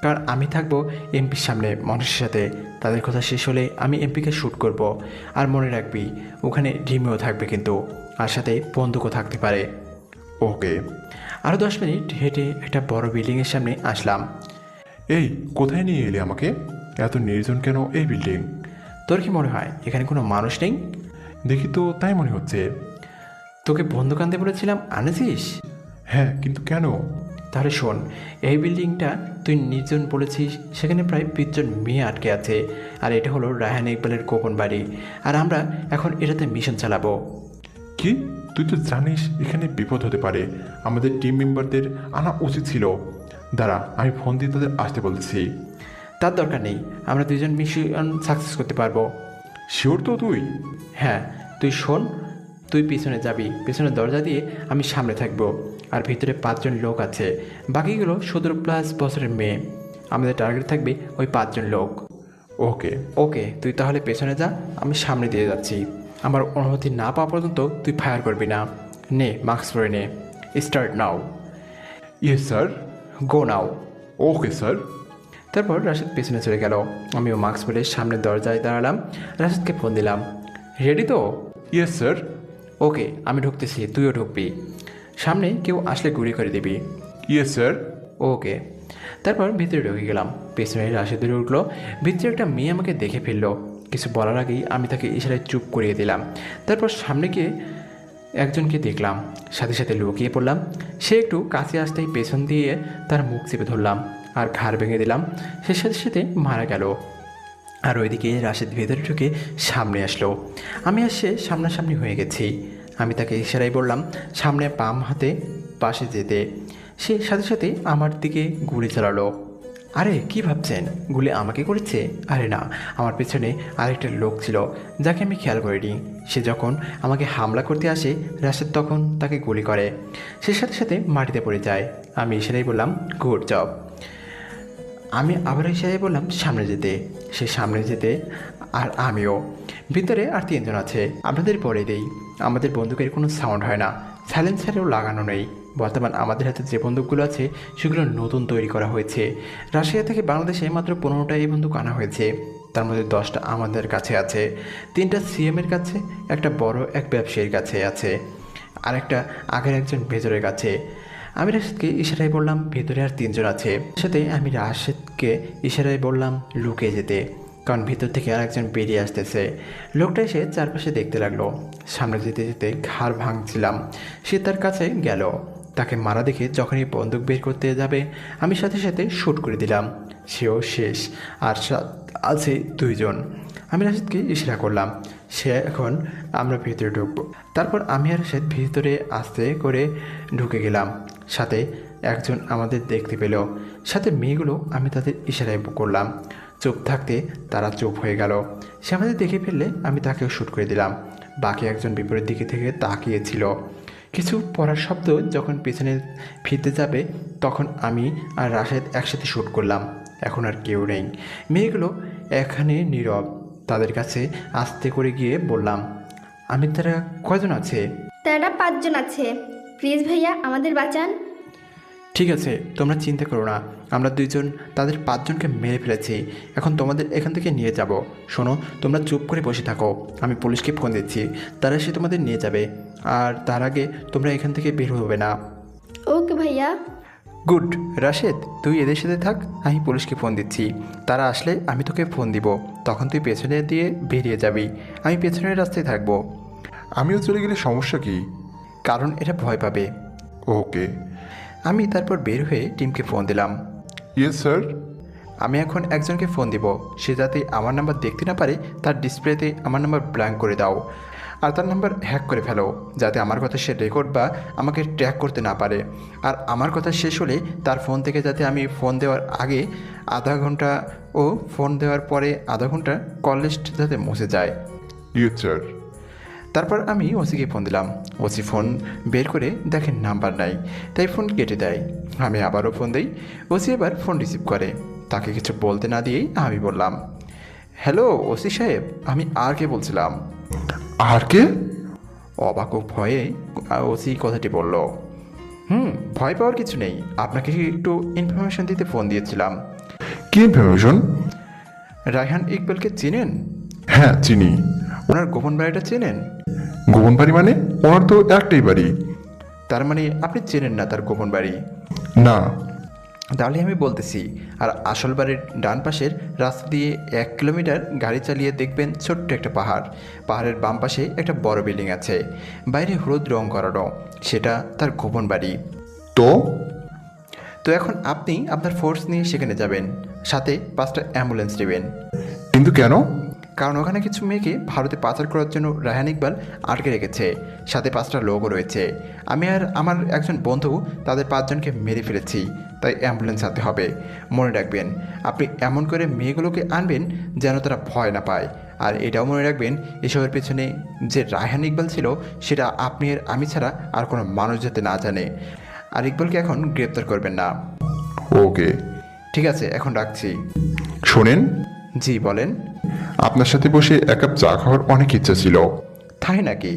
কারণ আমি থাকবো এমপির সামনে মানুষের সাথে। তাদের কথা শেষ হলে আমি এমপিকে শ্যুট করব। আর মনে রাখবি ওখানে ডিমিও থাকবে কিন্তু, আর সাথে বন্দুকও থাকতে পারে। ওকে। আরও 10 মিনিট হেঁটে একটা বড় বিল্ডিংয়ের সামনে আসলাম। এই কোথায় নিয়ে এলে আমাকে? এত নির্জন কেন এই বিল্ডিং? তোর কি মনে হয় এখানে কোনো মানুষ নেই? দেখি তো তাই মনে হচ্ছে। তোকে বন্দুক আনতে বলেছিলাম, আনেছিস? হ্যাঁ, কিন্তু কেন? তাহলে শোন, এই বিল্ডিংটা তুই নির্জন বলেছিস, সেখানে প্রায় 20 জন মেয়ে আটকে আছে। আর এটা হলো রায়হান ইকবালের গোপন বাড়ি। আর আমরা এখন এটাতে মিশন চালাবো। কি? তুই তো জানিস এখানে বিপদ হতে পারে। আমাদের টিম মেম্বারদের আনা উচিত ছিল। দাঁড়া, আমি ফোন দিয়ে তাদের আসতে বলছি। তার দরকার নেই, আমরা 2 জন মিশন সাকসেস করতে পারবো। শিওর তো তুই? হ্যাঁ, তুই শোন, তুই পিছনে যাবি, পিছনের দরজা দিয়ে আমি সামনে থাকবো। আর ভিতরে 5 জন লোক আছে, বাকিগুলো 17+ বছরের মেয়ে। আমাদের টার্গেট থাকবে ওই 5 জন লোক। ওকে। ওকে, তুই তাহলে পেছনে যা, আমি সামনে দিয়ে যাচ্ছি। আমার অনুমতি না পাওয়া পর্যন্ত তুই ফায়ার করবি না। নে, মাস্ক পরে নে। Start now. Yes sir. Go now. Okay sir. তারপর রাশেদ পেছনে চলে গেল। আমিও মাস্ক পরে সামনের দরজায় দাঁড়ালাম। রাশেদকে ফোন দিলাম। রেডি তো? Yes sir. ওকে, আমি ঢুকতেছি, তুইও ঢুকবি। সামনে কেউ আসলে গুলি করে দিবি। Yes sir. ওকে। তারপর ভিতরে ঢুকে গেলাম। পেছনে রাশেদের উঠলো। ভিতরে একটা মেয়ে আমাকে দেখে ফেললো। কিছু বলার আগেই আমি তাকে ইশারায় চুপ করিয়ে দিলাম। তারপর সামনে গিয়ে একজনকে দেখলাম, সাথে সাথে লুকিয়ে পড়লাম। সে একটু কাছে আসতেই পেছন দিয়ে তার মুখ চেপে ধরলাম আর ঘাড় ভেঙে দিলাম। সে সাথে সাথে মারা গেল। আর ওইদিকে রাশেদ ভেতরে ঢুকে সামনে আসলো। আমি আসে সামনাসামনি হয়ে গেছি। আমি তাকে ইশারায় বললাম সামনে বাম হাতে পাশে যেতে। সে সাথে সাথে আমার দিকে গুলি চালালো। আরে কি ভাবছেন গুলি আমাকে করেছে? আরে না, আমার পেছনে আরেকটা লোক ছিল যাকে আমি খেয়াল করিনি। সে যখন আমাকে হামলা করতে আসে রাশেদ তখন তাকে গুলি করে। সে সাথে সাথে মাটিতে পড়ে যায়। আমি ইশারায় বললাম গুড জব। আমি আবার ইশারায় বললাম সামনে যেতে। সে সামনে যেতে আর আমিও। ভিতরে আর 3 জন আছে। আপনাদের পরে দেই, আমাদের বন্দুকের কোনো সাউন্ড হয় না, সাইলেন্সারও লাগানো নেই। বর্তমান আমাদের হাতে যে বন্দুকগুলো আছে সেগুলো নতুন তৈরি করা হয়েছে। রাশিয়া থেকে বাংলাদেশে মাত্র 15টা এই বন্দুক আনা হয়েছে। তার মধ্যে 10টা আমাদের কাছে আছে, 3টা সিএমের কাছে, একটা বড় এক ব্যবসায়ীর কাছে আছে, আর একটা আগের একজন ভেতরের কাছে। আমি রাশেদকে ইশারায় বললাম ভেতরে আর 3 জন আছে। সাথে আমি রাশেদকে ইশারায় বললাম লুকিয়ে যেতে, কারণ ভিতর থেকে আর একজন বেরিয়ে আসতেছে। লোকটা এসে চারপাশে দেখতে লাগলো। সামনে যেতে যেতে ঘাড় ভাঙছিলাম। সে তার কাছে গেল। তাকে মারা দেখে যখনই বন্দুক বের করতে যাবে আমি সাথে সাথে শ্যুট করে দিলাম। সেও শেষ। আর আছে 2 জন। আমি রাশেদকে ইশারা করলাম সে এখন আমরা ভিতরে ঢুকবো। তারপর আমি আর রাশেদ ভিতরে আস্তে করে ঢুকে গেলাম। সাথে একজন আমাদের দেখতে পেল। সাথে মেয়েগুলো আমি তাদের ইশারায় করলাম চুপ থাকতে, তারা চুপ হয়ে গেল। সে আমাদের দেখে ফেললে আমি তাকেও শ্যুট করে দিলাম। বাকি একজন বিপরীত দিকে থেকে তাকিয়েছিল। কিছু পড়ার শব্দ যখন পেছনে ফিরতে যাবে তখন আমি আর রাশেদ একসাথে শ্যুট করলাম। এখন আর কেউ নেই। মেয়েগুলো এখানে নীরব। তাদের কাছে আস্তে করে গিয়ে বললাম আমি তারা কয়জন আছে? তারা 5 জন আছে। প্লিজ ভাইয়া আমাদের বাঁচান। ঠিক আছে, তোমরা চিন্তা করো না, আমরা দুইজন তাদের 5 জনকে মেরে ফেলেছি। এখন তোমাদের এখান থেকে নিয়ে যাব। শোনো, তোমরা চুপ করে বসে থাকো, আমি পুলিশকে ফোন দিচ্ছি, তারা এসে তোমাদের নিয়ে যাবে। আর তার আগে তোমরা এখান থেকে বের হবে না। ওকে ভাইয়া। গুড। রাশেদ, তুই এদের সাথে থাক, আমি পুলিশকে ফোন দিচ্ছি। তারা আসলে আমি তোকে ফোন দিব, তখন তুই পেছনে দিয়ে বেরিয়ে যাবি, আমি পেছনের রাস্তায় থাকবো। আমিও চলে গেলে সমস্যা কি? কারণ এটা ভয় পাবে। ওকে। আমি তারপর বের হয়ে টিমকে ফোন দিলাম। Yes sir. আমি এখন একজনকে ফোন দিব, সে যাতে আমার নাম্বার দেখতে না পারে তার ডিসপ্লেতে আমার নাম্বার ব্ল্যাঙ্ক করে দাও, আর তার নাম্বার হ্যাক করে ফেলো, যাতে আমার কথা সে রেকর্ড বা আমাকে ট্র্যাক করতে না পারে। আর আমার কথা শেষ হলে তার ফোন থেকে যাতে আমি ফোন দেওয়ার আগে আধা ঘন্টা ও ফোন দেওয়ার পরে আধা ঘন্টা কল লিস্ট যাতে মুছে যায়। Yes sir. তারপর আমি ওসিকে ফোন দিলাম। ওসি ফোন বের করে দেখেন নাম্বার নাই, তাই ফোন কেটে দেয়। আমি আবারও ফোন দিই, ওসি এবার ফোন রিসিভ করে। তাকে কিছু বলতে না দিয়েই আমি বললাম, হ্যালো ওসি সাহেব, আমি আর কে বলছিলাম। আর কে? অবাক ও ভয়ে ওসি কথাটি বলল। ভয় পাওয়ার কিছু নেই, আপনাকে একটু ইনফরমেশন দিতে ফোন দিয়েছিলাম। কি ইনফরমেশন? রায়হান ইকবালকে চেনেন? হ্যাঁ চিনি। ওনার গোপন বাড়িটা চেনেন? গোপন বাড়ি মানে? ওনার তো একটাই বাড়ি। তার মানে আপনি চেনেন না তার গোপন বাড়ি? না। তাহলে আমি বলতেছি, আর আসল বাড়ির ডান পাশের রাস্তা দিয়ে 1 কিলোমিটার গাড়ি চালিয়ে দেখবেন ছোট্ট একটা পাহাড়। পাহাড়ের বাম পাশে একটা বড় বিল্ডিং আছে, বাইরে হলুদ রং করানো, সেটা তার গোপন বাড়ি। তো এখন আপনি আপনার ফোর্স নিয়ে সেখানে যাবেন, সাথে 5টা অ্যাম্বুলেন্স নেবেন। কিন্তু কেন? কারণ ওখানে কিছু মেয়েকে ভারতে পাচার করার জন্য রায়হান ইকবাল আটকে রেখেছে, সাথে 5টা লোকও রয়েছে। আমি আর আমার একজন বন্ধু তাদের 5 জনকে মেরে ফেলেছি, তাই অ্যাম্বুলেন্স আনতে হবে। মনে রাখবেন, আপনি এমন করে মেয়েগুলোকে আনবেন যেন তারা ভয় না পায়। আর এটাও মনে রাখবেন, এসবের পেছনে যে রায়হান ইকবাল ছিল সেটা আপনি আর আমি ছাড়া আর কোনো মানুষ যাতে না জানে। আর ইকবালকে এখন গ্রেপ্তার করবেন না। ওকে। ঠিক আছে, এখন রাখছি। শোনেন। জি বলেন। আপনার সাথে বসে 1 কাপ চা খাওয়ার অনেক ইচ্ছা ছিল। তাই নাকি?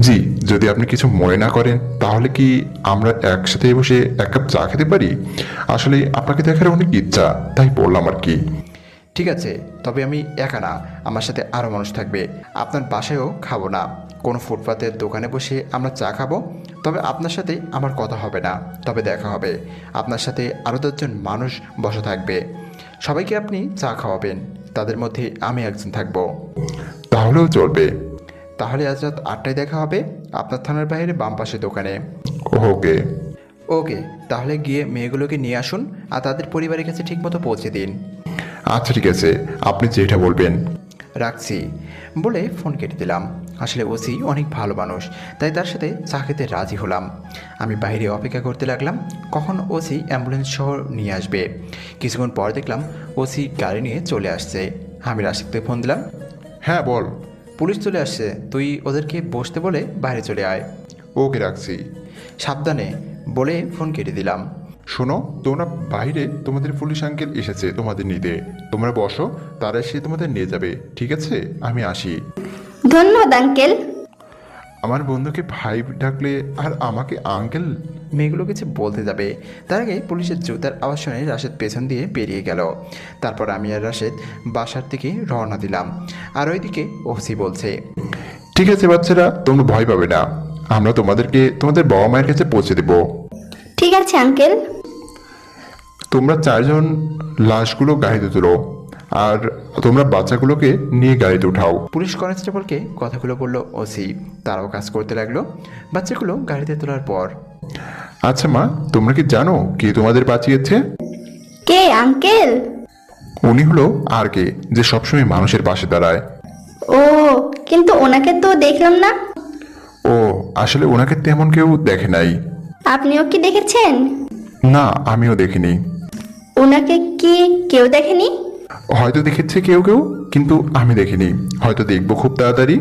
জি, যদি আপনি কিছু মনে না করেন তাহলে কি আমরা একসাথে বসে 1 কাপ চা খেতে পারি? আসলে আপনাকে দেখার অনেক ইচ্ছা, তাই বললাম আর কি। ঠিক আছে, তবে আমি একা না, আমার সাথে আরও মানুষ থাকবে। আপনার বাসায়ও খাবো না, কোনো ফুটপাতের দোকানে বসে আমরা চা খাবো। তবে আপনার সাথে আমার কথা হবে না, তবে দেখা হবে। আপনার সাথে আরও 10 জন মানুষ বসা থাকবে, সবাইকে আপনি চা খাওয়াবেন, তাদের মধ্যে আমি একজন থাকবো। তাহলেও চলবে। তাহলে আজ রাত 8টায় দেখা হবে আপনার থানার বাইরে বাম পাশে দোকানে। ওকে। ওকে, তাহলে গিয়ে মেয়েগুলোকে নিয়ে আসুন আর তাদের পরিবারের কাছে ঠিকমতো পৌঁছে দিন। আচ্ছা ঠিক আছে, আপনি যেটা বলবেন। রাখছি বলে ফোন কেটে দিলাম। আসলে ওসি অনেক ভালো মানুষ, তাই তার সাথে চা খেতে রাজি হলাম। আমি বাইরে অপেক্ষা করতে লাগলাম কখন ওসি অ্যাম্বুলেন্স সহ নিয়ে আসবে। কিছুক্ষণ পর দেখলাম ওসি গাড়ি নিয়ে চলে আসছে। আমি রাশিদকে ফোন দিলাম। হ্যাঁ বল। পুলিশ চলে আসছে, তুই ওদেরকে বসতে বলে বাইরে চলে আয়। ওকে, রাখছি। সাবধানে বলে ফোন কেটে দিলাম। শোনো, তোমরা বাইরে, তোমাদের পুলিশ আঙ্কেল এসেছে তোমাদের নিতে। তোমরা বসো, তারা এসে তোমাদের নিয়ে যাবে। ঠিক আছে, আমি আসি। ধন্যবাদ আঙ্কেল। আমার বন্ধুকে ভাই ডাকলে আর আমাকে আঙ্কেল? মেয়েগুলো কিছু বলতে যাবে, তার আগে পুলিশের জুতার আওয়াজ শুনে রাশেদ পেছন দিয়ে বেরিয়ে গেল। তারপর আমি আর রাশেদ বাসার দিকে রওনা দিলাম। আর ওইদিকে ওসি বলছে, ঠিক আছে বাচ্চারা, তোমরা ভয় পাবে না, আমরা তোমাদেরকে তোমাদের বাবা মায়ের কাছে পৌঁছে দেব। ঠিক আছে আঙ্কেল। তোমরা 4 জন লাশগুলো গাড়িতে তোলো, আর তোমরা বাচ্চাগুলোকে নিয়ে গাড়িতে উঠাও। পুলিশ কনস্টেবলকে কথাগুলো বলল ওসি। তারাও কাজ করতে লাগলো। বাচ্চাগুলো গাড়িতে তোলার পর, আচ্ছা মা, তোমরা কি জানো কে তোমাদের বাঁচিয়েছে? কে আঙ্কেল? উনি হলো আর কে, যে সবসময় মানুষের পাশে দাঁড়ায়। ও, কিন্তু ওনাকে তো দেখলাম না। ও, আসলে ওনাকে তেমন কেউ দেখে নাই। আপনিও কি দেখেছেন? না, আমিও দেখিনি। ওনাকে কি কেউ দেখেনি? হয়তো দেখেছে কেউ কেউ, কিন্তু আমি দেখিনি। হয়তো দেখবো খুব তাড়াতাড়ি।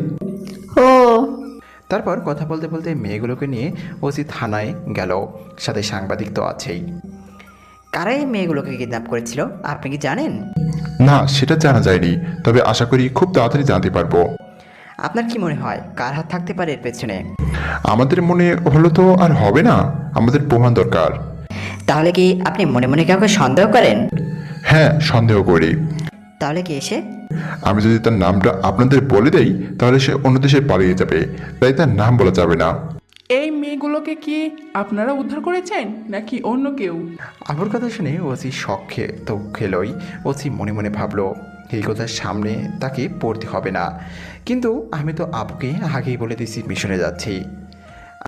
ও। তারপর কথা বলতে বলতে মেয়েগুলোকে নিয়ে ওসি থানায় গেল, সাথে সাংবাদিক তো আছেই। কারা এই মেয়েগুলোকে কিডন্যাপ করেছিল আপনি কি জানেন? না, সেটা জানা যায়নি, তবে আশা করি খুব তাড়াতাড়ি জানতে পারবো। আপনার কি মনে হয় কার হাত থাকতে পারে এর পেছনে? আমাদের মনে হলো তো আর হবে না, আমাদের প্রমাণ দরকার। তাহলে কি আপনি মনে মনে কাউকে সন্দেহ করেন? হ্যাঁ, সন্দেহ করি। তাহলে কি এসে? আমি যদি তার নামটা আপনাদের বলে দেই তাহলে সে অন্য দেশে পালিয়ে যাবে, তাই তার নাম বলা যাবে না। এই মেয়েগুলোকে কি আপনারা উদ্ধার করেছেন নাকি অন্য কেউ? আপুর কথা শুনে ওসি শখ তো খেলোই। ওসি মনে মনে ভাবলো এই কথার সামনে তাকে পড়তে হবে না, কিন্তু আমি তো আপুকে আগেই বলে দিয়েছি মিশনে যাচ্ছি।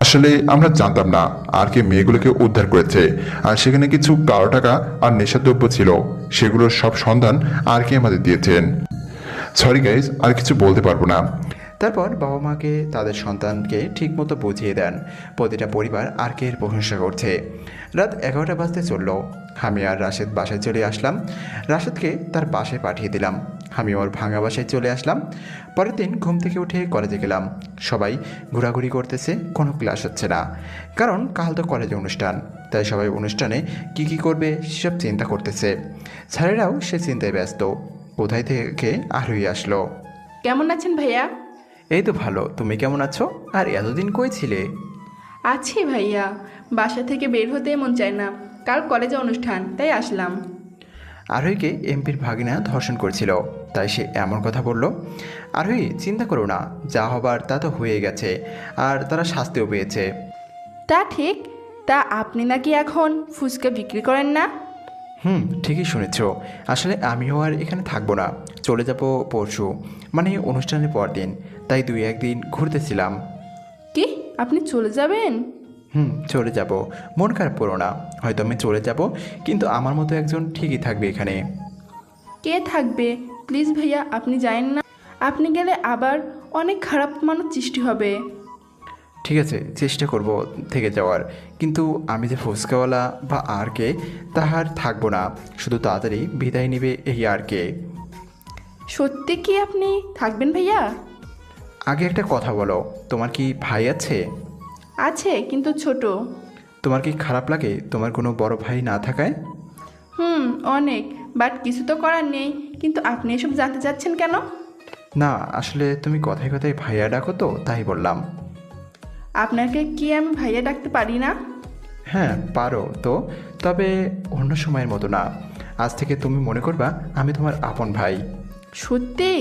আসলে আমরা জানতাম না আর কে মেয়েগুলোকে উদ্ধার করেছে, আর সেখানে কিছু কালো টাকা আর নেশাদ্রব্য ছিল, সেগুলোর সব সন্ধান আর কে আমাদের দিয়েছেন। সরি গাইজ, আর কিছু বলতে পারবো না। তারপর বাবা মাকে তাদের সন্তানকে ঠিকমতো বুঝিয়ে দেন। প্রতিটা পরিবার আরকের প্রশংসা করছে। রাত 11টা বাজতে চলল। আমি আর রাশেদ বাসায় চলে আসলাম। রাশেদকে তার বাসায় পাঠিয়ে দিলাম। আমি ওর ভাঙা বাসায় চলে আসলাম। পরের দিন ঘুম থেকে উঠে কলেজে গেলাম। সবাই ঘোরাঘুরি করতেছে, কোনো ক্লাস হচ্ছে না, কারণ কাল তো কলেজে অনুষ্ঠান। তাই সবাই অনুষ্ঠানে কি কি করবে সেসব চিন্তা করতেছে। স্যারেরাও সে চিন্তায় ব্যস্ত। কোথায় থেকে আরোহী আসলো। কেমন আছেন ভাইয়া? এই তো ভালো, তুমি কেমন আছো? আর এতদিন কই ছিলে? আছি ভাইয়া, বাসা থেকে বের হতে মন চায় না, কাল কলেজে অনুষ্ঠান তাই আসলাম। আরোহীকে এমপির ভাগিনা ধর্ষণ করছিল, তাই সে এমন কথা বলল। আরোহী, চিন্তা করো না, যা হবার তা তো হয়ে গেছে, আর তারা শাস্তিও পেয়েছে। তা ঠিক, তা আপনি নাকি এখন ফুচকা বিক্রি করেন না? ঠিকই শুনেছ। আসলে আমিও আর এখানে থাকবো না, চলে যাব পরশু, মানে অনুষ্ঠানের পর দিন। তাই 2-1 দিন ঘুরতেছিলাম। কি, আপনি চলে যাবেন? চলে যাব, মন খারাপ করো না। হয়তো আমি চলে যাব, কিন্তু আমার মতো একজন ঠিকই থাকবে এখানে। কে থাকবে? প্লিজ ভাইয়া, আপনি যায়েন না। আপনি গেলে আবার অনেক খারাপ মানুষ সৃষ্টি হবে। ঠিক আছে, চেষ্টা করব থেকে যাওয়ার, কিন্তু আমি যে ফুচকাওয়ালা বা আর কে তাহার থাকবো না, শুধু তাড়াতাড়ি বিদায় নেবে এই আর কে। সত্যি কি আপনি থাকবেন ভাইয়া? আগে একটা কথা বলো, তোমার কি ভাই আছে? আছে, কিন্তু ছোট। তোমার কি খারাপ লাগে তোমার কোনো বড় ভাই না থাকায়? অনেক, বাট কিছু তো করার নেই। কিন্তু আপনি এসব জানতে চাচ্ছেন কেন? না, আসলে তুমি কথায় কথায় ভাইয়া ডাকো তো, তাই বললাম। আপনাকে কি আমি ভাইয়া ডাকতে পারি না? হ্যাঁ পারো তো, তবে অন্য সময়ের মতো না। আজ থেকে তুমি মনে করবা আমি তোমার আপন ভাই। সত্যি?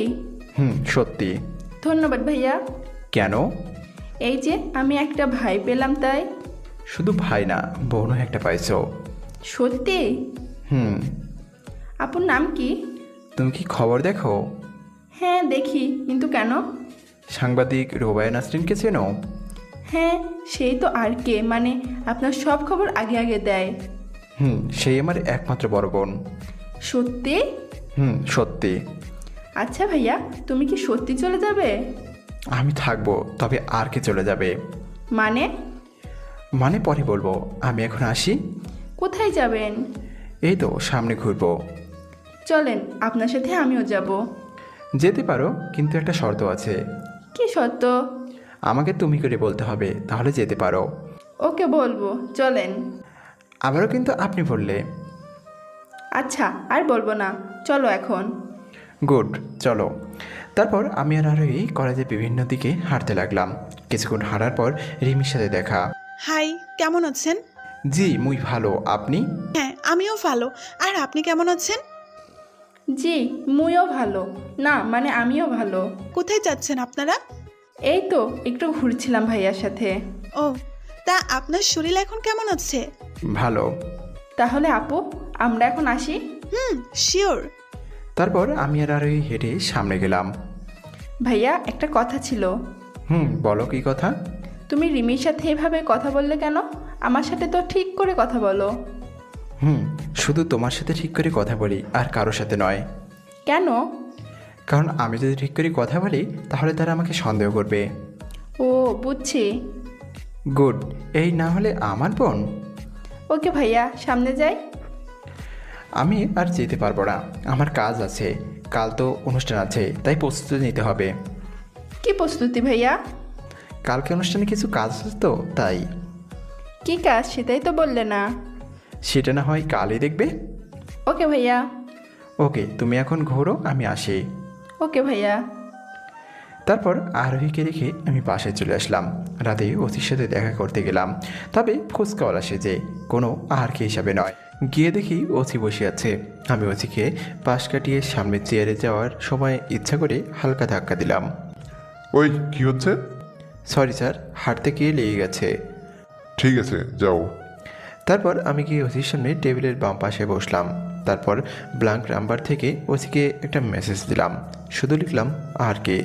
সত্যি। ধন্যবাদ ভাইয়া। কেন? এই যে আমি একটা ভাই পেলাম তাই। শুধু ভাই না, বোনও একটা পাইছো। সত্যি? আপুর নাম কি? তুমি কি খবর দেখো? হ্যাঁ দেখি, কিন্তু কেন? সাংবাদিক রোবায়া নাসরিনকে চেনো? হ্যাঁ, সেই তো আর কে, মানে আপনার সব খবর আগে আগে দেয়। সেই আমার একমাত্র বড় বোন। সত্যি? সত্যি। আচ্ছা ভাইয়া, তুমি কি সত্যি চলে যাবে? আমি থাকবো, তবে আর কে চলে যাবে। মানে পরে বলবো, আমি এখন আসি। কোথায় যাবেন? এই তো সামনে ঘুরবো। চলেন, আপনার সাথে আমিও যাব। যেতে পারো, কিন্তু একটা শর্ত আছে। কি শর্ত? আমাকে তুমি করে বলতে হবে, তাহলে যেতে পারো। ওকে বলবো, চলেন। আবারও কিন্তু আপনি বললে। আচ্ছা, আর বলবো না, চলো এখন। গুড, চলো। তারপর আমি আর আরোহী কলেজের বিভিন্ন দিকে হাঁটতে লাগলাম। কিছুক্ষণ হাঁটার পর রিমির সাথে দেখা। হাই, কেমন আছেন? জি মুই ভালো, আপনি? হ্যাঁ, আমিও ভালো। আর আপনি কেমন আছেন? জি, মুইও ভালো। না মানে আমিও ভালো। কোথায় যাচ্ছেন আপনারা? এই তো একটু ঘুরছিলাম ভাইয়ার সাথে। ও, তা আপনার শরীর এখন কেমন আছে? ভালো। তাহলে আপু, আমরা এখন আসি? শিওর। তারপর আমি আর আরোহী হেঁটে সামনে গেলাম। ভাইয়া, একটা কথা ছিল। বলো, কি কথা? তুমি রিমির সাথে এভাবে কথা বললে কেন? আমার সাথে তো ঠিক করে কথা বলো। শুধু তোমার সাথে ঠিক করে কথা বলি, আর কারোর সাথে নয়। কেন? কারণ আমি যদি ঠিক করে কথা বলি তাহলে তারা আমাকে সন্দেহ করবে। ও বুঝছি। গুড, এই না হলে আমার বোন। ওকে ভাইয়া, সামনে যাই। আমি আর যেতে পারবো না, আমার কাজ আছে। কাল তো অনুষ্ঠান আছে, তাই প্রস্তুতি নিতে হবে। কি প্রস্তুতি ভাইয়া? কালকে অনুষ্ঠানে কিছু কাজ আছে তো, তাই। কি কাজ সেটাই তো বললে না। সেটা না হয় কালই দেখবে। ওকে ভাইয়া। ওকে, তুমি এখন ঘোরো, আমি আসি। ওকে ভাইয়া। তারপর আরোহীকে রেখে আমি বাসায় চলে আসলাম। রাতে ওসির সাথে দেখা করতে গেলাম, তবে ফুচকাওয়ালা সেজে, কোনো আহারকে হিসাবে নয়। গিয়ে দেখি ওসি বসে আছে। আমি ওসিকে পাশ কাটিয়ে সামনের চেয়ারে যাওয়ার সময় ইচ্ছা করে হালকা ধাক্কা দিলাম। ওই কি হচ্ছে? সরি স্যার, হাঁটতে গিয়ে লেগে গেছে। ঠিক আছে, যাও। তারপর আমি গিয়ে ওসির সামনে টেবিলের বাম পাশে বসলাম। তারপর ব্ল্যাঙ্ক নাম্বার থেকে ওসিকে একটা মেসেজ দিলাম, শুধু লিখলাম আহারকে।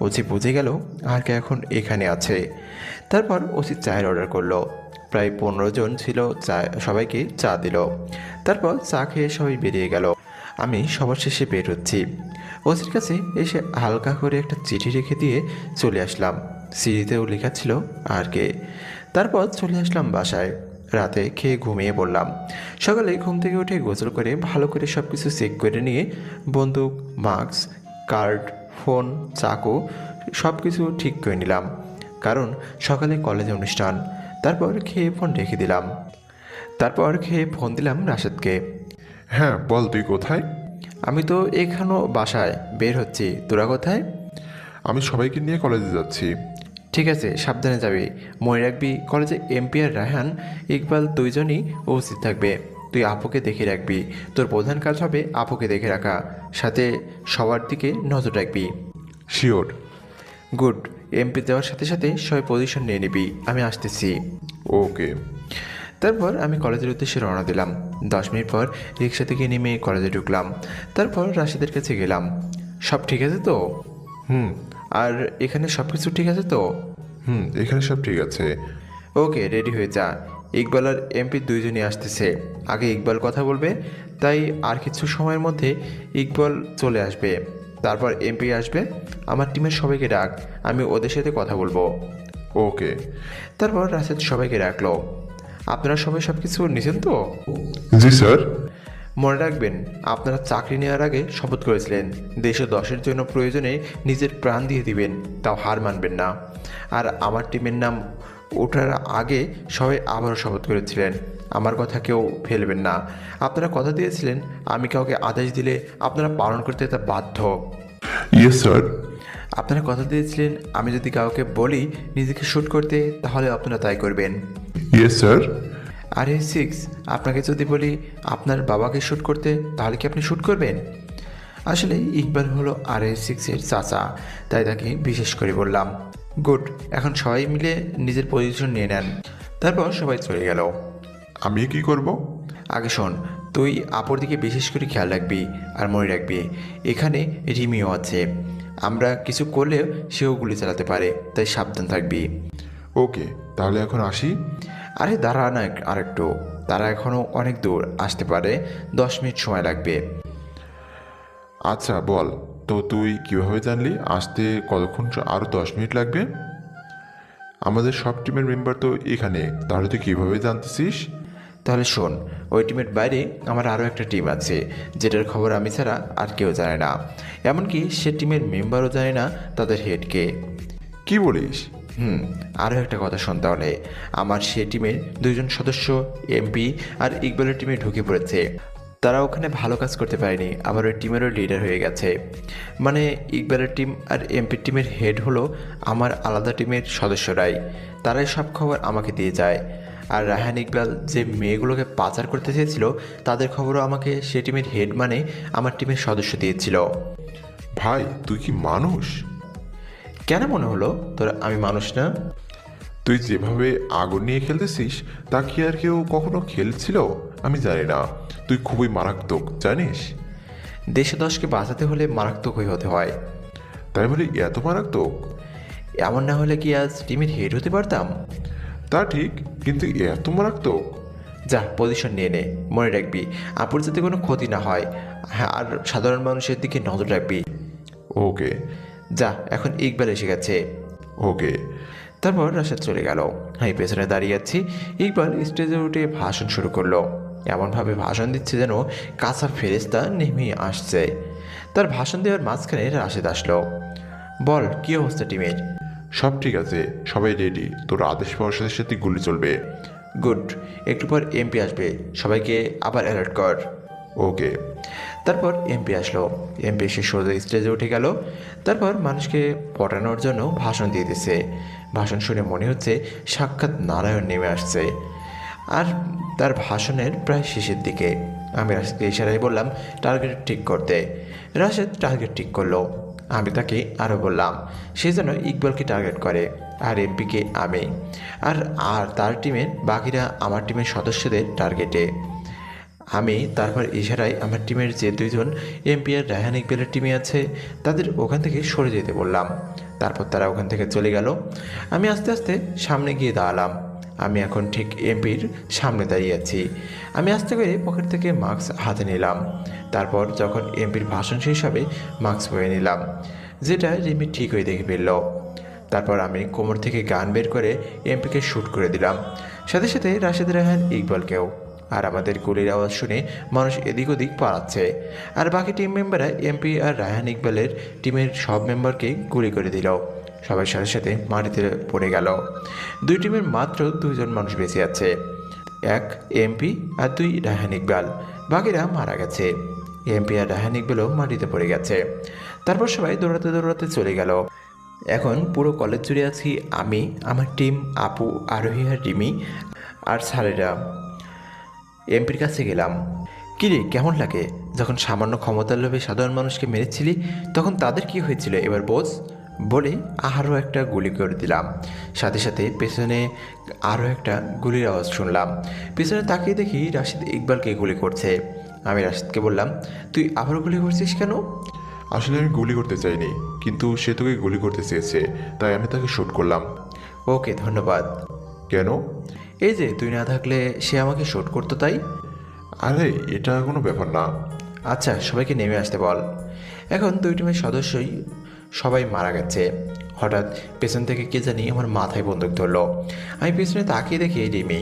ওসি বুঝে গেল আহারকে এখন এখানে আছে। তারপর ওসি চায়ের অর্ডার করলো। প্রায় 15 জন ছিল, চা সবাইকে চা দিল। তারপর চা খেয়ে সবাই বেরিয়ে গেল। আমি সবার শেষে বের হচ্ছি। ওসির কাছে এসে হালকা করে একটা চিঠি রেখে দিয়ে চলে আসলাম। সিঁড়িতেও লেখা ছিল আহারকে। তারপর চলে আসলাম বাসায়। রাতে খেয়ে ঘুমিয়ে পড়লাম। সকালে ঘুম থেকে উঠে গোসল করে ভালো করে সব কিছু চেক করে নিয়ে বন্দুক, মাস্ক, কার্ড, ফোন, চাকু সব কিছু ঠিক করে নিলাম, কারণ সকালে কলেজে অনুষ্ঠান। তারপর খেয়ে ফোন রেখে দিলাম। তারপর খেয়ে ফোন দিলাম রাশেদকে। হ্যাঁ বল, তুই কোথায়? আমি তো এখানো বাসায় বের হচ্ছি, তোরা কোথায়? আমি সবাইকে নিয়ে কলেজে যাচ্ছি। ঠিক আছে, সাবধানে যাবি। মনে রাখবি কলেজে এমপি আর রায়হান, ইকবাল দুইজনই উপস্থিত থাকবে। তুই আপুকে দেখে রাখবি। তোর প্রধান কাজ হবে আপুকে দেখে রাখা, সাথে সবার দিকে নজর রাখবি। শিওর। গুড। এমপি দেওয়ার সাথে সাথে সবাই পজিশন নিয়ে নিবি, আমি আসতেছি। ওকে। তারপর আমি কলেজের উদ্দেশ্যে রওনা দিলাম। 10 মিনিট পর রিক্সা থেকে নেমে কলেজে ঢুকলাম। তারপর রাশিদের কাছে গেলাম। সব ঠিক আছে তো? হুম আর এখানে সব কিছু ঠিক আছে তো? এখানে সব ঠিক আছে। ওকে, রেডি হয়ে যা। ইকবাল আর এমপি দুইজনই আসতেছে। আগে ইকবাল কথা বলবে, তাই আর কিছু সময়ের মধ্যে ইকবাল চলে আসবে। তারপর এমপি আসবে। আমার টিমের সবাইকে ডাক, আমি ওদের সাথে কথা বলবো। ওকে। তারপর রাশেদ সবাইকে ডাকলো। আপনারা সবাই সব কিছু নিছেন তো? জি স্যার। মনে রাখবেন, আপনারা চাকরি নেওয়ার আগে শপথ করেছিলেন দেশ ও দশের জন্য প্রয়োজনে নিজের প্রাণ দিয়ে দিবেন, তাও হার মানবেন না। আর আমার টিমের নাম ওঠার আগে সবাই আবারও শপথ করেছিলেন আমার কথা কেউ ফেলবেন না। আপনারা কথা দিয়েছিলেন আমি কাউকে আদেশ দিলে আপনারা পালন করতে তা বাধ্য। Yes sir. আপনারা কথা দিয়েছিলেন আমি যদি কাউকে বলি নিজেকে শ্যুট করতে, তাহলে আপনারা তাই করবেন। Yes sir. RH6, আপনাকে যদি বলি আপনার বাবাকে শ্যুট করতে, তাহলে কি আপনি শ্যুট করবেন? আসলে ইকবাল হলো RH6-এর চাচা, তাই তাকে বিশেষ করে বললাম। গুড, এখন সবাই মিলে নিজের পজিশন নিয়ে নেন। তারপর সবাই চলে গেল। আমি কি করব? আগে শোন, তুই আপুর দিকে বিশেষ করে খেয়াল রাখবি। আর মনে রাখবি এখানে রিমিও আছে, আমরা কিছু করলেও সেও গুলি চালাতে পারে, তাই সাবধান থাকবি। ওকে, তাহলে এখন আসি। আরে দাঁড়া না আরেকটু, তারা এখনও অনেক দূর, আসতে পারে 10 মিনিট সময় লাগবে। আচ্ছা বল, তো তুই কিভাবে জানলি আসতে কতক্ষণ? আরও 10 মিনিট লাগবে? আমাদের সব টিমের মেম্বার তো এখানে, তাহলে তুই কীভাবে জানতেছিস? তাহলে শোন, ওই টিমের বাইরে আমার আরও একটা টিম আছে, যেটার খবর আমি ছাড়া আর কেউ জানে না। এমনকি সে টিমের মেম্বারও জানে না তাদের হেডকে। কি বলিস? আরও একটা কথা শোন তাহলে, আমার সে টিমের 2 জন সদস্য এমপি আর ইকবালের টিমে ঢুকে পড়েছে। তারা ওখানে ভালো কাজ করতে পারেনি, আবার ওই টিমেরও লিডার হয়ে গেছে। মানে ইকবালের টিম আর এমপির টিমের হেড হলো আমার আলাদা টিমের সদস্যরাই। তারাই সব খবর আমাকে দিয়ে যায়। আর রায়হান ইকবাল যে মেয়েগুলোকে পাচার করতে চেয়েছিল, তাদের খবরও আমাকে সে টিমের হেড মানে আমার টিমের সদস্য দিয়েছিল। ভাই তুই কি মানুষ? কেন মনে হলো তোর আমি মানুষ না? তুই যেভাবে আগুন নিয়ে খেলতেছিস তা কি আর কেউ কখনো খেলছিল? আমি জানি না, তুই খুবই মারাত্মক, জানিস? দেশে দশকে বাঁচাতে হলে মারাত্মকই হতে হয়। তাই বলে এত মারাত্মক? এমন না হলে কি আজ টিমের হেড হতে পারতাম? তা ঠিক, কিন্তু এত মারাত্মক? যা, পজিশন নিয়ে নে। মনে রাখবি আপুর যাতে কোনো ক্ষতি না হয়। হ্যাঁ, আর সাধারণ মানুষের দিকে নজর রাখবি। ওকে। যা, এখন ইকবাল এসে গেছে। ওকে। তারপর রাশেদ চলে গেল। আমি পেছনে দাঁড়িয়ে আছি। ইকবাল স্টেজে উঠে ভাষণ শুরু করলো। এমনভাবে ভাষণ দিচ্ছে যেন কাঁচা ফেরেশতা নেমে আসছে। তার ভাষণ দেওয়ার মাঝখানে রাশেদ আসলো। বল, কী অবস্থা টিমের? সব ঠিক আছে, সবাই রেডি, তোর আদেশ পাওয়ার সাথে সাথে গুলি চলবে। গুড। একটু পর এমপি আসবে, সবাইকে আবার অ্যালার্ট কর। ওকে। তারপর এমপি আসলো। এমপি এসে সোজা স্টেজে উঠে গেল। তারপর মানুষকে পটানোর জন্য ভাষণ দিয়ে দিছে। ভাষণ শুনে মনে হচ্ছে সাক্ষাৎ নারায়ণ নেমে আসছে। আর তার ভাষণের প্রায় শেষের দিকে আমি রাশেদকে ইশারায় বললাম টার্গেট ঠিক করতে। রাশেদ টার্গেট ঠিক করলো। আমি তাকে আরও বললাম সে যেন ইকবালকে টার্গেট করে, আর এমপিকে আমি, আর আর তার টিমের বাকিরা আমার টিমের সদস্যদের টার্গেটে। আমি তারপর ইশারায় আমার টিমের যে দুইজন এমপি আর রায়হান ইকবালের টিমে আছে তাদের ওখান থেকে সরে যেতে বললাম। তারপর তারা ওখান থেকে চলে গেল। আমি আস্তে আস্তে সামনে গিয়ে দাঁড়ালাম। আমি এখন ঠিক এমপির সামনে দাঁড়িয়ে আছি। আমি আস্তে করে পকেট থেকে মাস্ক হাতে নিলাম। তারপর যখন এমপির ভাষণ শেষ হবে মাস্ক পরে নিলাম, যেটা রিমি ঠিক হয়ে দেখে ফেলল। তারপর আমি কোমর থেকে গান বের করে এমপিকে শ্যুট করে দিলাম, সাথে সাথে রাশেদ, রায়হান, ইকবালকেও। আর আমাদের গুলির আওয়াজ শুনে মানুষ এদিক ওদিক পালাচ্ছে। আর বাকি টিম মেম্বাররা এমপি আর রায়হান ইকবালের টিমের সব মেম্বারকে গুলি করে দিল। সবাই সাথে সাথে মাটিতে পড়ে গেল। দুই টিমের মাত্র 2 জন মানুষ বেঁচে আছে, 1 এমপি আর 2 রায়হান ইকবাল। বাকিরা মারা গেছে। এমপি আর রায়হান ইকবালও মাটিতে পড়ে গেছে। তারপর সবাই দৌড়াতে দৌড়াতে চলে গেল। এখন পুরো কলেজ জুড়ে আছি আমি, আমার টিম, আপু, আরোহী আর রিমি আর স্যারেরা। এমপির কাছে গেলাম। কিরে কেমন লাগে? যখন সামান্য ক্ষমতার লোভে সাধারণ মানুষকে মেরেছিলি তখন তাদের কি হয়েছিল এবার বোঝ, বলে আরও একটা গুলি করে দিলাম। সাথে সাথে পেছনে আরও একটা গুলির আওয়াজ শুনলাম। পেছনে তাকিয়ে দেখি রাশেদ ইকবালকে গুলি করছে। আমি রাশেদকে বললাম তুই আবারও গুলি করছিস কেন? আসলে আমি গুলি করতে চাইনি, কিন্তু সে তোকে গুলি করতে চেয়েছে, তাই আমি তাকে শ্যুট করলাম। ওকে ধন্যবাদ। কেন? এই যে তুই না থাকলে সে আমাকে শ্যুট করতো তাই। আরে এটা কোনো ব্যাপার না। আচ্ছা সবাইকে নেমে আসতে বল। এখন 2 টিমের সদস্যই সবাই মারা গেছে। হঠাৎ পেছন থেকে কে জানি আমার মাথায় বন্দুক ধরলো। আমি পেছনে তাকিয়ে দেখি রিমি।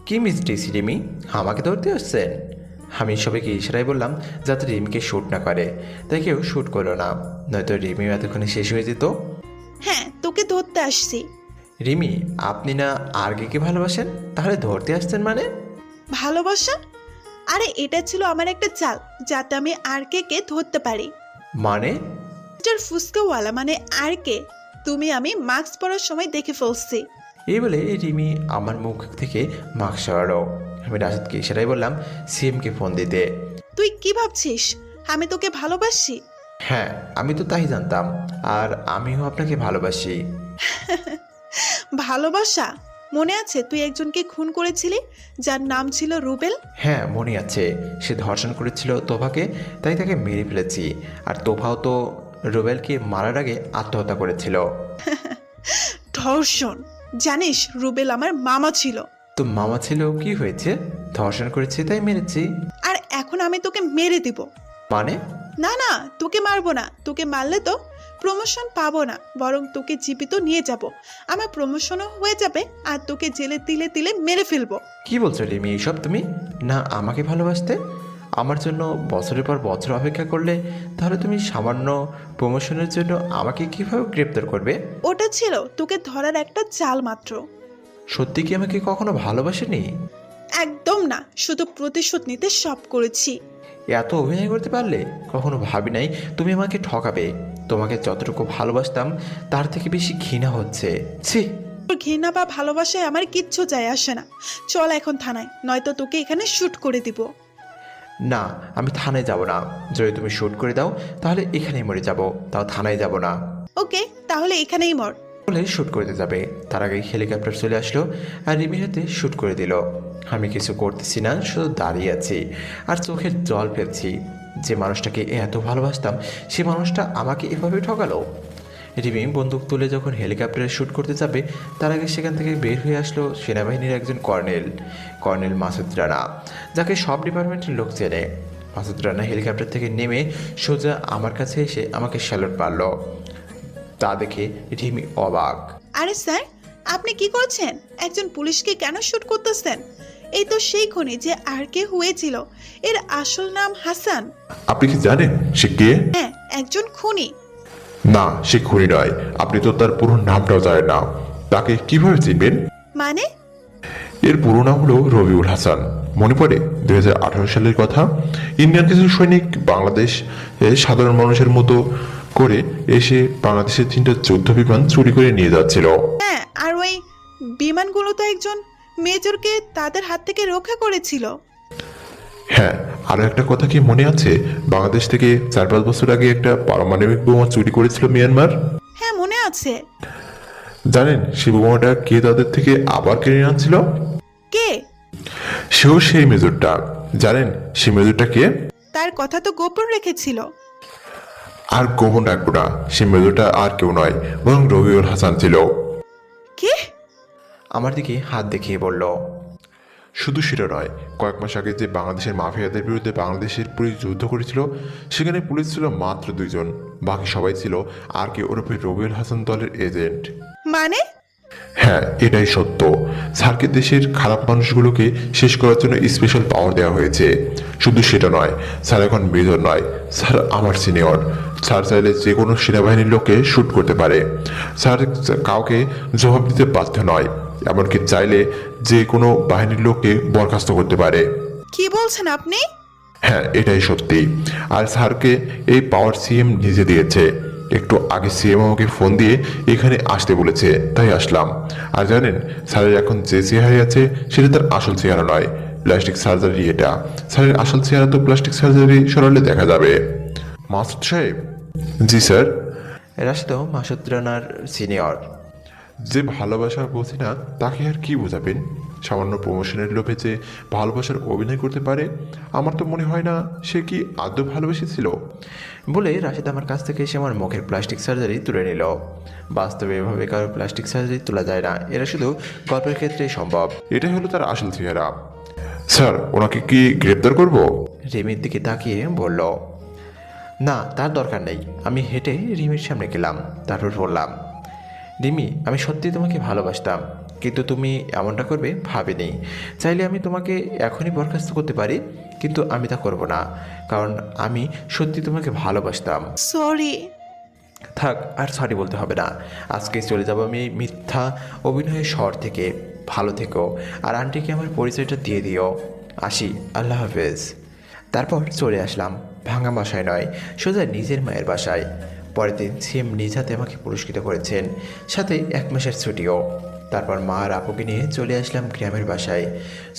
কি মিস ডিসি রিমি, আমাকে ধরতে আসছেন? আমি সবাইকে ইশারায় বললাম যাতে রিমিকে শ্যুট না করে, তাই কেউ শ্যুট করলো না, নয়তো রিমিও এতক্ষণে শেষ হয়ে যেত। হ্যাঁ, তোকে ধরতে আসছি। রিমি আপনি না আরকে ভালোবাসেন, তাহলে ধরতে আসছেন মানে? ভালোবাসা? আরে এটা ছিল আমার একটা চাল, যাতে আমি আর কে ধরতে পারি। মানে? মিস্টার ফুসকাওয়ালা মানে আর কে তুমি আমি মাস্ক পরার সময় দেখে ফেলছি। এই বলে রিমি আমার মুখ থেকে মাস্ক সরালো। আমি রাশেদকে ইশারায় বললাম সিএমকে ফোন দিতে। তুই কি ভাবছিস আমি তোকে ভালোবাসি? হ্যাঁ আমি তো তাই জানতাম, আর আমিও আপনাকে ভালোবাসি। ভালোবাসা? মনে আছে তুই একজনকে খুন করেছিলি যার নাম ছিল রুবেল? হ্যাঁ মনে আছে, সে ধর্ষণ করেছিল তোফাকে, তাই তাকে মেরে ফেলেছি। আর তোফাও তো রুবেলকে মারার আগে আত্মহত্যা করেছিল। ধর্ষণ? জানিস রুবেল আমার মামা ছিল। তো মামা ছিল, কি হয়েছে? ধর্ষণ করেছি তাই মেরেছি। আর এখন আমি তোকে মেরে দিব। মানে? না না, তোকে মারবো না। তোকে মারলে তো প্রমোশন পাবো না, বরং তোকে জীবিত নিয়ে যাব। আমার প্রমোশনও হয়ে যাবে আর তোকে জেলে তিলে তিলে মেরে ফেলবো। কি বলছো রিমি এইসব? তুমি না আমাকে ভালোবাসতে, আমার জন্য বছরের পর বছর অপেক্ষা করলে, তাহলে তুমি সামান্য প্রমোশনের জন্য আমাকে কিভাবে গ্রেপ্তার করবে? ওটা ছিল তোকে ধরার একটা চাল মাত্র। সত্যি কি আমাকে কখনো ভালোবাসেনি? একদম না, শুধু প্রতিশোধ নিতে সব করেছি। এত অভিনয় করতে পারলে? কখনো ভাবি নাই তুমি আমাকে ঠকাবে। তোমাকে যতটুকু ভালোবাসতাম তার থেকে বেশি ঘৃণা হচ্ছে। ছি! তোর ঘৃণা বা ভালোবাসায় আমার কিচ্ছু যায় আসে না। চল এখন থানায়, নয়তো তোকে এখানে শুট করে দিব। না আমি থানায় যাব না। যদি তুমি শ্যুট করে দাও তাহলে এখানেই মরে যাব, তাও থানায় যাব না। ওকে, তাহলে এখানেই মর। বলে শ্যুট করতে যাবে, তার আগে হেলিকপ্টার চলে আসলো আর রিমির হাতে শ্যুট করে দিল। আমি কিছু করতেছি না, শুধু দাঁড়িয়ে আছি আর চোখের জল ফেলছি। যে মানুষটাকে এত ভালোবাসতাম সে মানুষটা আমাকে এভাবে ঠকালো। রিমি বন্দুক তুলে যখন হেলিকপ্টারে শ্যুট করতে যাবে তার আগে সেখান থেকে বের হয়ে আসলো সেনাবাহিনীর একজন কর্নেল মাসুদ রানা, যাকে সব ডিপার্টমেন্টের লোক চেনে। মাসুদ রানা হেলিকপ্টার থেকে নেমে সোজা আমার কাছে এসে আমাকে স্যালুট মারল। তা দেখে রিমি অবাক। আরে স্যার, আপনি কি করছেন? একজন পুলিশকে কেন শুট করতেছেন? এই তো সেই খুনি যে আর কে হয়েছিল। এর আসল নাম হাসান। আপনি কি জানেন সে কে? হ্যাঁ, একজন খুনি। না, সে খুনি নয়। আপনি তো তার পুরো নামটাও জানেন না, তাকে কিভাবে চিনবেন? মানে? এর পুরো নাম হলো রবিউল হাসান। মনে পড়ে 2018 সালের কথা। ইন্ডিয়ান কিছু সৈনিক বাংলাদেশ সাধারণ মানুষের মতো করে এসে বাংলাদেশের 3টা যুদ্ধ বিমান চুরি করে নিয়ে যাচ্ছিল। হ্যাঁ, আর ওই বিমানগুলো তো একজন মেজরকে তাদের হাত থেকে রক্ষা করেছিল। হ্যাঁ, আরো একটা কথা কি মনে আছে? বাংলাদেশ থেকে 4-5 বছর আগে একটা পারমাণবিক বোমা চুরি করেছিল মিয়ানমার। হ্যাঁ, মনে আছে। জানেন সেই বোমাটা কে তাদের থেকে আবার কিনে আনছিল? কে? সেও সেই মেজরটা। জানেন সেই মেজরটা কে? তার কথা তো গোপন রেখেছিল। আর গোপন রাখবো না, সেই মেজরটা আর কেউ নয়, বরং রবিউল হাসান ছিল। কে? আমার দিকে হাত দেখিয়ে বলল, শুধু সেটা নয়, কয়েক মাস আগে যে বাংলাদেশের মাফিয়াদের বিরুদ্ধে বাংলাদেশের পুলিশ যুদ্ধ করেছিল, সেখানে পুলিশ ছিল মাত্র 2 জন, বাকি সবাই ছিল আর কে ওরফে রবিউল হাসান দলের এজেন্ট। মানে? হ্যাঁ, এটাই সত্য। স্যারকে দেশের খারাপ মানুষগুলোকে শেষ করার জন্য স্পেশাল পাওয়ার দেওয়া হয়েছে। শুধু সেটা নয়, স্যার এখন মেজর নয়, স্যার আমার সিনিয়র। স্যার চাইলে যে কোনো সেনাবাহিনীর লোককে শ্যুট করতে পারে। স্যার কাউকে জবাব দিতে বাধ্য নয়, এমনকি চাইলে যে কোনো বাহিনীর লোককে বরখাস্ত করতে পারে। কি বলছেন আপনি? হ্যাঁ, এটাই সত্যি। আর স্যারকে এই পাওয়ার সিএম নিজে দিয়েছে। একটু আগে সিএম আমাকে ফোন দিয়ে এখানে আসতে বলেছে, তাই আসলাম। আর জানেন স্যারের এখন যে চেহারা আছে সেটা তার আসল চেহারা নয়, প্লাস্টিক সার্জারি এটা। স্যারের আসল চেহারা তো প্লাস্টিক সার্জারি সরালে দেখা যাবে। মাসুদ সাহেব। জি স্যার। রাশেদও মাসুদ রানার সিনিয়র। যে ভালোবাসা বোঝে না তাকে আর কি বোঝাবেন? সামান্য প্রমোশনের লোভে যে ভালোবাসার অভিনয় করতে পারে, আমার তো মনে হয় না সে কি আদৌ ভালোবেসেছিল। বলে রাশেদ আমার কাছ থেকে এসে আমার মুখের প্লাস্টিক সার্জারি তুলে নিল। বাস্তবে এভাবে কারো প্লাস্টিক সার্জারি তোলা যায় না, এরা শুধু গল্পের ক্ষেত্রেই সম্ভব। এটাই হলো তার আসল চেহারা। স্যার, ওনাকে কি গ্রেপ্তার করব? রিমির দিকে তাকিয়ে বলল, না তার দরকার নেই। আমি হেঁটে রিমির সামনে গেলাম, তারপর বললাম, রিমি আমি সত্যি তোমাকে ভালোবাসতাম, কিন্তু তুমি এমনটা করবে ভাবিনি। চাইলে আমি তোমাকে এখনই বরখাস্ত করতে পারি, কিন্তু আমি তা করব না, কারণ আমি সত্যি তোমাকে ভালোবাসতাম। সরি। থাক, আর সরি বলতে হবে না। আজকে চলে যাব আমি এই মিথ্যা অভিনয়ের শহর থেকে। ভালো থেকো, আর আন্টিকে আমার পরিচয়টা দিয়ে দিও। আসি, আল্লাহ হাফেজ। তারপর চলে আসলাম ভাঙা বাসায় নয়, সোজা নিজের মায়ের বাসায়। পরের দিন সিএম নিজ হাতে আমাকে পুরস্কৃত করেছেন, সাথে 1 মাসের ছুটিও। তারপর মা আর আপুকে নিয়ে চলে আসলাম গ্রামের বাসায়।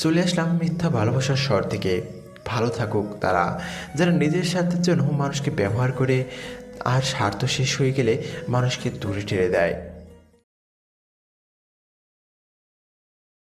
চলে আসলাম মিথ্যা ভালোবাসার শহর থেকে। ভালো থাকুক তারা, যারা নিজের স্বার্থের জন্য মানুষকে ব্যবহার করে আর স্বার্থ শেষ হয়ে গেলে মানুষকে দূরে ঠেলে দেয়।